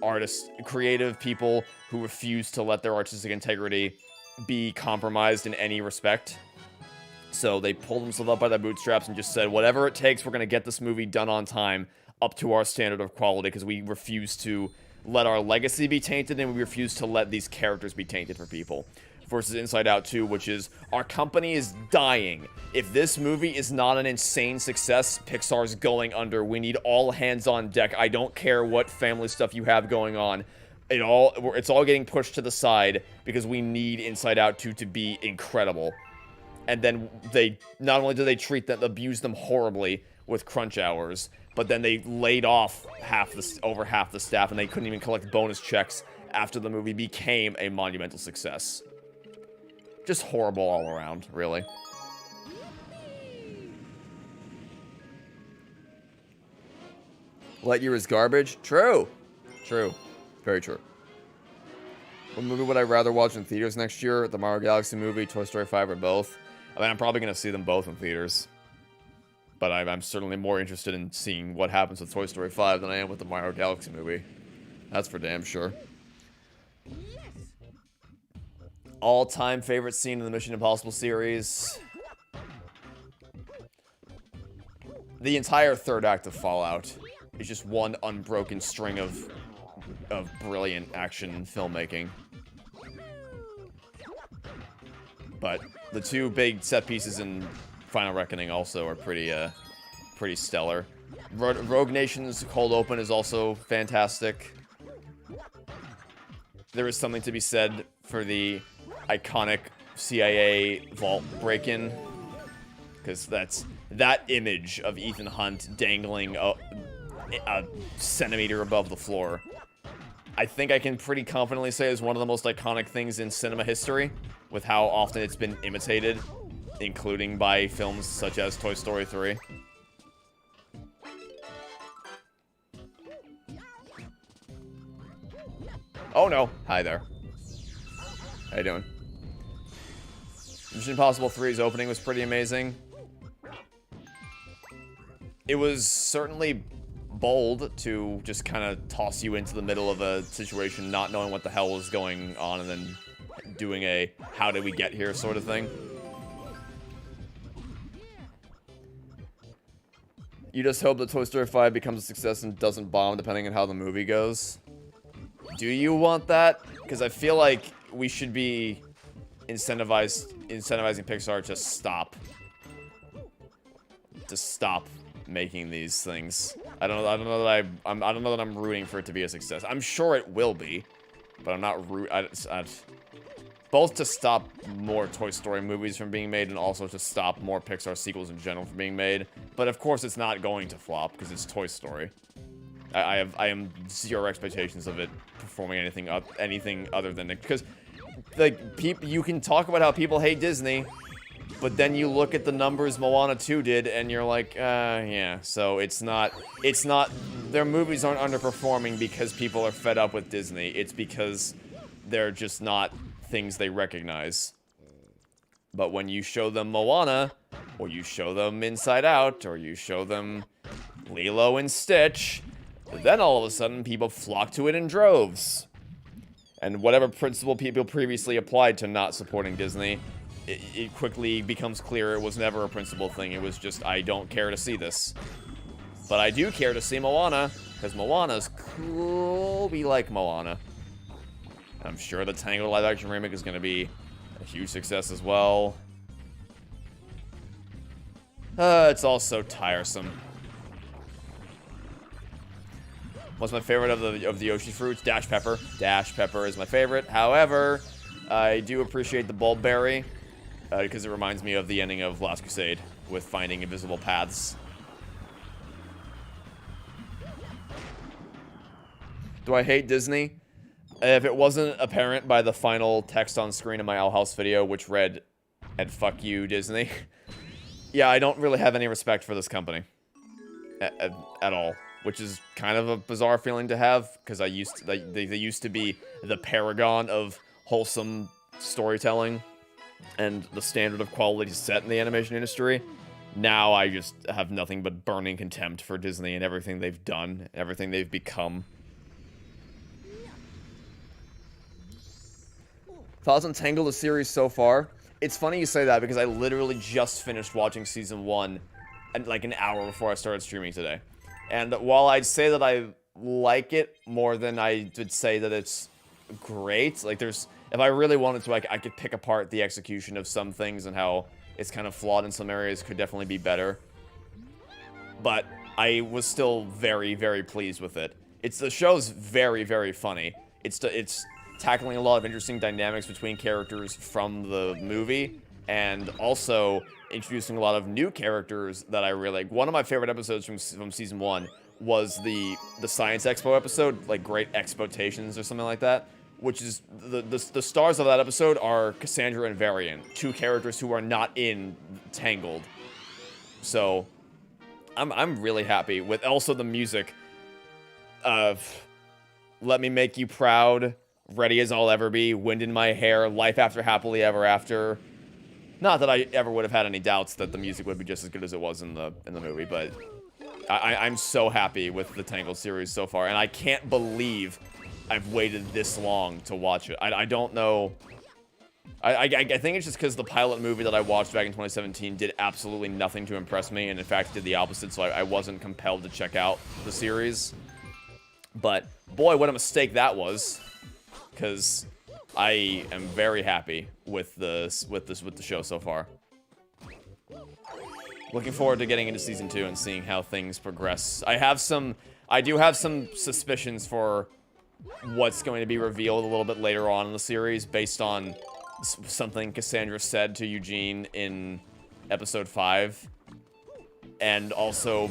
creative people who refuse to let their artistic integrity be compromised in any respect. So they pulled themselves up by their bootstraps and just said, whatever it takes, we're going to get this movie done on time up to our standard of quality, because we refuse to let our legacy be tainted, and we refuse to let these characters be tainted for people. Versus Inside Out 2, which is, our company is dying. If this movie is not an insane success, Pixar's going under. We need all hands on deck. I don't care what family stuff you have going on. It's all getting pushed to the side because we need Inside Out 2 to be incredible. And then they, not only do they abuse them horribly with crunch hours, but then they laid off over half the staff, and they couldn't even collect bonus checks after the movie became a monumental success. Just horrible all around, really. Lightyear is garbage? True. True. Very true. What movie would I rather watch in theaters next year? The Mario Galaxy movie, Toy Story 5, or both? I mean, I'm probably going to see them both in theaters. But I'm certainly more interested in seeing what happens with Toy Story 5 than I am with the Mario Galaxy movie. That's for damn sure. All-time favorite scene in the Mission Impossible series? The entire third act of Fallout is just one unbroken string of brilliant action filmmaking. But the two big set pieces in Final Reckoning also are pretty stellar. Rogue Nation's cold open is also fantastic. There is something to be said for the iconic CIA vault break-in, because that image of Ethan Hunt dangling a centimeter above the floor, I think I can pretty confidently say is one of the most iconic things in cinema history, with how often it's been imitated, including by films such as Toy Story 3. Oh no, hi there. How you doing? Mission Impossible 3's opening was pretty amazing. It was certainly bold to just kind of toss you into the middle of a situation not knowing what the hell was going on, and then doing a how did we get here sort of thing. You just hope that Toy Story 5 becomes a success and doesn't bomb depending on how the movie goes. Do you want that? Because I feel like we should be incentivizing Pixar to stop making these things. I don't know that I'm rooting for it to be a success. I'm sure it will be, but I'm not both to stop more Toy Story movies from being made and also to stop more Pixar sequels in general from being made. But of course it's not going to flop because it's Toy Story. I am zero expectations of it performing anything other than it, because like you can talk about how people hate Disney, but then you look at the numbers Moana 2 did and you're like, yeah, so it's not their movies aren't underperforming because people are fed up with Disney. It's because they're just not things they recognize. But when you show them Moana, or you show them Inside Out, or you show them Lilo and Stitch, then all of a sudden people flock to it in droves. And whatever principle people previously applied to not supporting Disney, it quickly becomes clear it was never a principled thing. It was just, I don't care to see this. But I do care to see Moana, because Moana's cool. We like Moana. I'm sure the Tangled live-action remake is going to be a huge success as well. It's all so tiresome. What's my favorite of the Yoshi fruits? Dash Pepper. Dash Pepper is my favorite. However, I do appreciate the Bulbberry, because it reminds me of the ending of Last Crusade with finding invisible paths. Do I hate Disney? If it wasn't apparent by the final text on screen in my Owl House video, which read, and fuck you, Disney. Yeah, I don't really have any respect for this company. At all. Which is kind of a bizarre feeling to have, because they used to be the paragon of wholesome storytelling and the standard of quality set in the animation industry. Now I just have nothing but burning contempt for Disney and everything they've done, everything they've become. Thoughts on Tangled, the series so far? it's funny you say that because I literally just finished watching season 1 and like an hour before I started streaming today. And while I'd say that I like it more than I would say that it's great, like if I really wanted to, I could pick apart the execution of some things and how it's kind of flawed in some areas, could definitely be better. But I was still very, very pleased with it. The show's very, very funny. It's tackling a lot of interesting dynamics between characters from the movie, and also introducing a lot of new characters that I really like. One of my favorite episodes from season 1 was the Science Expo episode, like Great Expotations or something like that, which is the stars of that episode are Cassandra and Varian, 2 characters who are not in Tangled. So I'm really happy with also the music of Let Me Make You Proud, Ready As I'll Ever Be, Wind in My Hair, Life After Happily Ever After. Not that I ever would have had any doubts that the music would be just as good as it was in the movie, but I'm so happy with the Tangled series so far, and I can't believe I've waited this long to watch it. I don't know. I think it's just because the pilot movie that I watched back in 2017 did absolutely nothing to impress me, and in fact did the opposite, so I wasn't compelled to check out the series. But boy, what a mistake that was, because I am very happy with the show so far. Looking forward to getting into season 2 and seeing how things progress. I do have some suspicions for what's going to be revealed a little bit later on in the series based on something Cassandra said to Eugene in episode 5, and also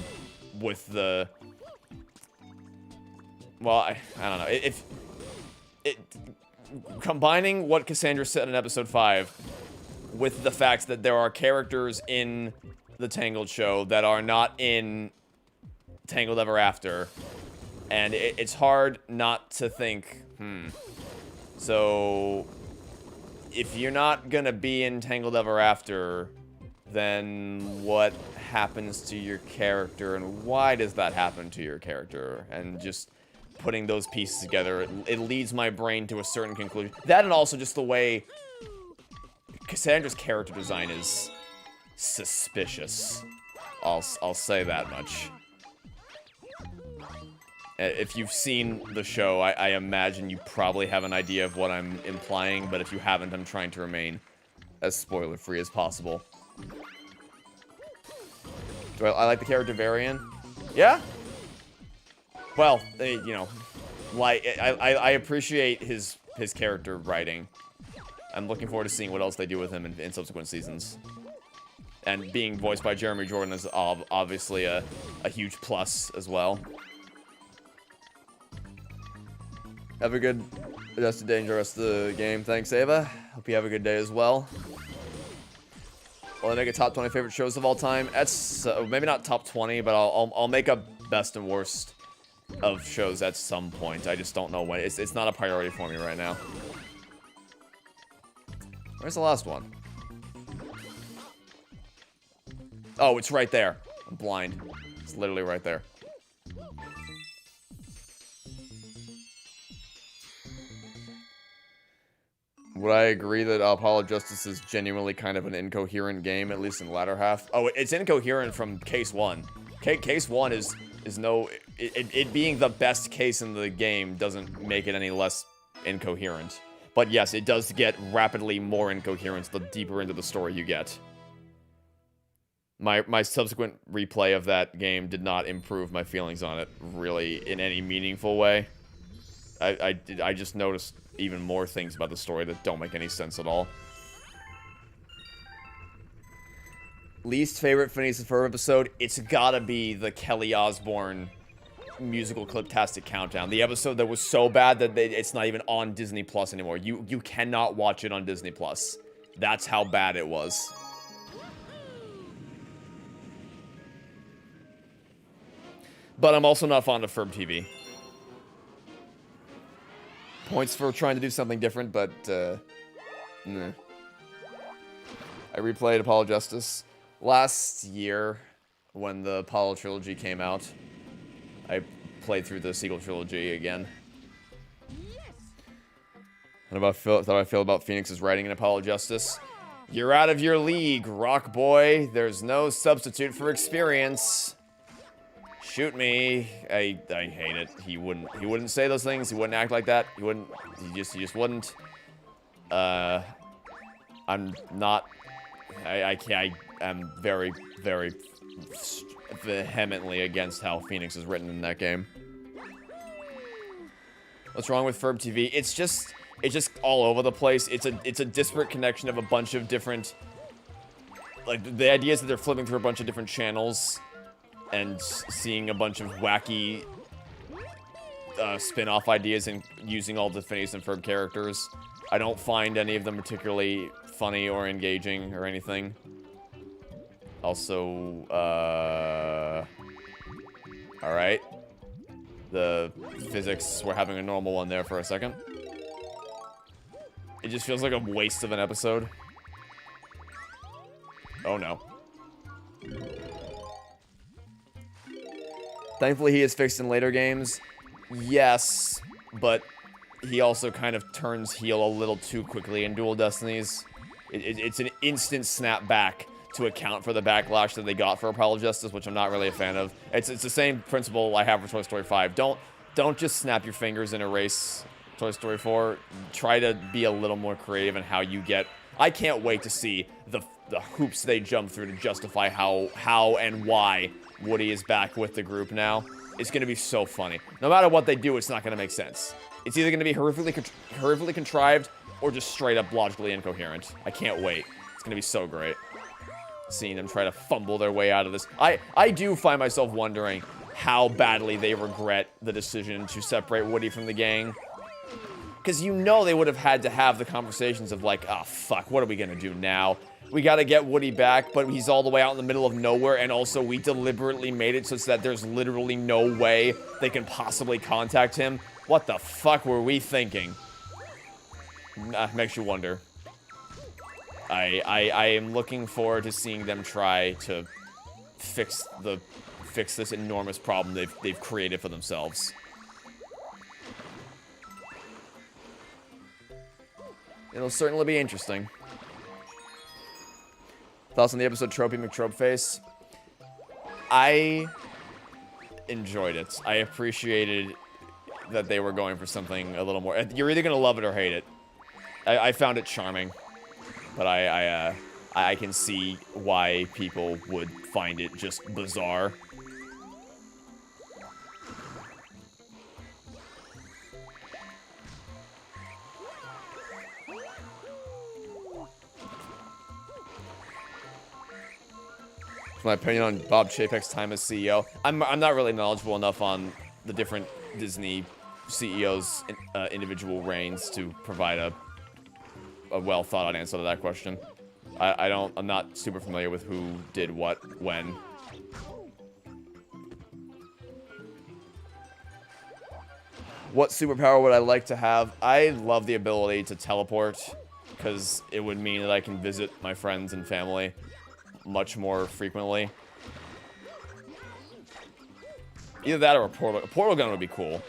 with the, well, I don't know, combining what Cassandra said in episode 5 with the fact that there are characters in the Tangled show that are not in Tangled Ever After, and it's hard not to think, so if you're not gonna be in Tangled Ever After, then what happens to your character, and why does that happen to your character? And just putting those pieces together, it leads my brain to a certain conclusion. That, and also just the way Cassandra's character design is suspicious. I'll say that much. If you've seen the show, I imagine you probably have an idea of what I'm implying, but if you haven't, I'm trying to remain as spoiler-free as possible. I like the character Varian? Yeah? Well, you know, like, I appreciate his character writing. I'm looking forward to seeing what else they do with him in subsequent seasons. And being voiced by Jeremy Jordan is obviously a huge plus as well. Have a good rest of the day, enjoy the rest of the game. Thanks, Ava. Hope you have a good day as well. Will I make a top 20 favorite shows of all time? That's maybe not top 20, but I'll make a best and worst of shows at some point. I just don't know when. It's not a priority for me right now. Where's the last one? Oh, it's right there. I'm blind. It's literally right there. Would I agree that Apollo Justice is genuinely kind of an incoherent game, at least in the latter half? Oh, it's incoherent from Case 1. Case 1 is no... It being the best case in the game doesn't make it any less incoherent. But yes, it does get rapidly more incoherent the deeper into the story you get. My subsequent replay of that game did not improve my feelings on it, really, in any meaningful way. I just noticed even more things about the story that don't make any sense at all. Least favorite Phineas and Ferb episode? It's gotta be the Kelly Osbourne musical Cliptastic Countdown. The episode that was so bad that it's not even on Disney Plus anymore. You cannot watch it on Disney Plus. That's how bad it was. But I'm also not fond of Ferb TV. Points for trying to do something different, but, nah. I replayed Apollo Justice last year when the Apollo trilogy came out. I played through the sequel trilogy again. What about how I feel about Phoenix's writing in Apollo Justice? You're out of your league, Rock Boy. There's no substitute for experience. Shoot me. I hate it. He wouldn't say those things. He wouldn't act like that. He just wouldn't. I'm not. I am very, very vehemently against how Phoenix is written in that game. What's wrong with Ferb TV? It's just all over the place. It's a disparate connection of a bunch of different, like, the idea is that they're flipping through a bunch of different channels and seeing a bunch of wacky spin-off ideas and using all the Phineas and Ferb characters. I don't find any of them particularly funny or engaging or anything. Also, alright. The physics, we're having a normal one there for a second. It just feels like a waste of an episode. Oh no. Thankfully he is fixed in later games. Yes, but he also kind of turns heel a little too quickly in Dual Destinies. It's an instant snap back to account for the backlash that they got for Apollo Justice, which I'm not really a fan of. It's the same principle I have for Toy Story 5. Don't just snap your fingers and erase Toy Story 4. Try to be a little more creative in how you get... I can't wait to see the hoops they jump through to justify how and why Woody is back with the group now. It's going to be so funny. No matter what they do, it's not going to make sense. It's either going to be horrifically contrived or just straight up logically incoherent. I can't wait. It's going to be so great. Seeing them try to fumble their way out of this. I do find myself wondering how badly they regret the decision to separate Woody from the gang. Because you know they would have had to have the conversations of like, oh fuck, what are we gonna do now? We gotta get Woody back, but he's all the way out in the middle of nowhere, and also we deliberately made it so that there's literally no way they can possibly contact him. What the fuck were we thinking? Makes you wonder. I am looking forward to seeing them try to fix this enormous problem they've created for themselves. It'll certainly be interesting. Thoughts on the episode Tropey McTropeface? I enjoyed it. I appreciated that they were going for something a little more. You're either gonna love it or hate it. I found it charming, but I can see why people would find it just bizarre. My opinion on Bob Chapek's time as CEO. I'm not really knowledgeable enough on the different Disney CEOs' individual reigns to provide a well thought out answer to that question. I'm not super familiar with who did what when. What superpower would I like to have? I love the ability to teleport, because it would mean that I can visit my friends and family much more frequently. Either that or a portal gun would be cool.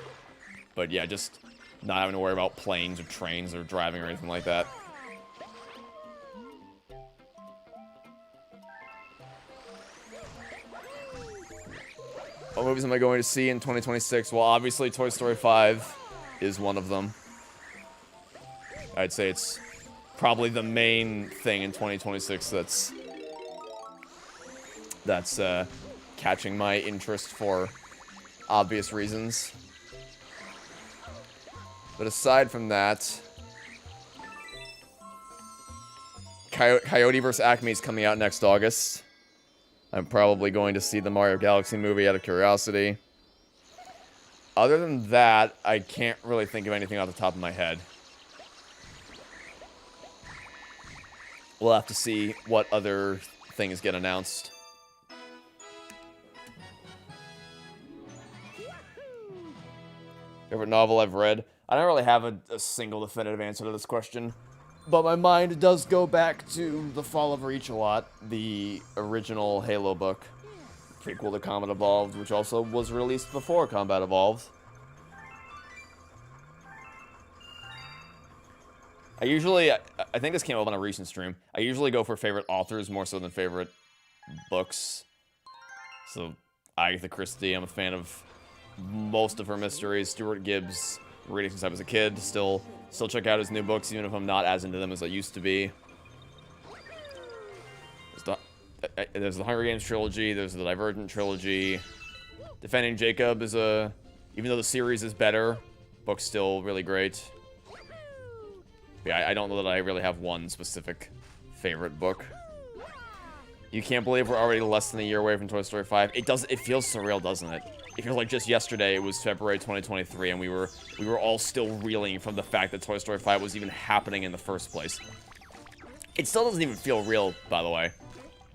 But yeah, just not having to worry about planes or trains or driving or anything like that. What movies am I going to see in 2026? Well, obviously Toy Story 5 is one of them. I'd say it's probably the main thing in 2026 that's catching my interest for obvious reasons. But aside from that, Coyote vs. Acme is coming out next August. I'm probably going to see the Mario Galaxy movie out of curiosity. Other than that, I can't really think of anything off the top of my head. We'll have to see what other things get announced. Favorite novel I've read? I don't really have a single definitive answer to this question. But my mind does go back to The Fall of Reach a lot, the original Halo book, prequel to Combat Evolved, which also was released before Combat Evolved. I think this came up on a recent stream. I usually go for favorite authors more so than favorite books. So, Agatha Christie, I'm a fan of most of her mysteries. Stuart Gibbs, reading since I was a kid. Still check out his new books, even if I'm not as into them as I used to be. There's the Hunger Games trilogy. There's the Divergent trilogy. Defending Jacob is even though the series is better, book's still really great. Yeah, I don't know that I really have one specific favorite book. You can't believe we're already less than a year away from Toy Story 5. It feels surreal, doesn't it? It feels like just yesterday it was February 2023 and we were all still reeling from the fact that Toy Story 5 was even happening in the first place. It still doesn't even feel real, by the way.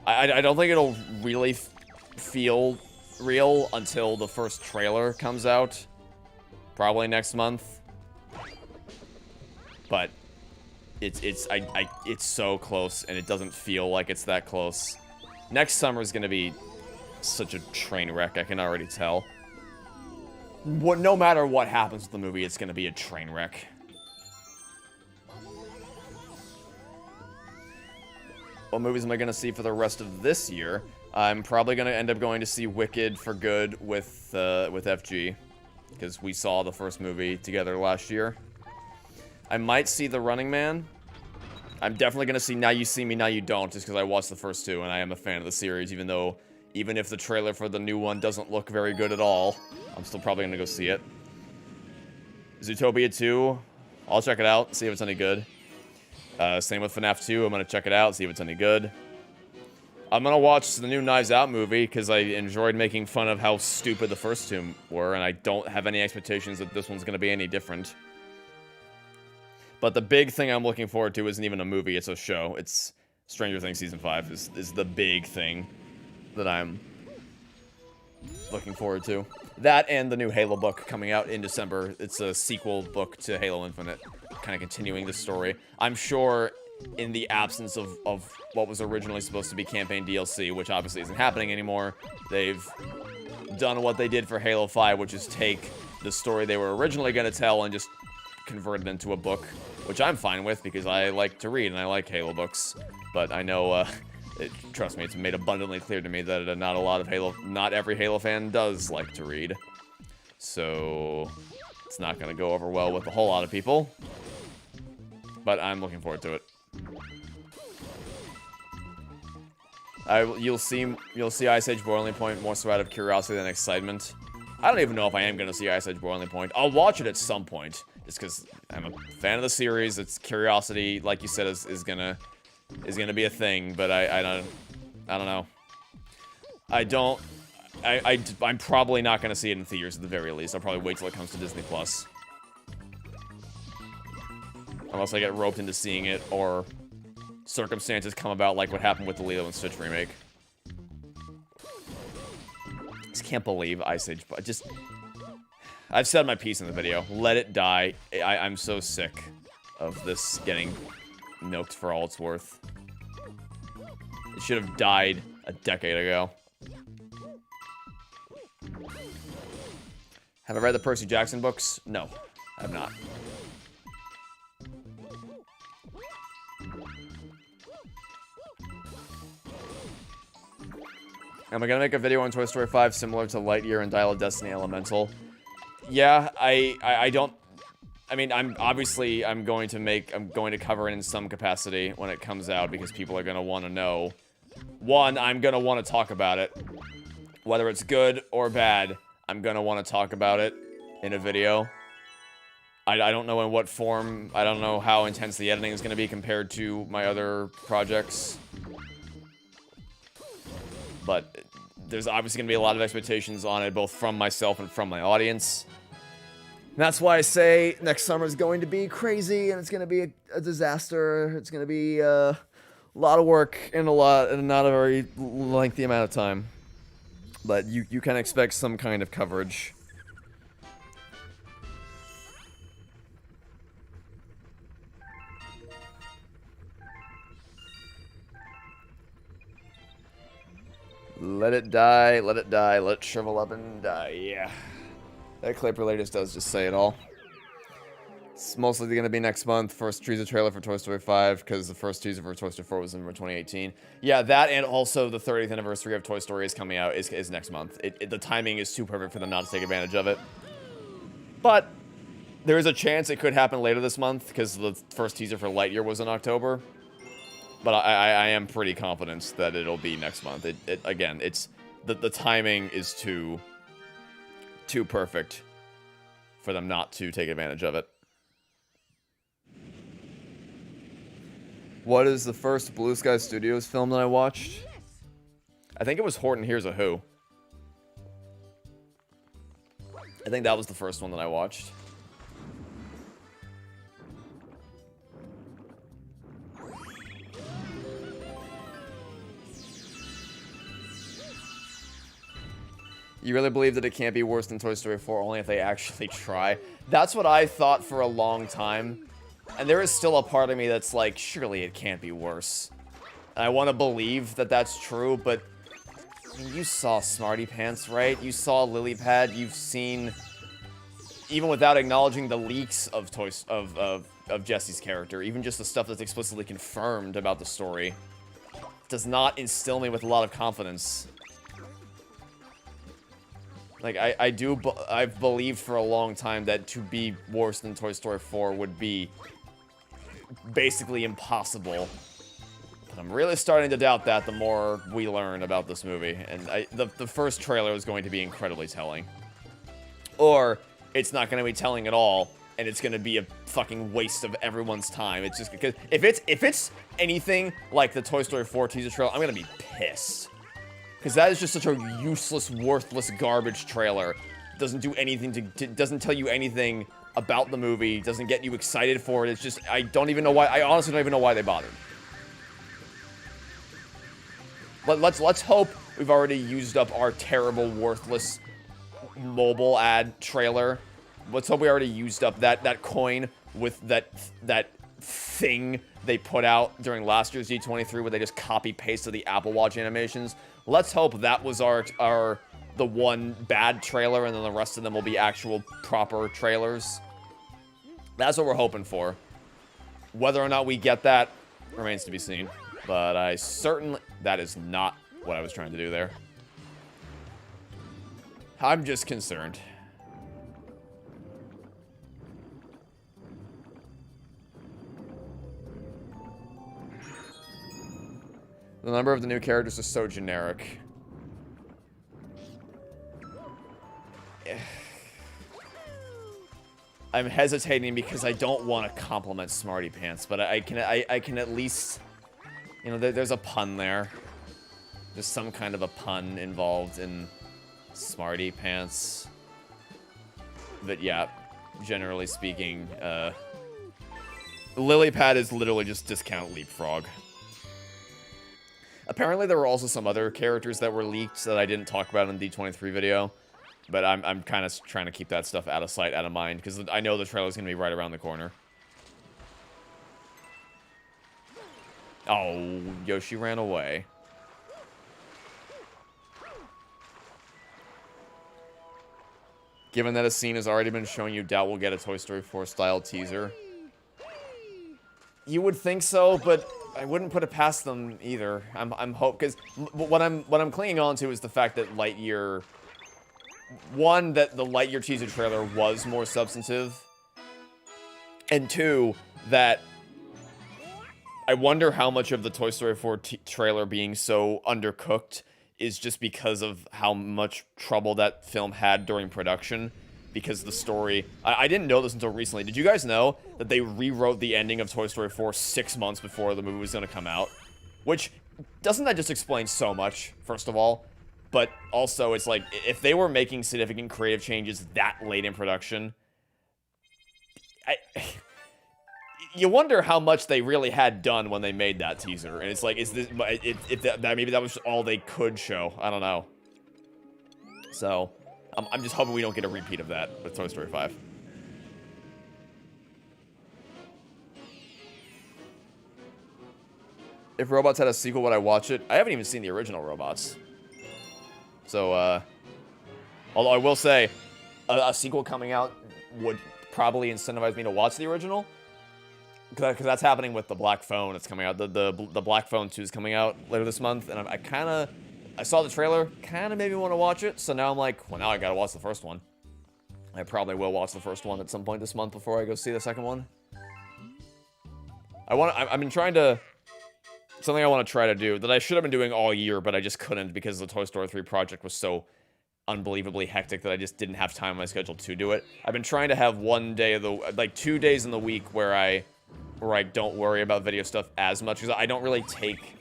I don't think it'll really feel real until the first trailer comes out. Probably next month. But it's so close and it doesn't feel like it's that close. Next summer is gonna be such a train wreck, I can already tell. No matter what happens with the movie, it's gonna be a train wreck. What movies am I gonna see for the rest of this year? I'm probably gonna end up going to see Wicked for Good with FG, because we saw the first movie together last year. I might see The Running Man. I'm definitely gonna see Now You See Me, Now You Don't, just because I watched the first two and I am a fan of the series, even if the trailer for the new one doesn't look very good at all. I'm still probably gonna go see it. Zootopia 2, I'll check it out, see if it's any good. Same with FNAF 2, I'm gonna check it out, see if it's any good. I'm gonna watch the new Knives Out movie, because I enjoyed making fun of how stupid the first two were, and I don't have any expectations that this one's gonna be any different. But the big thing I'm looking forward to isn't even a movie, it's a show. It's Stranger Things Season 5 is the big thing that I'm looking forward to. That and the new Halo book coming out in December. It's a sequel book to Halo Infinite, kind of continuing the story. I'm sure in the absence of what was originally supposed to be campaign DLC, which obviously isn't happening anymore, they've done what they did for Halo 5, which is take the story they were originally going to tell and just convert it into a book, which I'm fine with because I like to read and I like Halo books. But I know, trust me, it's made abundantly clear to me that not every Halo fan does like to read. So it's not going to go over well with a whole lot of people. But I'm looking forward to it. You'll see Ice Age Boiling Point more so out of curiosity than excitement. I don't even know if I am going to see Ice Age Boiling Point. I'll watch it at some point, just because I'm a fan of the series. It's curiosity, like you said, is gonna be a thing. But I don't know. I'm probably not going to see it in theaters at the very least. I'll probably wait till it comes to Disney Plus, unless I get roped into seeing it or circumstances come about like what happened with the Lilo and Stitch remake. I just can't believe Ice Age, but I've said my piece in the video. Let it die. I'm so sick of this getting milked for all it's worth. It should have died a decade ago. Have I read the Percy Jackson books? No, I have not. Am I gonna make a video on Toy Story 5 similar to Lightyear and Dial of Destiny Elemental? Yeah, I don't... I mean, I'm going to cover it in some capacity when it comes out because people are gonna want to know. One, I'm gonna want to talk about it. Whether it's good or bad, I'm gonna want to talk about it in a video. I don't know in what form, I don't know how intense the editing is gonna be compared to my other projects. But there's obviously going to be a lot of expectations on it, both from myself and from my audience. And that's why I say next summer is going to be crazy, and it's going to be a disaster. It's going to be a lot of work in not a very lengthy amount of time. But you can expect some kind of coverage. Let it die, let it die, let it shrivel up and die, yeah. That Clipper latest does just say it all. It's mostly going to be next month. First teaser trailer for Toy Story 5, because the first teaser for Toy Story 4 was in 2018. Yeah, that and also the 30th anniversary of Toy Story is coming out, is next month. The timing is too perfect for them not to take advantage of it. But there is a chance it could happen later this month, because the first teaser for Lightyear was in October. But I am pretty confident that it'll be next month. Again, it's the timing is too perfect for them not to take advantage of it. What is the first Blue Sky Studios film that I watched? I think it was Horton Hears a Who. I think that was the first one that I watched. You really believe that it can't be worse than Toy Story 4 only if they actually try? That's what I thought for a long time. And there is still a part of me that's like, surely it can't be worse. And I want to believe that that's true, but you saw Smarty Pants, right? You saw Lily Pad. You've seen, even without acknowledging the leaks of Jesse's character, even just the stuff that's explicitly confirmed about the story, does not instill me with a lot of confidence. Like, I've believed for a long time that to be worse than Toy Story 4 would be basically impossible. But I'm really starting to doubt that the more we learn about this movie. And the first trailer is going to be incredibly telling. Or it's not going to be telling at all, and it's going to be a fucking waste of everyone's time. It's just because if it's anything like the Toy Story 4 teaser trailer, I'm going to be pissed. Because that is just such a useless, worthless garbage trailer. Doesn't do anything doesn't tell you anything about the movie, doesn't get you excited for it. It's just, I honestly don't even know why they bothered. But let's hope we've already used up our terrible, worthless mobile ad trailer. Let's hope we already used up that coin with that thing they put out during last year's D23 where they just copy-pasted the Apple Watch animations. Let's hope that was the one bad trailer, and then the rest of them will be actual proper trailers. That's what we're hoping for. Whether or not we get that remains to be seen. But that is not what I was trying to do there. I'm just concerned. The number of the new characters is so generic. I'm hesitating because I don't want to compliment Smarty Pants, but I can at least, you know, there's a pun there. There's some kind of a pun involved in Smarty Pants. But yeah, generally speaking, Lily Pad is literally just discount Leapfrog. Apparently there were also some other characters that were leaked that I didn't talk about in the D23 video. But I'm kind of trying to keep that stuff out of sight, out of mind, because I know the trailer's going to be right around the corner. Oh, Yoshi ran away. Given that a scene has already been shown, you doubt we'll get a Toy Story 4 style teaser. You would think so, but I wouldn't put it past them either. I'm hope because what I'm clinging on to is the fact that Lightyear. One, that the Lightyear teaser trailer was more substantive. And two, that I wonder how much of the Toy Story 4 trailer being so undercooked is just because of how much trouble that film had during production. Because the story... I didn't know this until recently. Did you guys know that they rewrote the ending of Toy Story 4 6 months before the movie was going to come out? Which, doesn't that just explain so much, first of all? But also, it's like, if they were making significant creative changes that late in production, you wonder how much they really had done when they made that teaser. And it's like, maybe that was all they could show. I don't know. So, I'm just hoping we don't get a repeat of that with Toy Story 5. If Robots had a sequel, would I watch it? I haven't even seen the original Robots. So, although I will say, a sequel coming out would probably incentivize me to watch the original. Because that's happening with the Black Phone. It's coming out. The Black Phone 2 is coming out later this month, and I saw the trailer, kind of made me want to watch it. So now I'm like, well, now I gotta watch the first one. I probably will watch the first one at some point this month before I go see the second one. I've been trying to, something I want to try to do that I should have been doing all year, but I just couldn't because the Toy Story 3 project was so unbelievably hectic that I just didn't have time on my schedule to do it. I've been trying to have 1 day of the, like 2 days in the week where I don't worry about video stuff as much, because I don't really take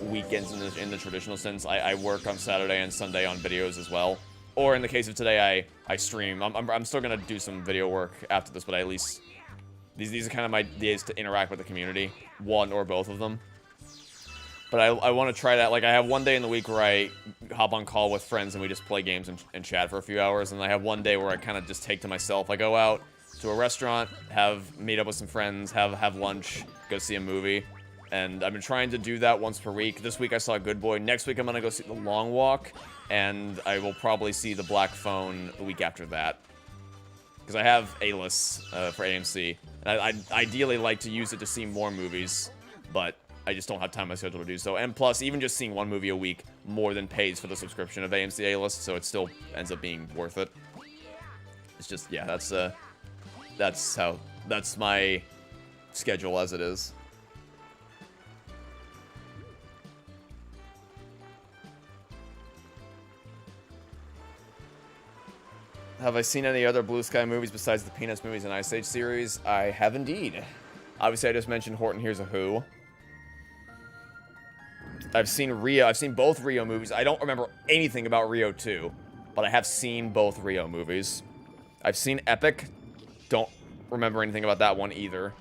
weekends in the traditional sense. I work on Saturday and Sunday on videos as well. Or in the case of today, I stream. I'm still gonna do some video work after this, but I at least these are kind of my days to interact with the community, one or both of them. But I want to try that. Like, I have 1 day in the week where I hop on call with friends and we just play games and chat for a few hours, and I have 1 day where I kind of just take to myself. I go out to a restaurant, meet up with some friends, have lunch, go see a movie. And I've been trying to do that once per week. This week I saw Good Boy. Next week I'm going to go see The Long Walk. And I will probably see The Black Phone the week after that. Because I have A-list for AMC. And I'd ideally like to use it to see more movies. But I just don't have time on my schedule to do so. And plus, even just seeing one movie a week more than pays for the subscription of AMC A-list. So it still ends up being worth it. It's just, yeah, that's my schedule as it is. Have I seen any other Blue Sky movies besides the Peanuts movies and Ice Age series? I have indeed. Obviously, I just mentioned Horton Hears a Who. I've seen Rio. I've seen both Rio movies. I don't remember anything about Rio 2, but I have seen both Rio movies. I've seen Epic. Don't remember anything about that one either.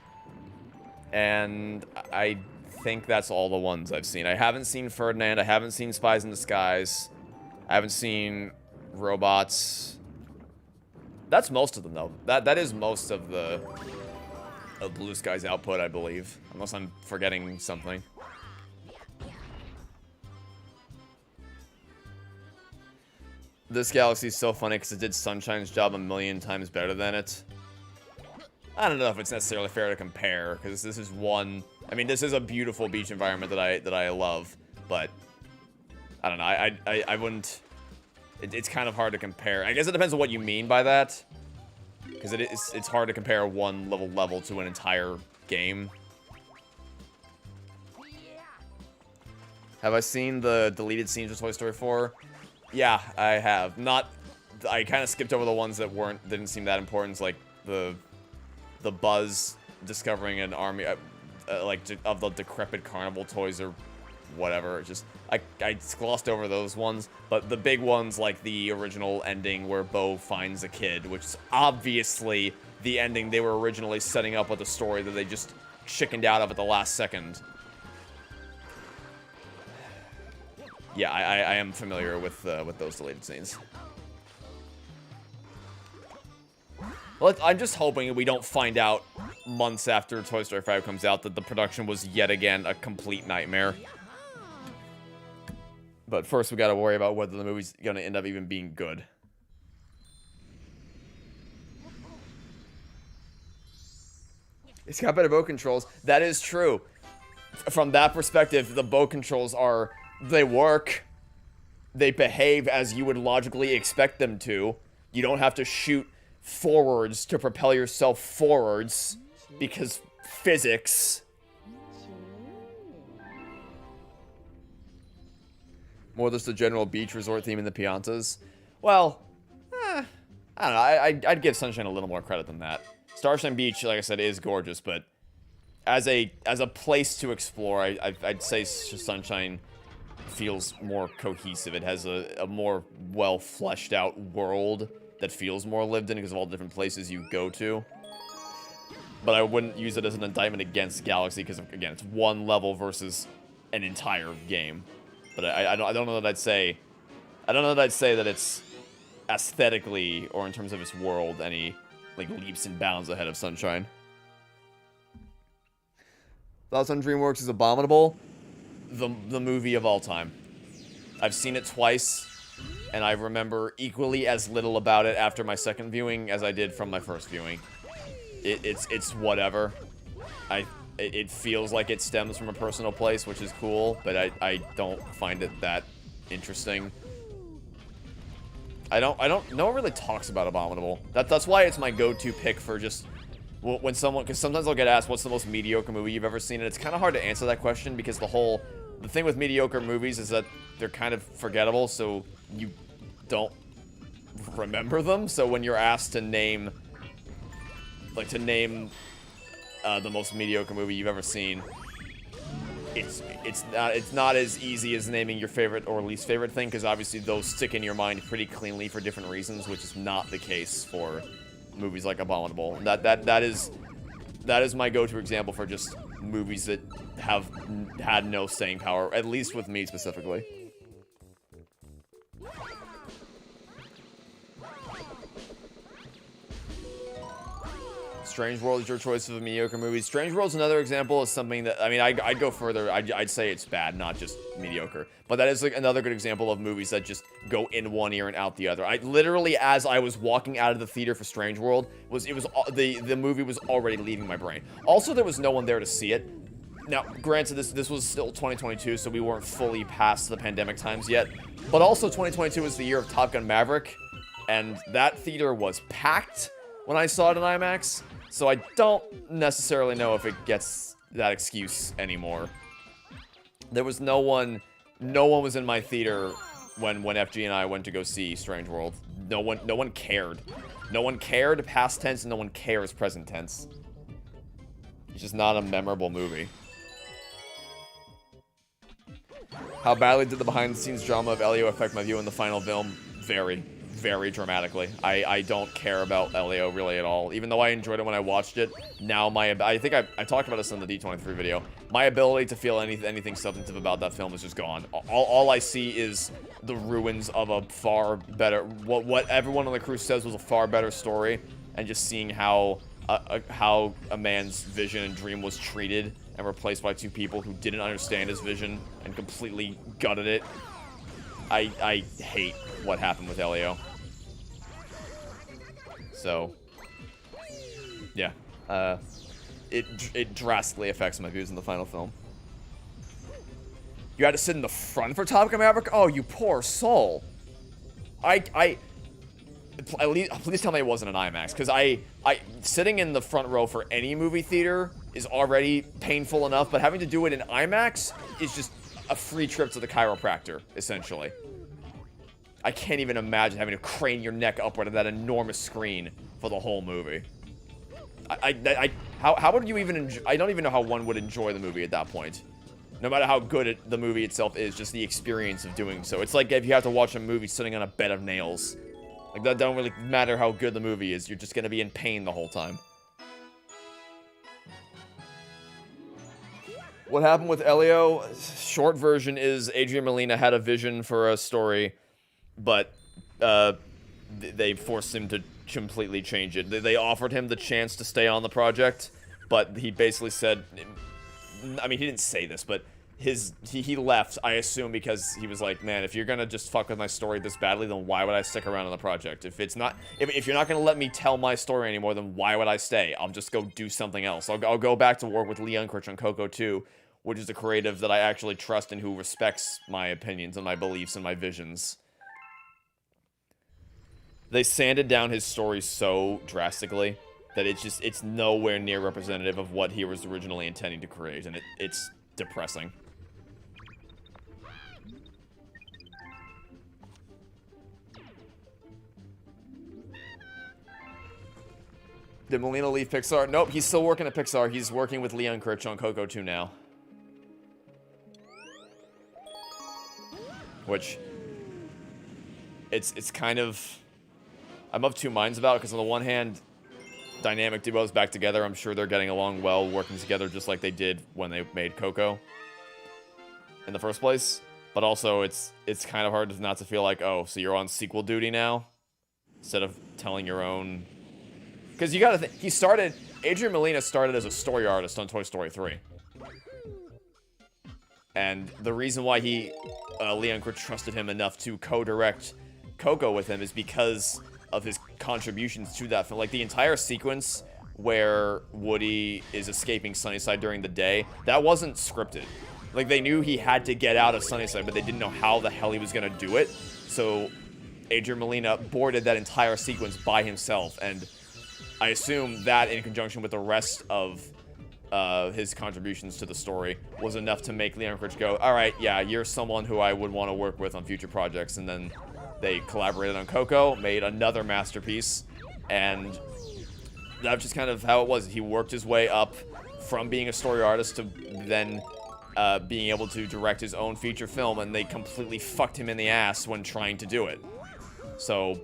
And I think that's all the ones I've seen. I haven't seen Ferdinand. I haven't seen Spies in Disguise. I haven't seen Robots. That's most of them, though. That is most of Blue Sky's output, I believe. Unless I'm forgetting something. This galaxy is so funny because it did Sunshine's job a million times better than it. I don't know if it's necessarily fair to compare, because this is one... I mean, this is a beautiful beach environment that I love, but... I don't know, I wouldn't... It's kind of hard to compare. I guess it depends on what you mean by that. Because it's hard to compare one level to an entire game. Have I seen the deleted scenes of Toy Story 4? Yeah, I have. I kind of skipped over the ones that didn't seem that important, like the Buzz discovering an army, like, of the decrepit carnival toys or whatever. Just, I glossed over those ones, but the big ones, like the original ending where Bo finds a kid, which is obviously the ending they were originally setting up with a story that they just chickened out of at the last second. Yeah, I am familiar with those deleted scenes. Well, I'm just hoping we don't find out months after Toy Story 5 comes out that the production was yet again a complete nightmare. But first, we gotta worry about whether the movie's gonna end up even being good. It's got better boat controls. That is true. From that perspective, the boat controls are... They work. They behave as you would logically expect them to. You don't have to shoot forwards to propel yourself forwards. Because physics... More just the general beach resort theme in the Piantas. Well, I don't know. I'd give Sunshine a little more credit than that. Starshine Beach, like I said, is gorgeous, but as a place to explore, I'd say Sunshine feels more cohesive. It has a more well fleshed out world that feels more lived in because of all the different places you go to. But I wouldn't use it as an indictment against Galaxy because, again, it's one level versus an entire game. But I don't know that I'd say... I don't know that I'd say that it's aesthetically or in terms of its world any, like, leaps and bounds ahead of Sunshine. Thoughts on DreamWorks is Abominable? The movie of all time. I've seen it twice, and I remember equally as little about it after my second viewing as I did from my first viewing. it's whatever. It feels like it stems from a personal place, which is cool, but I don't find it that interesting. No one really talks about Abominable. That's why it's my go-to pick for just when someone, because sometimes I'll get asked what's the most mediocre movie you've ever seen, and it's kind of hard to answer that question because the thing with mediocre movies is that they're kind of forgettable, so you don't remember them. So when you're asked to name the most mediocre movie you've ever seen, it's not as easy as naming your favorite or least favorite thing, because obviously those stick in your mind pretty cleanly for different reasons, which is not the case for movies like Abominable. That is my go-to example for just movies that have had no staying power, at least with me specifically. Strange World is your choice of a mediocre movie. Strange World's another example of something that, I mean, I'd go further. I'd say it's bad, not just mediocre. But that is like another good example of movies that just go in one ear and out the other. I literally, as I was walking out of the theater for Strange World, the movie was already leaving my brain. Also, there was no one there to see it. Now, granted, this was still 2022, so we weren't fully past the pandemic times yet. But also, 2022 was the year of Top Gun Maverick, and that theater was packed when I saw it in IMAX. So I don't necessarily know if it gets that excuse anymore. There was no one was in my theater when FG and I went to go see Strange World. No one cared. No one cared past tense, and no one cares present tense. It's just not a memorable movie. How badly did the behind-the-scenes drama of Elio affect my view in the final film? Very dramatically. I don't care about Elio really at all. Even though I enjoyed it when I watched it, now I think I talked about this in the D23 video. My ability to feel anything substantive about that film is just gone. All I see is the ruins of a far better, what everyone on the crew says was a far better story, and just seeing how a man's vision and dream was treated and replaced by two people who didn't understand his vision and completely gutted it. I hate what happened with Elio. So, yeah, it drastically affects my views in the final film. You had to sit in the front for Top Gun Maverick? Oh, you poor soul. Please tell me it wasn't an IMAX, because sitting in the front row for any movie theater is already painful enough, but having to do it in IMAX is just a free trip to the chiropractor, essentially. I can't even imagine having to crane your neck upward at that enormous screen for the whole movie. How would you even enjoy? I don't even know how one would enjoy the movie at that point. No matter how good the movie itself is, just the experience of doing so. It's like if you have to watch a movie sitting on a bed of nails. Like, that don't really matter how good the movie is. You're just gonna be in pain the whole time. What happened with Elio? Short version is Adrian Molina had a vision for a story, but they forced him to completely change it. They offered him the chance to stay on the project, but he basically said, I mean, he didn't say this, but he left, I assume, because he was like, man, if you're gonna just fuck with my story this badly, then why would I stick around on the project? If you're not gonna let me tell my story anymore, then why would I stay? I'll just go do something else. I'll go back to work with Lee Unkrich on Coco 2, which is a creative that I actually trust and who respects my opinions and my beliefs and my visions. They sanded down his story so drastically that it's nowhere near representative of what he was originally intending to create, and it's depressing. Did Molina leave Pixar? Nope, he's still working at Pixar. He's working with Lee Unkrich on Coco 2 now. Which, it's kind of, I'm of two minds about it, because on the one hand, dynamic duos back together. I'm sure they're getting along well, working together just like they did when they made Coco in the first place. But also, it's kind of hard not to feel like, oh, so you're on sequel duty now? Instead of telling your own... Because you gotta think, Adrian Molina started as a story artist on Toy Story 3. And the reason why Lee Unkrich trusted him enough to co-direct Coco with him is because of his contributions to that film. Like, the entire sequence where Woody is escaping Sunnyside during the day, that wasn't scripted. Like, they knew he had to get out of Sunnyside, but they didn't know how the hell he was gonna do it. So Adrian Molina boarded that entire sequence by himself, and I assume that, in conjunction with the rest of his contributions to the story, was enough to make Leon Critch go, alright, yeah, you're someone who I would want to work with on future projects. And then they collaborated on Coco, made another masterpiece, and that's just kind of how it was. He worked his way up from being a story artist to then being able to direct his own feature film, and they completely fucked him in the ass when trying to do it. So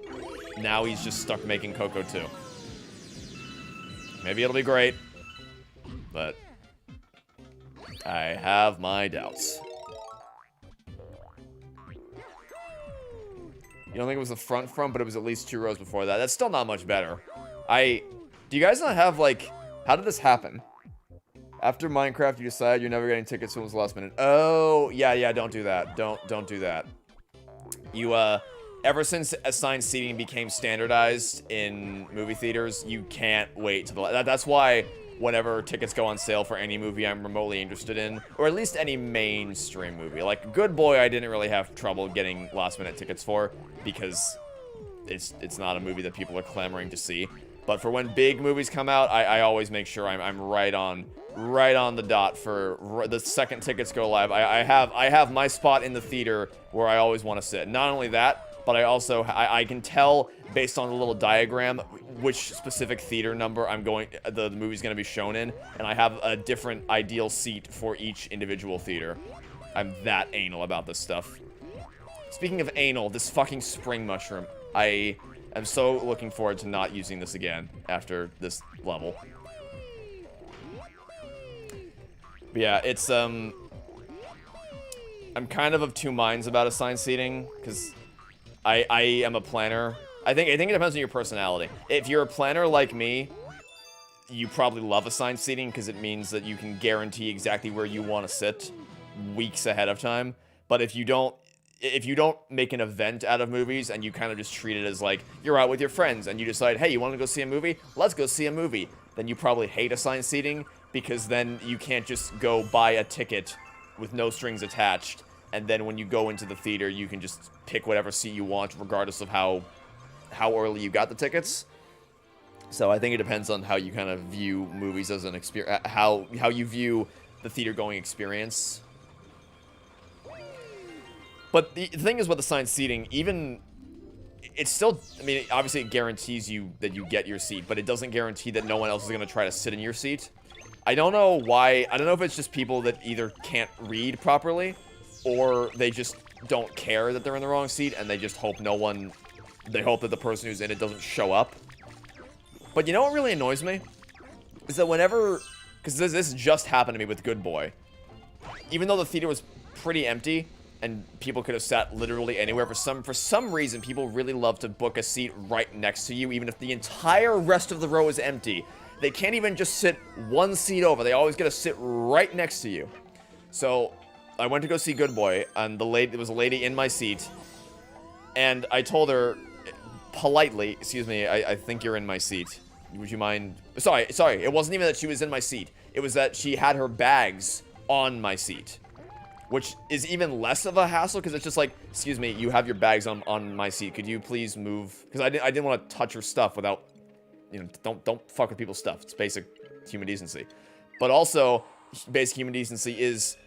now he's just stuck making Coco 2. Maybe it'll be great, but I have my doubts. You don't think it was the front, but it was at least 2 rows before that. That's still not much better. Do you guys not have, like, how did this happen? After Minecraft, you decided you're never getting tickets when it was the last minute. Oh, yeah, don't do that. Don't do that. You, ever since assigned seating became standardized in movie theaters, you can't wait to the... That's why whenever tickets go on sale for any movie I'm remotely interested in, or at least any mainstream movie. Like, Good Boy, I didn't really have trouble getting last-minute tickets for, because it's not a movie that people are clamoring to see. But for when big movies come out, I always make sure I'm right on the dot for the second tickets go live. I have my spot in the theater where I always want to sit. Not only that, but I also I can tell based on the little diagram which specific theater number the movie's going to be shown in, and I have a different ideal seat for each individual theater. I'm that anal about this stuff. Speaking of anal, this fucking spring mushroom. I am so looking forward to not using this again after this level. But yeah, it's I'm kind of two minds about assigned seating, because I am a planner. I think it depends on your personality. If you're a planner like me, you probably love assigned seating because it means that you can guarantee exactly where you want to sit weeks ahead of time. But if you don't make an event out of movies and you kind of just treat it as like you're out with your friends and you decide, hey, you want to go see a movie? Let's go see a movie. Then you probably hate assigned seating, because then you can't just go buy a ticket with no strings attached, and then when you go into the theater, you can just pick whatever seat you want, regardless of how early you got the tickets. So I think it depends on how you kind of view movies as an experience, how you view the theater-going experience. But the thing is with assigned seating, it's still, I mean, obviously it guarantees you that you get your seat, but it doesn't guarantee that no one else is going to try to sit in your seat. I don't know why. I don't know if it's just people that either can't read properly, or they just don't care that they're in the wrong seat, and they just hope they hope that the person who's in it doesn't show up. But you know what really annoys me? Is that whenever, because this just happened to me with Good Boy, even though the theater was pretty empty, and people could have sat literally anywhere, for some reason, people really love to book a seat right next to you, even if the entire rest of the row is empty. They can't even just sit one seat over. They always get to sit right next to you. So I went to go see Good Boy, and there was a lady in my seat, and I told her politely, excuse me, I think you're in my seat. Would you mind? Sorry, it wasn't even that she was in my seat. It was that she had her bags on my seat, which is even less of a hassle, because it's just like, excuse me, you have your bags on my seat. Could you please move? Because I didn't want to touch her stuff without, you know, don't fuck with people's stuff. It's basic human decency. But also, basic human decency is,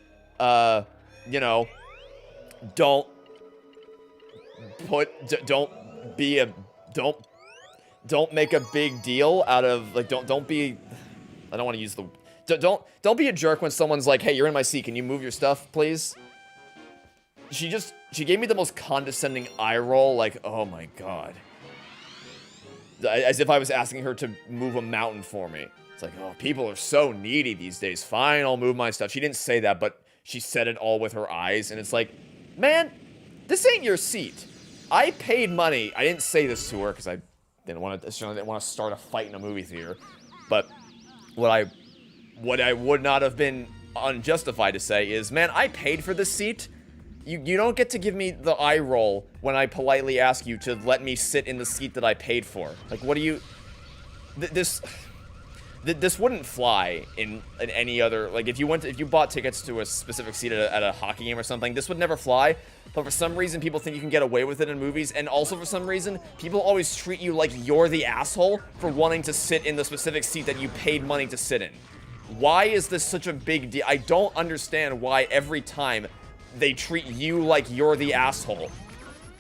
you know, don't make a big deal out of, like, don't be, I don't want to use the, don't be a jerk when someone's like, hey, you're in my seat, can you move your stuff, please? She gave me the most condescending eye roll, like, oh my god. As if I was asking her to move a mountain for me. It's like, oh, people are so needy these days. Fine, I'll move my stuff. She didn't say that, but she said it all with her eyes, and it's like, man, this ain't your seat. I paid money. I didn't say this to her because I didn't want to start a fight in a movie theater. But what I would not have been unjustified to say is, man, I paid for this seat. You don't get to give me the eye roll when I politely ask you to let me sit in the seat that I paid for. Like, what do you... This wouldn't fly in any other, like, if you bought tickets to a specific seat at a hockey game or something, this would never fly. But for some reason, people think you can get away with it in movies, and also for some reason, people always treat you like you're the asshole for wanting to sit in the specific seat that you paid money to sit in. Why is this such a big deal? I don't understand why every time they treat you like you're the asshole.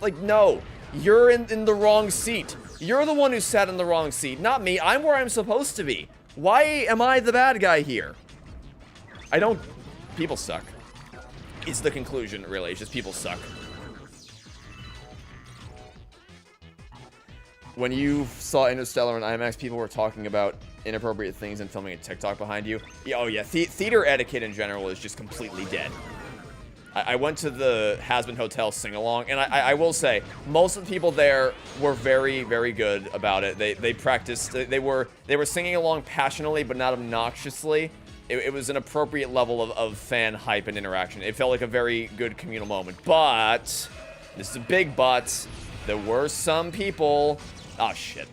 Like, no, you're in the wrong seat. You're the one who sat in the wrong seat, not me. I'm where I'm supposed to be. Why am I the bad guy here? People suck. It's the conclusion, really. It's just people suck. When you saw Interstellar in IMAX, people were talking about inappropriate things and filming a TikTok behind you. Yeah, oh yeah, theater etiquette in general is just completely dead. I went to the Hazbin Hotel sing-along, and I will say, most of the people there were very, very good about it. They practiced, they were singing along passionately, but not obnoxiously. It was an appropriate level of fan hype and interaction. It felt like a very good communal moment. But, this is a big but, there were some people, oh shit.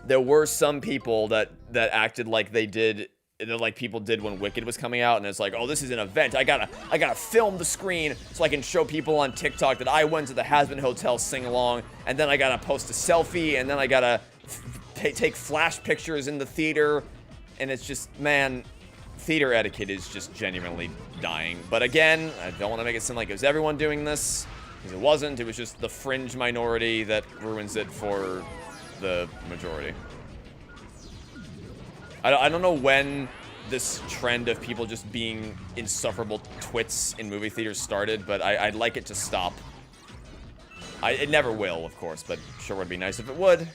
There were some people that acted like they did, like people did when Wicked was coming out, and it's like, oh, this is an event. I gotta film the screen so I can show people on TikTok that I went to the Hazbin Hotel sing-along, and then I gotta post a selfie, and then I gotta take flash pictures in the theater, and it's just, man, theater etiquette is just genuinely dying. But again, I don't want to make it seem like it was everyone doing this, because it wasn't. It was just the fringe minority that ruins it for the majority. I don't know when this trend of people just being insufferable twits in movie theaters started, but I'd like it to stop. It never will, of course, but sure would be nice if it would.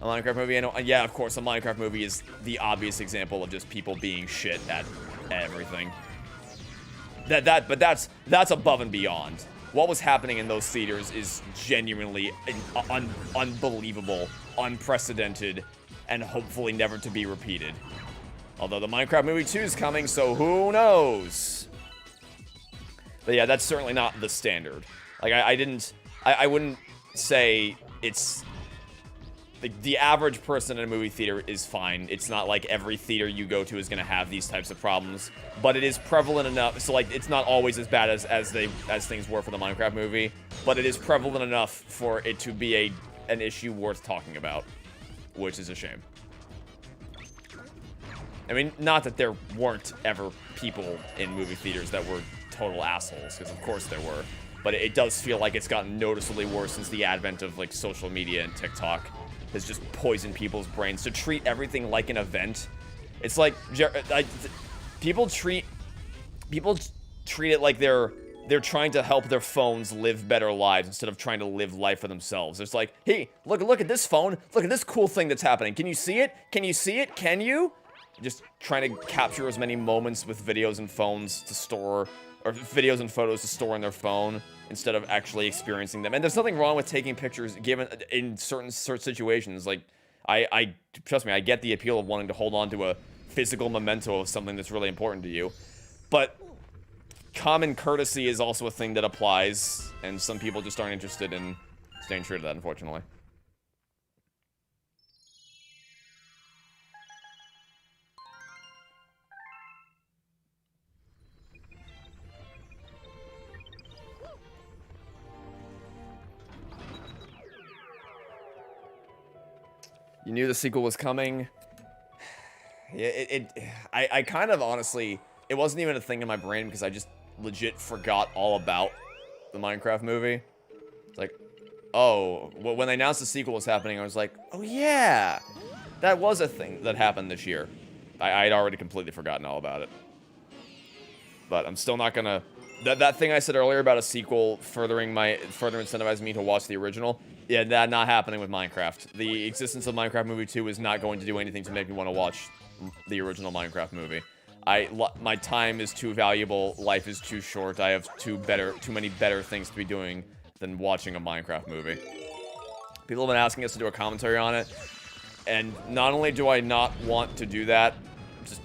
A Minecraft movie, I know, yeah, of course, a Minecraft movie is the obvious example of just people being shit at everything. But that's above and beyond. What was happening in those theaters is genuinely unbelievable, unprecedented, and hopefully never to be repeated. Although the Minecraft movie 2 is coming, so who knows? But yeah, that's certainly not the standard. Like, I wouldn't say it's... The average person in a movie theater is fine. It's not like every theater you go to is going to have these types of problems. But it is prevalent enough, so like, it's not always as bad as things were for the Minecraft movie. But it is prevalent enough for it to be an issue worth talking about. Which is a shame. I mean, not that there weren't ever people in movie theaters that were total assholes, because of course there were. But it does feel like it's gotten noticeably worse since the advent of, like, social media and TikTok. Has just poisoned people's brains to treat everything like an event. It's like people treat it like they're trying to help their phones live better lives instead of trying to live life for themselves. It's like, hey, look at this phone. Look at this cool thing that's happening. Can you see it? Can you see it? Can you? Just trying to capture as many moments with videos and phones to store, or videos and photos to store on their phone, instead of actually experiencing them. And there's nothing wrong with taking pictures given in certain situations. Like, trust me, I get the appeal of wanting to hold on to a physical memento of something that's really important to you. But common courtesy is also a thing that applies, and some people just aren't interested in staying true to that, unfortunately. You knew the sequel was coming. Yeah, I kind of honestly, it wasn't even a thing in my brain because I just legit forgot all about the Minecraft movie. It's like, oh, when they announced the sequel was happening, I was like, oh yeah, that was a thing that happened this year. I'd already completely forgotten all about it. But I'm still not gonna, that thing I said earlier about a sequel further incentivizing me to watch the original. Yeah, that not happening with Minecraft. The existence of Minecraft Movie 2 is not going to do anything to make me want to watch the original Minecraft movie. My time is too valuable, life is too short, I have too many better things to be doing than watching a Minecraft movie. People have been asking us to do a commentary on it, and not only do I not want to do that, just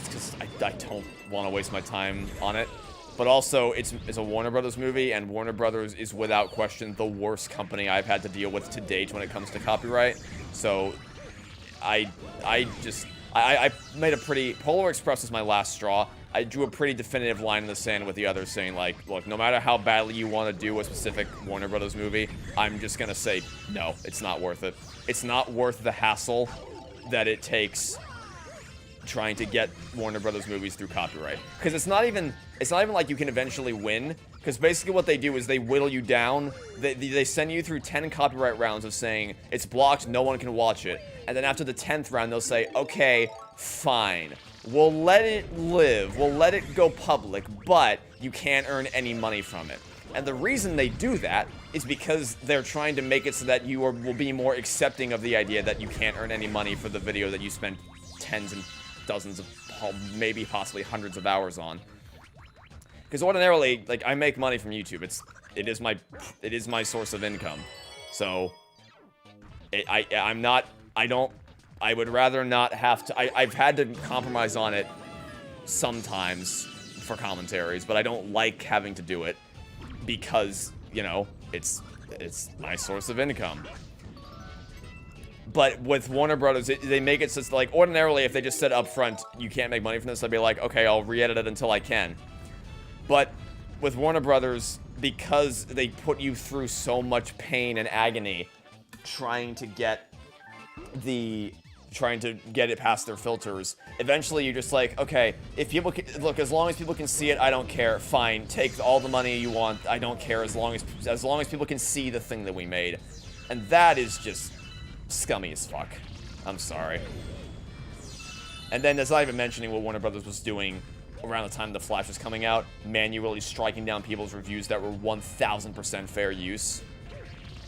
because I don't want to waste my time on it, But also, it's a Warner Brothers movie, and Warner Brothers is without question the worst company I've had to deal with to date when it comes to copyright. So, I made a pretty... Polar Express was my last straw. I drew a pretty definitive line in the sand with the others saying, like, look, no matter how badly you want to do a specific Warner Brothers movie, I'm just gonna say, no, it's not worth it. It's not worth the hassle that it takes trying to get Warner Brothers movies through copyright. Because it's not even like you can eventually win. Because basically what they do is they whittle you down. They send you through 10 copyright rounds of saying, it's blocked, no one can watch it. And then after the 10th round, they'll say, okay, fine. We'll let it live. We'll let it go public, but you can't earn any money from it. And the reason they do that is because they're trying to make it so that you will be more accepting of the idea that you can't earn any money for the video that you spent tens and dozens of, maybe possibly hundreds of hours on. Because ordinarily, like, I make money from YouTube. It is my source of income. So I would rather not have to. I've had to compromise on it sometimes for commentaries, but I don't like having to do it because, you know, it's my source of income. But with Warner Brothers, they make it so it's like, ordinarily, if they just said up front, you can't make money from this, I'd be like, okay, I'll re-edit it until I can. But with Warner Brothers, because they put you through so much pain and agony trying to get it past their filters, eventually you're just like, okay, if people can, look, as long as people can see it, I don't care. Fine, take all the money you want. I don't care as long as people can see the thing that we made. And that is just scummy as fuck. I'm sorry. And then that's not even mentioning what Warner Brothers was doing around the time The Flash was coming out, manually striking down people's reviews that were 1000% fair use.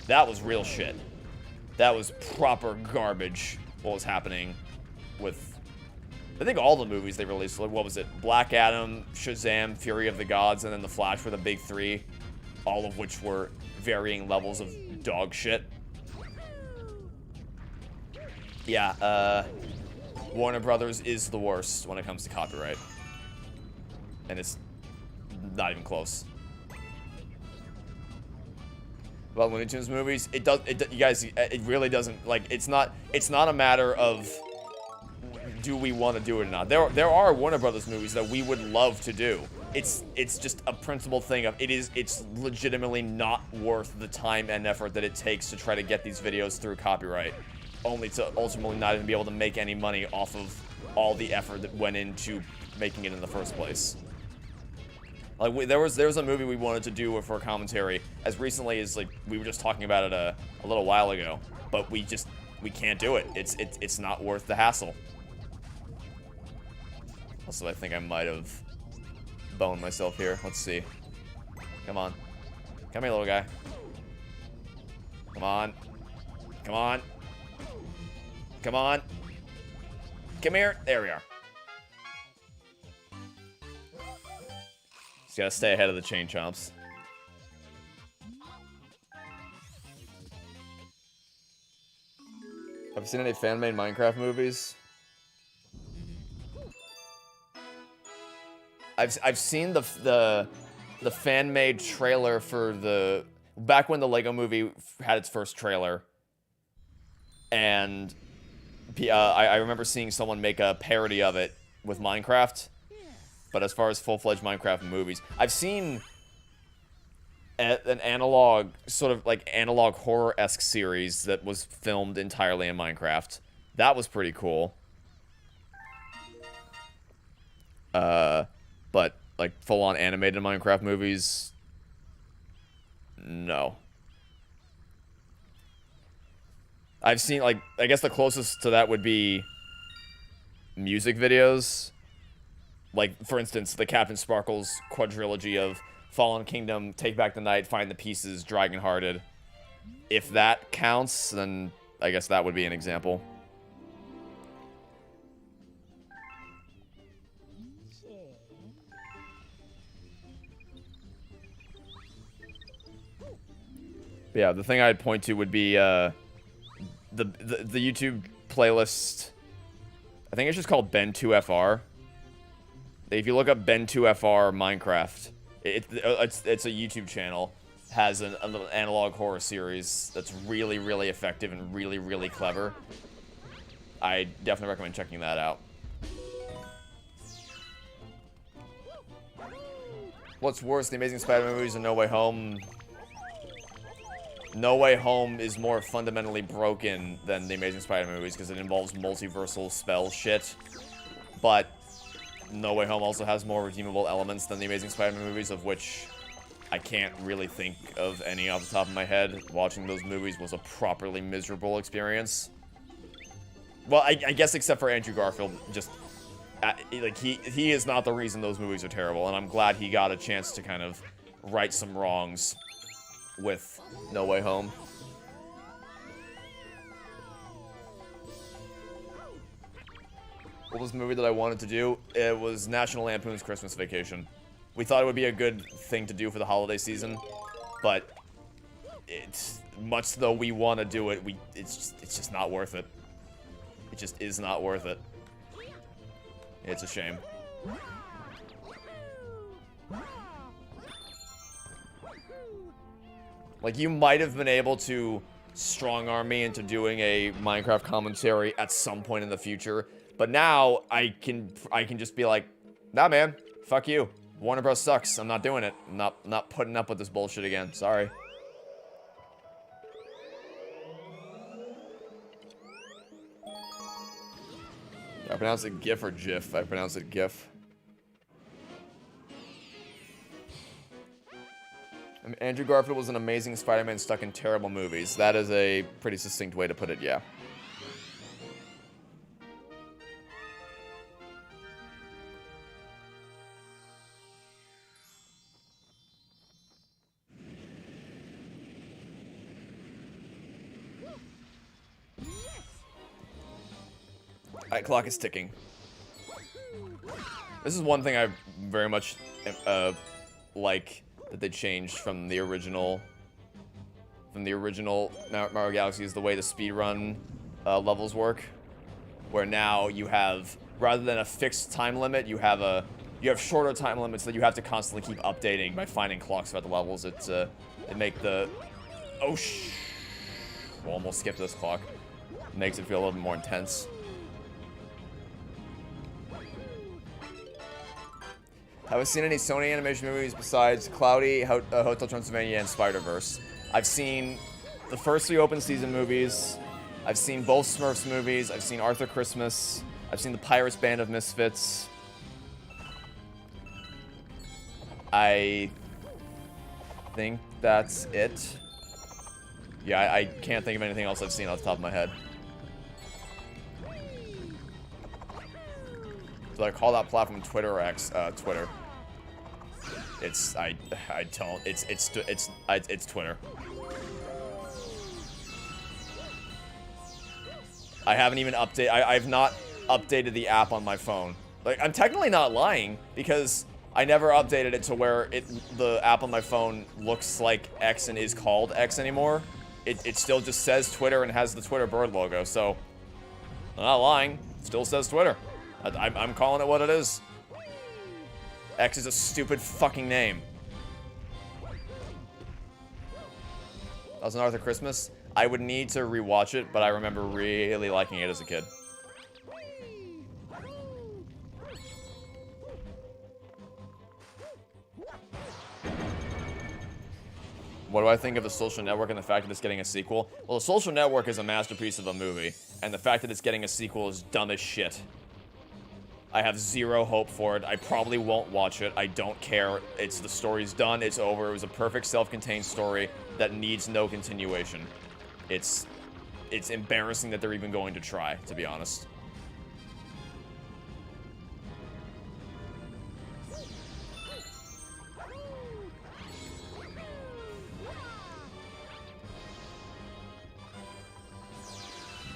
That was real shit. That was proper garbage, what was happening with, I think, all the movies they released. Like, what was it? Black Adam, Shazam, Fury of the Gods, and then The Flash were the big three, all of which were varying levels of dog shit. Yeah, Warner Brothers is the worst when it comes to copyright. And it's not even close. About Looney Tunes movies, you guys, it really doesn't, like, it's not a matter of do we want to do it or not. There are Warner Brothers movies that we would love to do. It's just a principal thing of it's legitimately not worth the time and effort that it takes to try to get these videos through copyright, only to ultimately not even be able to make any money off of all the effort that went into making it in the first place. Like, there was a movie we wanted to do for a commentary as recently as, like, we were just talking about it a little while ago, but we can't do it. It's not worth the hassle. Also, I think I might have boned myself here. Let's see. Come on. Come here, little guy. Come on. Come on. Come on. Come here. There we are. Just gotta stay ahead of the chain chomps. Have you seen any fan-made Minecraft movies? I've seen the fan-made trailer for the back when the Lego Movie had its first trailer, and I remember seeing someone make a parody of it with Minecraft. But as far as full-fledged Minecraft movies, I've seen an analog, sort of like analog horror-esque series that was filmed entirely in Minecraft. That was pretty cool. But like full-on animated Minecraft movies, no. I've seen, like, I guess the closest to that would be music videos. Like, for instance, the Captain Sparkles quadrilogy of Fallen Kingdom, Take Back the Night, Find the Pieces, Dragonhearted. If that counts, then I guess that would be an example. But yeah, the thing I'd point to would be the YouTube playlist. I think it's just called Ben2FR. If you look up Ben2FR Minecraft, It's a YouTube channel. Has an analog horror series that's really, really effective and really, really clever. I definitely recommend checking that out. What's worse, The Amazing Spider-Man movies or No Way Home? No Way Home is more fundamentally broken than The Amazing Spider-Man movies because it involves multiversal spell shit. But No Way Home also has more redeemable elements than The Amazing Spider-Man movies, of which I can't really think of any off the top of my head. Watching those movies was a properly miserable experience. Well, I guess except for Andrew Garfield, just... like, he is not the reason those movies are terrible, and I'm glad he got a chance to kind of right some wrongs with No Way Home. What was the movie that I wanted to do? It was National Lampoon's Christmas Vacation. We thought it would be a good thing to do for the holiday season, but it's much though we want to do it, it's just not worth it. It just is not worth it. It's a shame. Like, you might have been able to strong-arm me into doing a Minecraft commentary at some point in the future, but now I can just be like, nah, man, fuck you. Warner Bros. Sucks. I'm not doing it. I'm not putting up with this bullshit again. Sorry. I pronounce it GIF or GIF. I pronounce it GIF. Andrew Garfield was an amazing Spider-Man stuck in terrible movies. That is a pretty succinct way to put it, yeah. Alright, clock is ticking. This is one thing I very much like that they changed from the original Mario Galaxy is the way the speedrun levels work, where now you have, rather than a fixed time limit, you have shorter time limits that you have to constantly keep updating by finding clocks throughout the levels. It make the we'll almost skip this clock. It makes it feel a little bit more intense. Have I seen any Sony animation movies besides Cloudy, Hotel Transylvania, and Spider-Verse? I've seen the first 3 open season movies. I've seen both Smurfs movies. I've seen Arthur Christmas. I've seen the Pirates Band of Misfits. I think that's it. Yeah, I can't think of anything else I've seen off the top of my head. So I call that platform Twitter or X? Twitter. It's Twitter. I haven't even I've not updated the app on my phone. Like, I'm technically not lying because I never updated it to where the app on my phone looks like X and is called X anymore. It still just says Twitter and has the Twitter bird logo. So I'm not lying. It still says Twitter. I'm calling it what it is. X is a stupid fucking name. That was an Arthur Christmas. I would need to rewatch it, but I remember really liking it as a kid. What do I think of The Social Network and the fact that it's getting a sequel? Well, The Social Network is a masterpiece of a movie, and the fact that it's getting a sequel is dumb as shit. I have zero hope for it. I probably won't watch it. I don't care. The story's done. It's over. It was a perfect self-contained story that needs no continuation. It's embarrassing that they're even going to try, to be honest.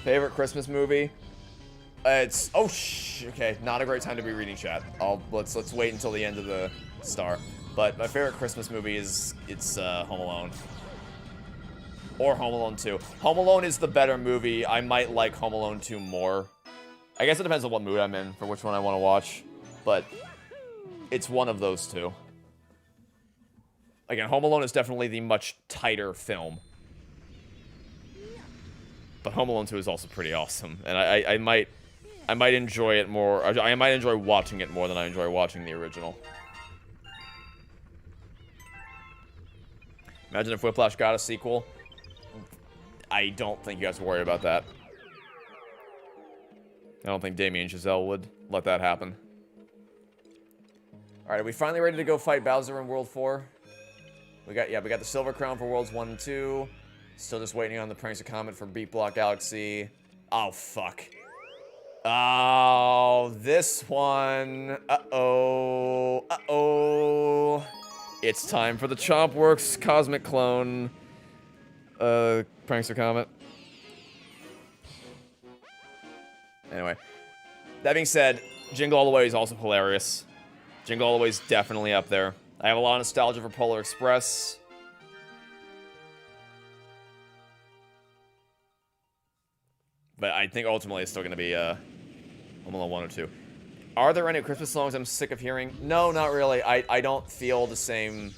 Favorite Christmas movie? Okay, not a great time to be reading chat. Let's wait until the end of the star. But my favorite Christmas movie it's Home Alone. Or Home Alone 2. Home Alone is the better movie. I might like Home Alone 2 more. I guess it depends on what mood I'm in for which one I want to watch. But it's one of those two. Again, Home Alone is definitely the much tighter film. But Home Alone 2 is also pretty awesome. And I might enjoy it more. I might enjoy watching it more than I enjoy watching the original. Imagine if Whiplash got a sequel. I don't think you have to worry about that. I don't think Damien Chazelle would let that happen. Alright, are we finally ready to go fight Bowser in World 4? We got the Silver Crown for Worlds 1 and 2. Still just waiting on the Prankster Comet for Beat Block Galaxy. Oh, fuck. Oh, this one. Uh-oh. Uh-oh. It's time for the Chompworks Cosmic Clone. Prankster Comet. Anyway. That being said, Jingle All the Way is also hilarious. Jingle All the Way is definitely up there. I have a lot of nostalgia for Polar Express. But I think ultimately it's still going to be Home Alone 1 or 2. Are there any Christmas songs I'm sick of hearing? No, not really. I don't feel the same...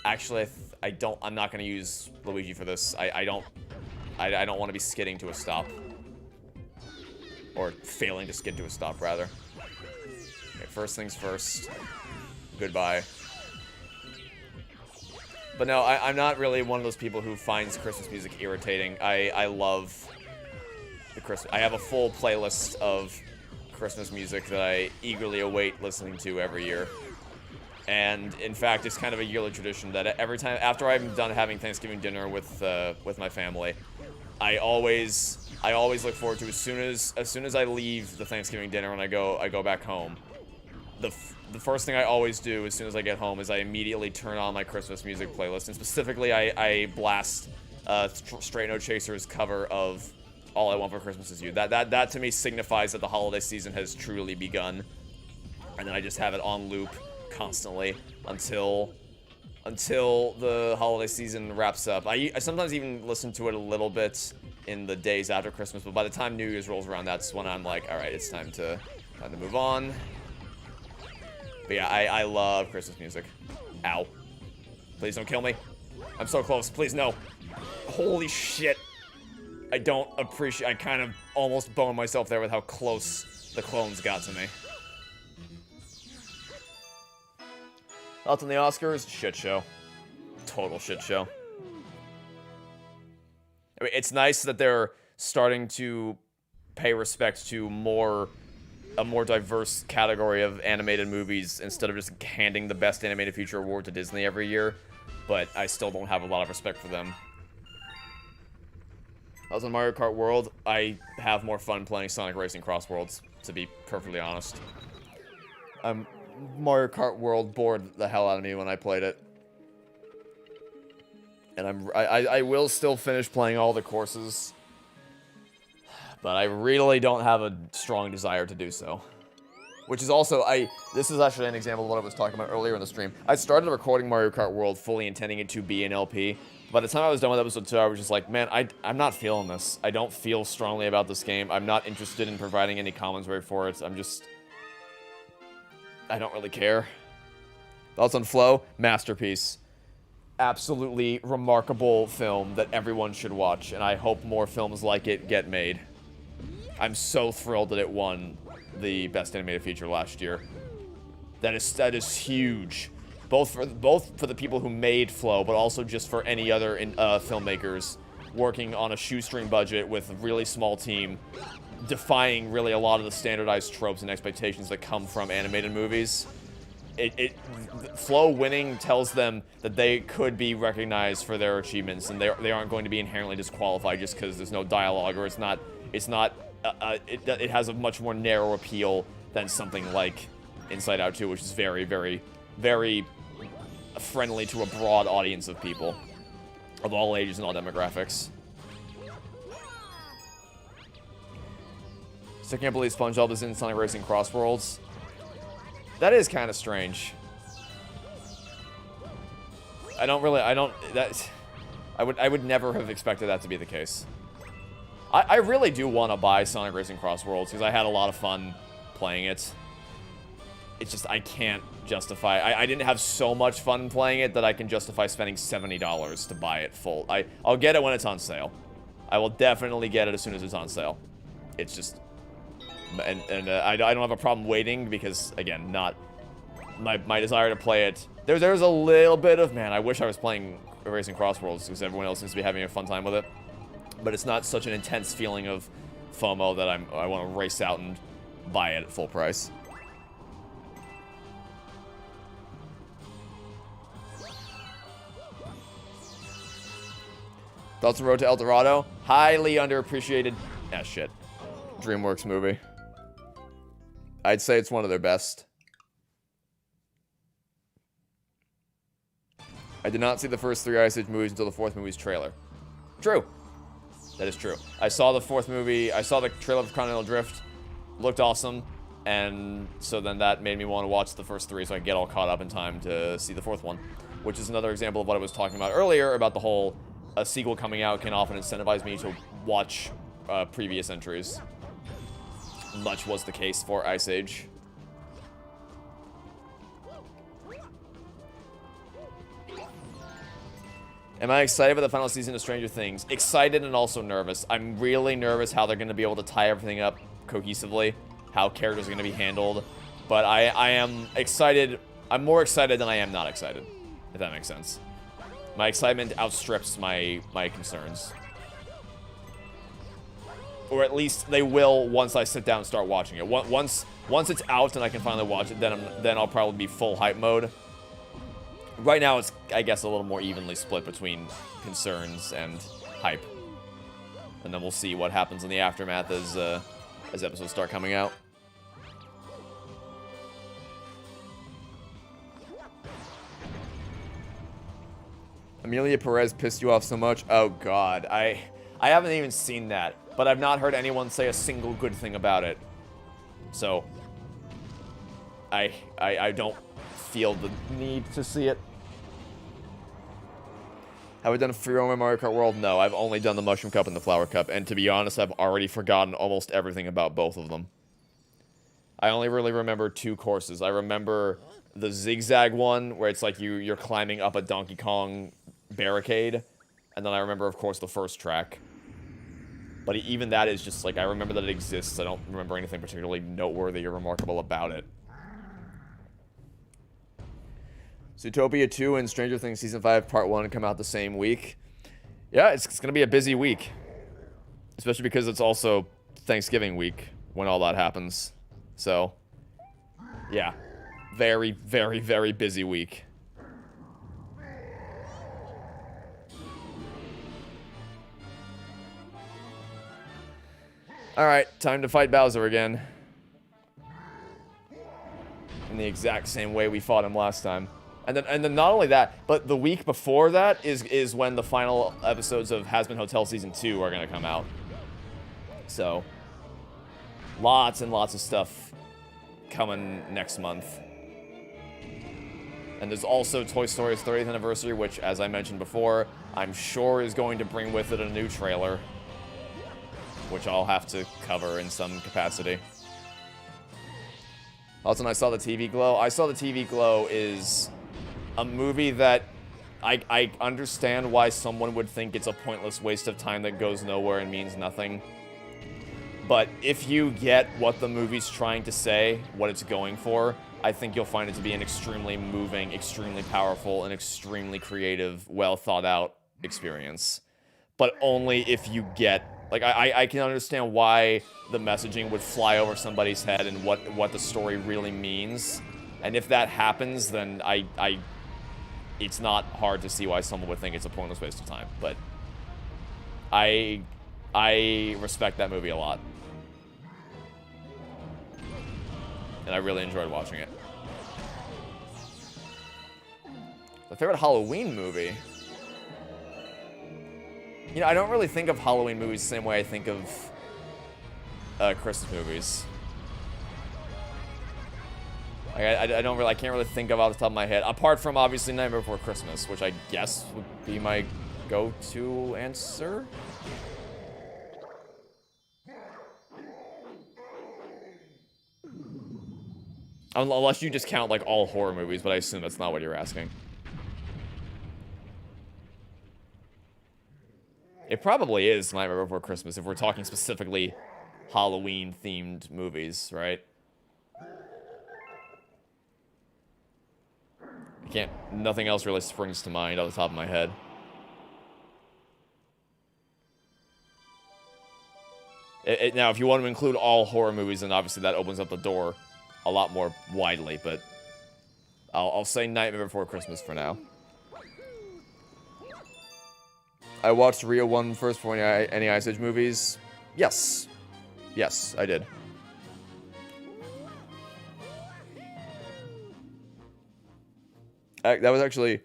Actually, I'm not going to use Luigi for this. I don't want to be skidding to a stop. Or failing to skid to a stop, rather. Okay, first things first. Goodbye. But no, I'm not really one of those people who finds Christmas music irritating. I love the Christmas... I have a full playlist of Christmas music that I eagerly await listening to every year. And, in fact, it's kind of a yearly tradition that every time... After I'm done having Thanksgiving dinner with my family, I always look forward to as soon as I leave the Thanksgiving dinner and I go back home. The first thing I always do as soon as I get home is I immediately turn on my Christmas music playlist, and specifically I blast Straight No Chaser's cover of All I Want for Christmas Is You. That to me signifies that the holiday season has truly begun, and then I just have it on loop constantly until the holiday season wraps up. I sometimes even listen to it a little bit in the days after Christmas, but by the time New Year's rolls around, that's when I'm like, all right, it's time to move on. But yeah, I love Christmas music. Ow. Please don't kill me. I'm so close. Please, no. Holy shit. I don't appreciate... I kind of almost boned myself there with how close the clones got to me. Thoughts on the Oscars? Shit show. Total shit show. I mean, it's nice that they're starting to pay respect to a more diverse category of animated movies instead of just handing the Best Animated Feature award to Disney every year, but I still don't have a lot of respect for them. I was in Mario Kart World. I have more fun playing Sonic Racing Cross Worlds, to be perfectly honest. Mario Kart World bored the hell out of me when I played it. And I will still finish playing all the courses, but I really don't have a strong desire to do so. Which is also, this is actually an example of what I was talking about earlier in the stream. I started recording Mario Kart World fully intending it to be an LP. By the time I was done with episode 2, I was just like, man, I'm not feeling this. I don't feel strongly about this game. I'm not interested in providing any commentary for it. I don't really care. Thoughts on Flow? Masterpiece. Absolutely remarkable film that everyone should watch, and I hope more films like it get made. I'm so thrilled that it won the Best Animated Feature last year. That is huge, both for the people who made Flow, but also just for any other filmmakers working on a shoestring budget with a really small team, defying really a lot of the standardized tropes and expectations that come from animated movies. Flow winning tells them that they could be recognized for their achievements, and they aren't going to be inherently disqualified just because there's no dialogue, or it has a much more narrow appeal than something like Inside Out 2, which is very, very, very friendly to a broad audience of people of all ages and all demographics. So I can't believe SpongeBob is in Sonic Racing Cross Worlds. That is kind of strange. I would never have expected that to be the case. I really do want to buy Sonic Racing Cross Worlds because I had a lot of fun playing it. it's just, I can't justify. I didn't have so much fun playing it that I can justify spending $70 to buy it full. I'll get it when it's on sale. I will definitely get it as soon as it's on sale. It's just, I don't have a problem waiting because, again, not my desire to play it. There's a little bit of, man, I wish I was playing Racing Cross Worlds because everyone else seems to be having a fun time with it. But it's not such an intense feeling of FOMO that I want to race out and buy it at full price. Thoughts on Road to El Dorado? Highly underappreciated. Ah, shit. DreamWorks movie. I'd say it's one of their best. I did not see the first 3 Ice Age movies until the 4th movie's trailer. True. That is true. I saw the 4th movie. I saw the trailer for Continental Drift. Looked awesome. And so then that made me want to watch the first 3 so I could get all caught up in time to see the 4th one. Which is another example of what I was talking about earlier about the whole a sequel coming out can often incentivize me to watch previous entries. Much was the case for Ice Age. Am I excited for the final season of Stranger Things? Excited and also nervous. I'm really nervous how they're going to be able to tie everything up cohesively, how characters are going to be handled. But I am excited. I'm more excited than I am not excited, if that makes sense. My excitement outstrips my concerns. Or at least they will once I sit down and start watching it. Once it's out and I can finally watch it, then I'll probably be full hype mode. Right now, it's, I guess, a little more evenly split between concerns and hype. And then we'll see what happens in the aftermath as episodes start coming out. Amelia Perez pissed you off so much? Oh, God. I haven't even seen that, but I've not heard anyone say a single good thing about it. So, I don't feel the need to see it. Have I done a free roam in Mario Kart World? No, I've only done the Mushroom Cup and the Flower Cup, and to be honest, I've already forgotten almost everything about both of them. I only really remember 2 courses. I remember the zigzag one, where it's like you're climbing up a Donkey Kong barricade, and then I remember, of course, the first track. But even that is just, like, I remember that it exists. I don't remember anything particularly noteworthy or remarkable about it. Zootopia 2 and Stranger Things Season 5 Part 1 come out the same week. Yeah, it's going to be a busy week. Especially because it's also Thanksgiving week when all that happens. So, yeah. Very, very, very busy week. Alright, time to fight Bowser again. In the exact same way we fought him last time. And then not only that, but the week before that is when the final episodes of Hazbin Hotel Season 2 are going to come out. So, lots and lots of stuff coming next month. And there's also Toy Story's 30th anniversary, which, as I mentioned before, I'm sure is going to bring with it a new trailer. Which I'll have to cover in some capacity. Also, I saw the TV Glow. I saw the TV Glow is a movie that I understand why someone would think it's a pointless waste of time that goes nowhere and means nothing. But if you get what the movie's trying to say, what it's going for, I think you'll find it to be an extremely moving, extremely powerful, and extremely creative, well thought out experience. But only if you get... Like, I can understand why the messaging would fly over somebody's head and what the story really means. And if that happens, then it's not hard to see why someone would think it's a pointless waste of time. But I respect that movie a lot. And I really enjoyed watching it. My favorite Halloween movie? You know, I don't really think of Halloween movies the same way I think of Christmas movies. Like, I can't really think of off the top of my head. Apart from, obviously, Nightmare Before Christmas, which I guess would be my go-to answer. Unless you just count, like, all horror movies, but I assume that's not what you're asking. It probably is Nightmare Before Christmas if we're talking specifically Halloween-themed movies, right? Nothing else really springs to mind off the top of my head. Now, if you want to include all horror movies, then obviously that opens up the door a lot more widely, but I'll say Nightmare Before Christmas for now. I watched Rio 1 first before any Ice Age movies. Yes. Yes, I did. That was actually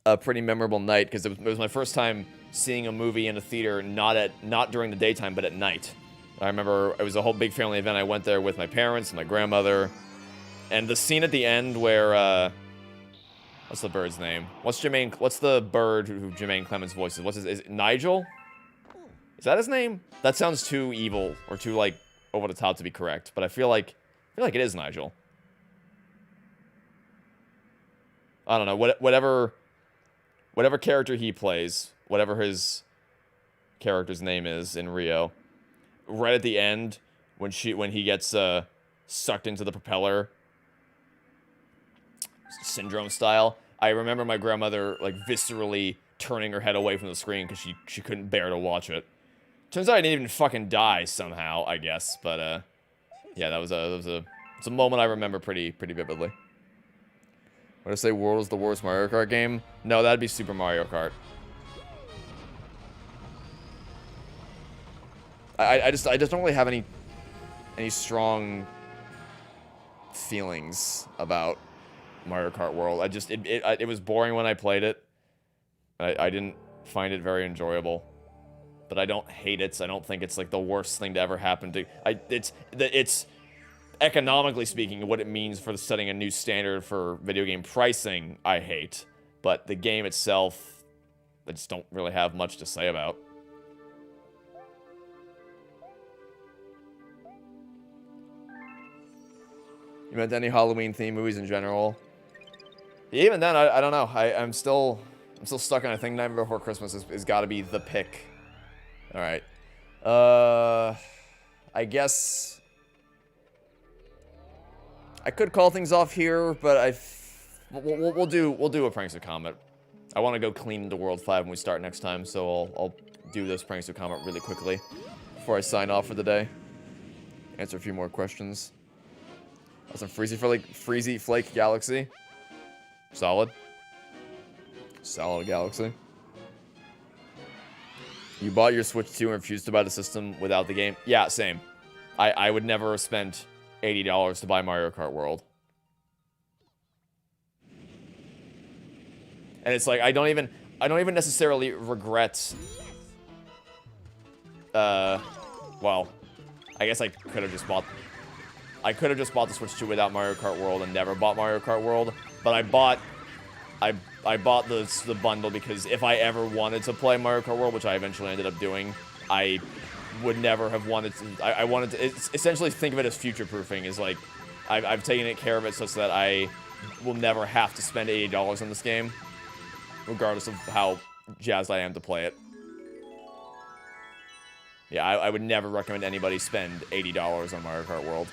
a pretty memorable night, because it was my first time seeing a movie in a theater, not during the daytime, but at night. I remember it was a whole big family event. I went there with my parents and my grandmother. And the scene at the end where, what's the bird's name? What's the bird who Jermaine Clements voices? Is it Nigel? Is that his name? That sounds too evil, or too, like, over the top to be correct. But I feel like it is Nigel. I don't know, whatever character he plays, whatever his character's name is in Rio, right at the end, when he gets sucked into the propeller, syndrome style, I remember my grandmother, like, viscerally turning her head away from the screen because she couldn't bear to watch it. Turns out I didn't even fucking die somehow, I guess, but yeah, that was a moment I remember pretty vividly. Would I say World is the worst Mario Kart game? No, that'd be Super Mario Kart. I just don't really have any strong feelings about Mario Kart World. It was boring when I played it. I didn't find it very enjoyable. But I don't hate it, so I don't think it's, like, the worst thing to ever happen to... It's economically speaking, what it means for setting a new standard for video game pricing, I hate. But the game itself, I just don't really have much to say about. You meant any Halloween-themed movies in general? Even then, I don't know. I'm still stuck on, I think Nightmare Before Christmas is got to be the pick. All right. I guess I could call things off here, but we'll do a Pranks of Comet. I want to go clean into World 5 when we start next time, so I'll do this Pranks of Comet really quickly before I sign off for the day. Answer a few more questions. That's some Freezy Flake Galaxy. Solid. Solid Galaxy. You bought your Switch 2 and refused to buy the system without the game? Yeah, same. I would never have spent $80 to buy Mario Kart World. And it's like, I don't even necessarily regret... well, I guess I could have just bought the Switch 2 without Mario Kart World and never bought Mario Kart World, but I bought the bundle because if I ever wanted to play Mario Kart World, which I eventually ended up doing, I would never have wanted to... I wanted to... essentially think of it as future-proofing, is like, I've taken care of it such that I will never have to spend $80 on this game, regardless of how jazzed I am to play it. Yeah, I would never recommend anybody spend $80 on Mario Kart World.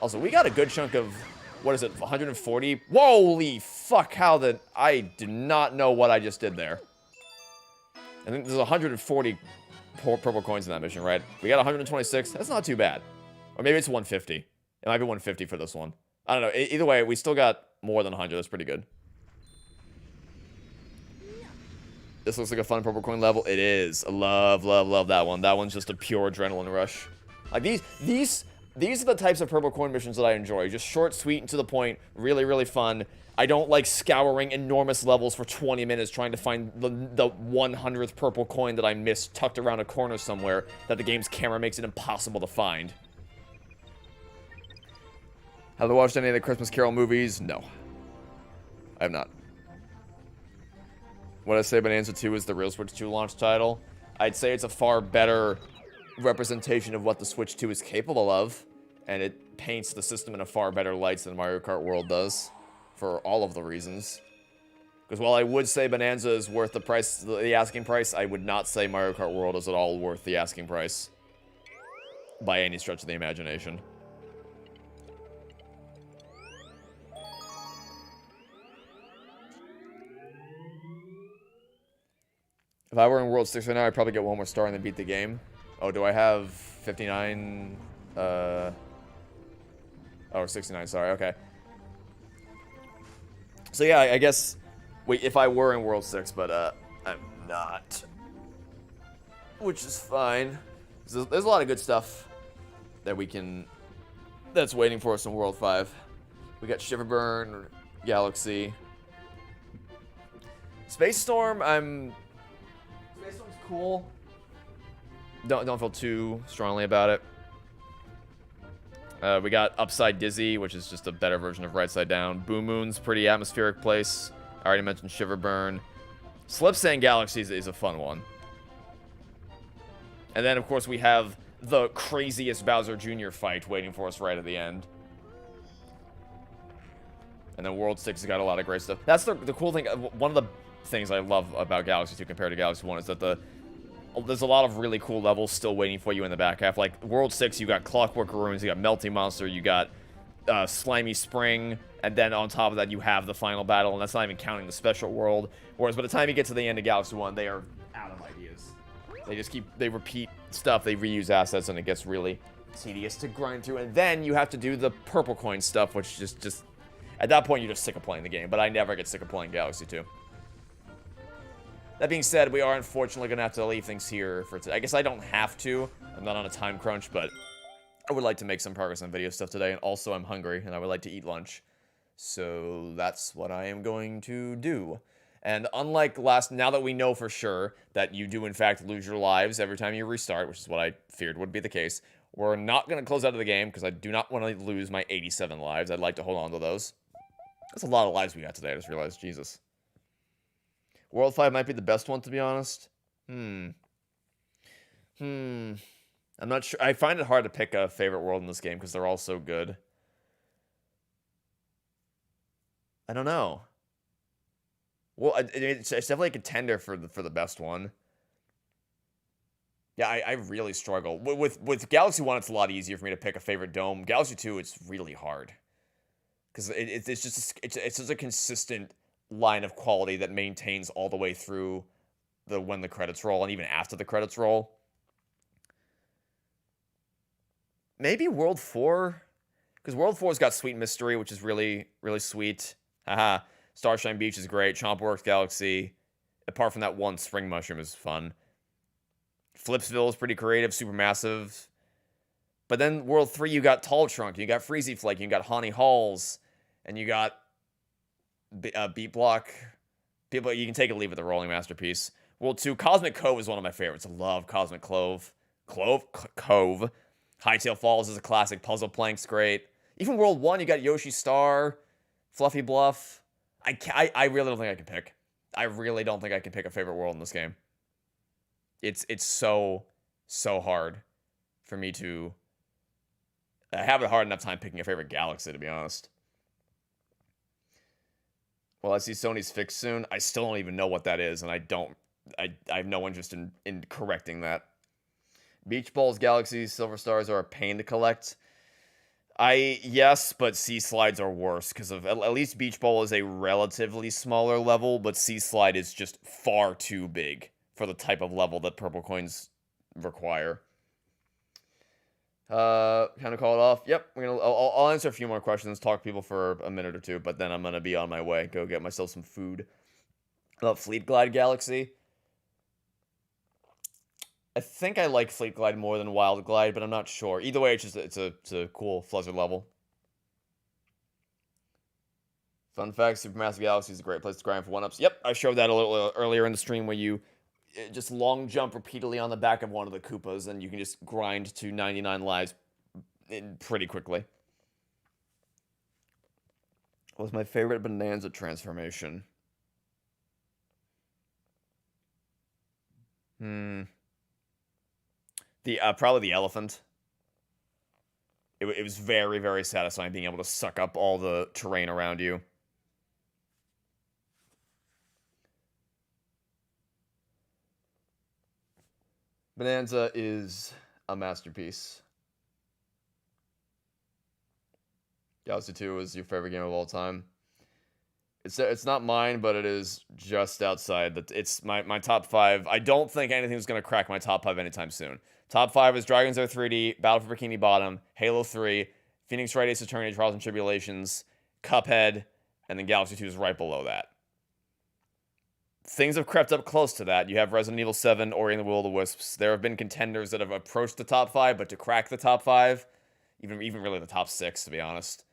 Also, we got a good chunk of... What is it, 140? Holy fuck, I do not know what I just did there. I think there's 140 purple coins in that mission, right? We got 126. That's not too bad. Or maybe it's 150. It might be 150 for this one. I don't know. Either way, we still got more than 100. That's pretty good. This looks like a fun purple coin level. It is. I love that one. That one's just a pure adrenaline rush. Like, these are the types of purple coin missions that I enjoy. Just short, sweet, and to the point. Really, really fun. I don't like scouring enormous levels for 20 minutes trying to find the 100th purple coin that I missed tucked around a corner somewhere that the game's camera makes it impossible to find. Have you watched any of the Christmas Carol movies? No. I have not. What I say Bonanza 2 is the real Switch 2 launch title. I'd say it's a far better representation of what the Switch 2 is capable of. and it paints the system in a far better light than Mario Kart World does, for all of the reasons. Because while I would say Bonanza is worth the price, the asking price, I would not say Mario Kart World is at all worth the asking price. By any stretch of the imagination. If I were in World 6 right now, I'd probably get one more star and then beat the game. Oh, do I have 59? Oh, 69, sorry, okay. So yeah, I guess, wait, if I were in World 6, but I'm not. Which is fine. There's a lot of good stuff that that's waiting for us in World 5. We got Shiverburn, Galaxy. Space Storm, Space Storm's cool. Don't feel too strongly about it. We got Upside Dizzy, which is just a better version of Right Side Down. Boom Moon's pretty atmospheric place. I already mentioned Shiverburn. Slipsand Galaxy is a fun one. And then, of course, we have the craziest Bowser Jr. fight waiting for us right at the end. And then World 6 has got a lot of great stuff. That's the cool thing. One of the things I love about Galaxy 2 compared to Galaxy 1 is that there's a lot of really cool levels still waiting for you in the back half. Like, World 6, you got Clockwork Ruins, you got Melting Monster, you got Slimy Spring, and then on top of that, you have the final battle, and that's not even counting the special world. Whereas by the time you get to the end of Galaxy 1, they are out of ideas. They repeat stuff, they reuse assets, and it gets really tedious to grind through. And then you have to do the purple coin stuff, which just at that point, you're just sick of playing the game. But I never get sick of playing Galaxy 2. That being said, we are unfortunately going to have to leave things here for today. I guess I don't have to. I'm not on a time crunch, but I would like to make some progress on video stuff today. And also, I'm hungry, and I would like to eat lunch. So that's what I am going to do. And unlike now that we know for sure that you do, in fact, lose your lives every time you restart, which is what I feared would be the case, we're not going to close out of the game because I do not want to lose my 87 lives. I'd like to hold on to those. That's a lot of lives we got today, I just realized. Jesus. World 5 might be the best one, to be honest. I'm not sure. I find it hard to pick a favorite world in this game because they're all so good. I don't know. Well, it's definitely a contender for the best one. Yeah, I really struggle. With Galaxy 1, it's a lot easier for me to pick a favorite dome. Galaxy 2, it's really hard. Because it's just a consistent line of quality that maintains all the way through when the credits roll and even after the credits roll. Maybe World 4? Because World 4's got Sweet Mystery, which is really, really sweet. Haha. Starshine Beach is great. Chompworks Galaxy. Apart from that one Spring Mushroom is fun. Flipsville is pretty creative, Supermassive. But then World 3, you got Tall Trunk, you got Freezy Flake, you got Haunty Halls, and you got Beat Block. People, you can take a leave with the Rolling Masterpiece. World 2, Cosmic Cove is one of my favorites. I love Cosmic Cove. Cove. Hightail Falls is a classic. Puzzle Plank's great. Even World 1, you got Yoshi Star, Fluffy Bluff. I really don't think I can pick. I really don't think I can pick a favorite world in this game. It's so hard for me to... I have a hard enough time picking a favorite galaxy, to be honest. Well, I see Sony's fix soon. I still don't even know what that is, and I have no interest in correcting that. Beach Balls, Galaxies, Silver Stars are a pain to collect. Yes, but Sea Slides are worse, because of at least Beach Ball is a relatively smaller level, but Sea Slide is just far too big for the type of level that purple coins require. Kind of call it off. Yep, I'll answer a few more questions, talk to people for a minute or two, but then I'm gonna be on my way. Go get myself some food. Fleet Glide Galaxy. I think I like Fleet Glide more than Wild Glide, but I'm not sure. Either way, it's a cool Fluzzard level. Fun fact: Supermassive Galaxy is a great place to grind for 1-ups. Yep, I showed that a little earlier in the stream where you just long jump repeatedly on the back of one of the Koopas, and you can just grind to 99 lives pretty quickly. What was my favorite Bonanza transformation? Probably the elephant. it was very, very satisfying being able to suck up all the terrain around you. Bonanza is a masterpiece. Galaxy 2 is your favorite game of all time. It's not mine, but it is just outside. It's my top 5. I don't think anything's going to crack my top 5 anytime soon. Top 5 is Dragon's Air 3D, Battle for Bikini Bottom, Halo 3, Phoenix Wright Ace Attorney, Trials and Tribulations, Cuphead, and then Galaxy 2 is right below that. Things have crept up close to that. You have Resident Evil 7, Ori and the Will of the Wisps. There have been contenders that have approached the top 5, but to crack the top 5, even really the top 6, to be honest,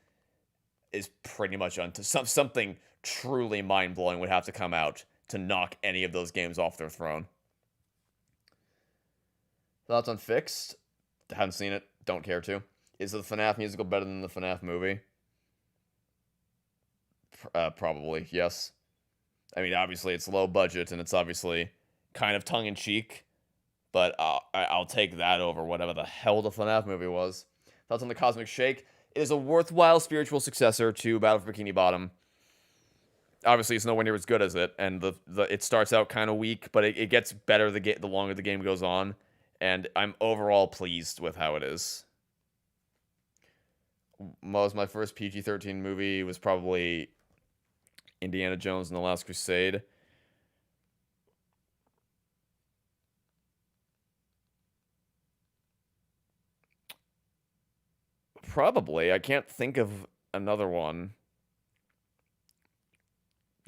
is pretty much something truly mind-blowing would have to come out to knock any of those games off their throne. Thoughts on Fixed? Haven't seen it. Don't care to. Is the FNAF musical better than the FNAF movie? Probably, yes. I mean, obviously, it's low budget, and it's obviously kind of tongue-in-cheek, but I'll take that over whatever the hell the FNAF movie was. Thoughts on the Cosmic Shake? It is a worthwhile spiritual successor to Battle for Bikini Bottom. Obviously, it's nowhere near as good as it, and it starts out kind of weak, but it gets better the longer the game goes on, and I'm overall pleased with how it is. My first PG-13 movie was probably Indiana Jones and the Last Crusade. Probably. I can't think of another one.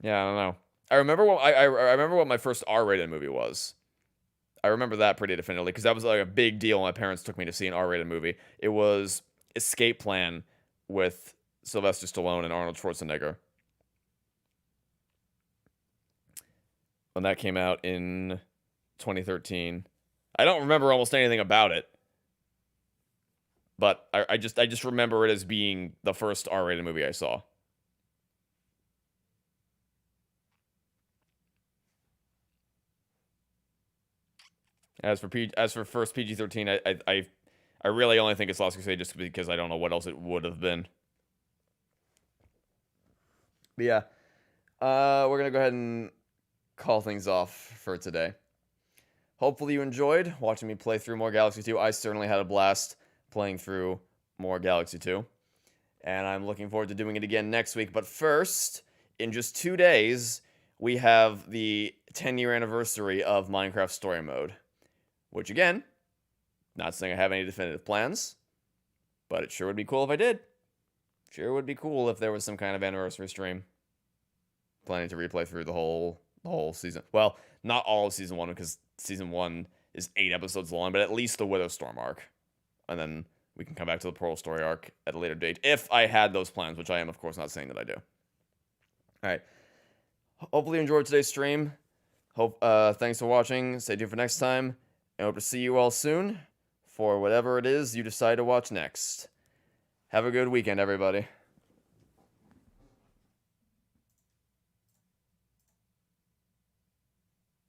Yeah, I don't know. I remember what my first R-rated movie was. I remember that pretty definitively because that was like a big deal. My parents took me to see an R-rated movie. It was Escape Plan with Sylvester Stallone and Arnold Schwarzenegger. When that came out in 2013. I don't remember almost anything about it. But I just remember it as being the first R-rated movie I saw. As for first PG-13, I really only think it's Last Crusade just because I don't know what else it would have been. But yeah, we're gonna go ahead and call things off for today. Hopefully you enjoyed watching me play through more Galaxy 2. I certainly had a blast playing through more Galaxy 2. And I'm looking forward to doing it again next week. But first, in just 2 days, we have the 10-year anniversary of Minecraft Story Mode. Which, again, not saying I have any definitive plans, but it sure would be cool if I did. Sure would be cool if there was some kind of anniversary stream. Planning to replay through the whole season. Well, not all of Season 1, because Season 1 is 8 episodes long, but at least the Widow Storm arc. And then we can come back to the Pearl Story arc at a later date, if I had those plans, which I am, of course, not saying that I do. Alright. Hopefully you enjoyed today's stream. Thanks for watching. Stay tuned for next time. I hope to see you all soon for whatever it is you decide to watch next. Have a good weekend, everybody.